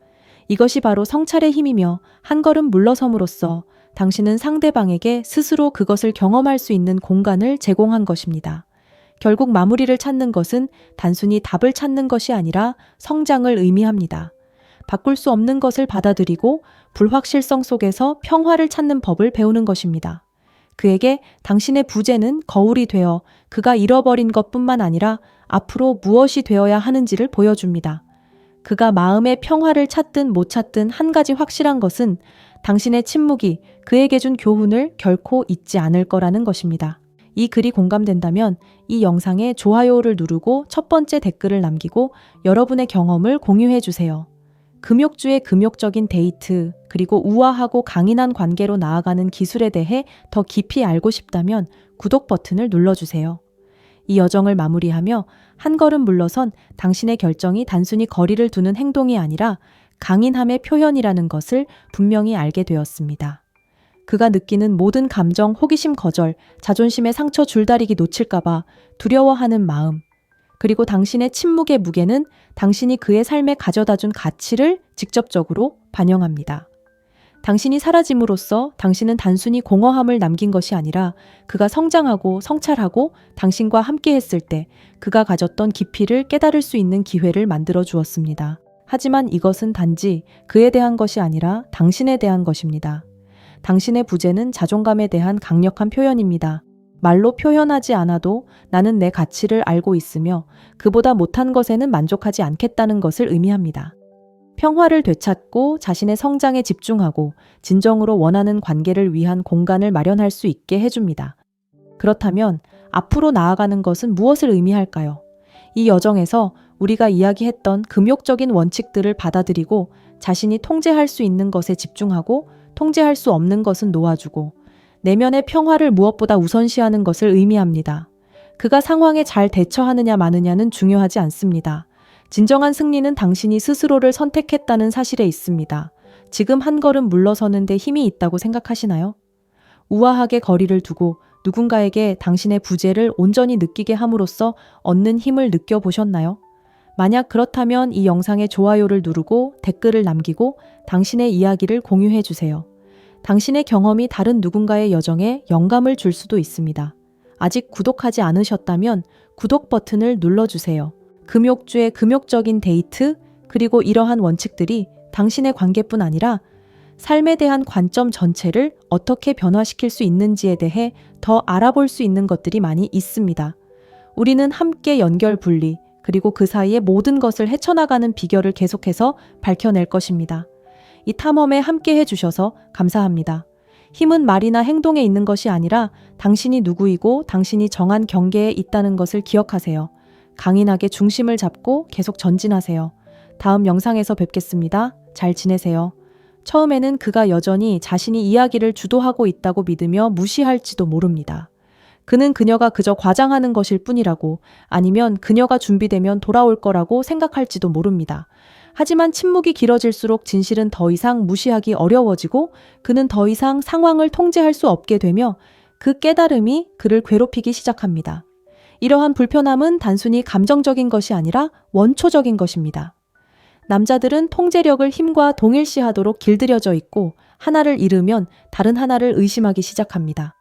이것이 바로 성찰의 힘이며 한 걸음 물러섬으로써 당신은 상대방에게 스스로 그것을 경험할 수 있는 공간을 제공한 것입니다. 결국 마무리를 찾는 것은 단순히 답을 찾는 것이 아니라 성장을 의미합니다. 바꿀 수 없는 것을 받아들이고 불확실성 속에서 평화를 찾는 법을 배우는 것입니다. 그에게 당신의 부재는 거울이 되어 그가 잃어버린 것뿐만 아니라 앞으로 무엇이 되어야 하는지를 보여줍니다. 그가 마음의 평화를 찾든 못 찾든 한 가지 확실한 것은 당신의 침묵이 그에게 준 교훈을 결코 잊지 않을 거라는 것입니다. 이 글이 공감된다면 이 영상에 좋아요를 누르고 첫 번째 댓글을 남기고 여러분의 경험을 공유해 주세요. 금욕주의 금욕적인 데이트, 그리고 우아하고 강인한 관계로 나아가는 기술에 대해 더 깊이 알고 싶다면 구독 버튼을 눌러주세요. 이 여정을 마무리하며 한 걸음 물러선 당신의 결정이 단순히 거리를 두는 행동이 아니라 강인함의 표현이라는 것을 분명히 알게 되었습니다. 그가 느끼는 모든 감정, 호기심, 거절, 자존심의 상처 줄다리기 놓칠까봐 두려워하는 마음, 그리고 당신의 침묵의 무게는 당신이 그의 삶에 가져다준 가치를 직접적으로 반영합니다. 당신이 사라짐으로써 당신은 단순히 공허함을 남긴 것이 아니라 그가 성장하고 성찰하고 당신과 함께 했을 때 그가 가졌던 깊이를 깨달을 수 있는 기회를 만들어 주었습니다. 하지만 이것은 단지 그에 대한 것이 아니라 당신에 대한 것입니다. 당신의 부재는 자존감에 대한 강력한 표현입니다. 말로 표현하지 않아도 나는 내 가치를 알고 있으며 그보다 못한 것에는 만족하지 않겠다는 것을 의미합니다. 평화를 되찾고 자신의 성장에 집중하고 진정으로 원하는 관계를 위한 공간을 마련할 수 있게 해줍니다. 그렇다면 앞으로 나아가는 것은 무엇을 의미할까요? 이 여정에서 우리가 이야기했던 금욕적인 원칙들을 받아들이고 자신이 통제할 수 있는 것에 집중하고 통제할 수 없는 것은 놓아주고 내면의 평화를 무엇보다 우선시하는 것을 의미합니다. 그가 상황에 잘 대처하느냐 마느냐는 중요하지 않습니다. 진정한 승리는 당신이 스스로를 선택했다는 사실에 있습니다. 지금 한 걸음 물러서는데 힘이 있다고 생각하시나요? 우아하게 거리를 두고 누군가에게 당신의 부재를 온전히 느끼게 함으로써 얻는 힘을 느껴보셨나요? 만약 그렇다면 이 영상에 좋아요를 누르고 댓글을 남기고 당신의 이야기를 공유해 주세요. 당신의 경험이 다른 누군가의 여정에 영감을 줄 수도 있습니다. 아직 구독하지 않으셨다면 구독 버튼을 눌러주세요. 금욕주의 금욕적인 데이트, 그리고 이러한 원칙들이 당신의 관계뿐 아니라 삶에 대한 관점 전체를 어떻게 변화시킬 수 있는지에 대해 더 알아볼 수 있는 것들이 많이 있습니다. 우리는 함께 연결 분리, 그리고 그 사이의 모든 것을 헤쳐나가는 비결을 계속해서 밝혀낼 것입니다. 이 탐험에 함께 해주셔서 감사합니다. 힘은 말이나 행동에 있는 것이 아니라 당신이 누구이고 당신이 정한 경계에 있다는 것을 기억하세요. 강인하게 중심을 잡고 계속 전진하세요. 다음 영상에서 뵙겠습니다. 잘 지내세요. 처음에는 그가 여전히 자신이 이야기를 주도하고 있다고 믿으며 무시할지도 모릅니다. 그는 그녀가 그저 과장하는 것일 뿐이라고, 아니면 그녀가 준비되면 돌아올 거라고 생각할지도 모릅니다. 하지만 침묵이 길어질수록 진실은 더 이상 무시하기 어려워지고 그는 더 이상 상황을 통제할 수 없게 되며 그 깨달음이 그를 괴롭히기 시작합니다. 이러한 불편함은 단순히 감정적인 것이 아니라 원초적인 것입니다. 남자들은 통제력을 힘과 동일시하도록 길들여져 있고 하나를 잃으면 다른 하나를 의심하기 시작합니다.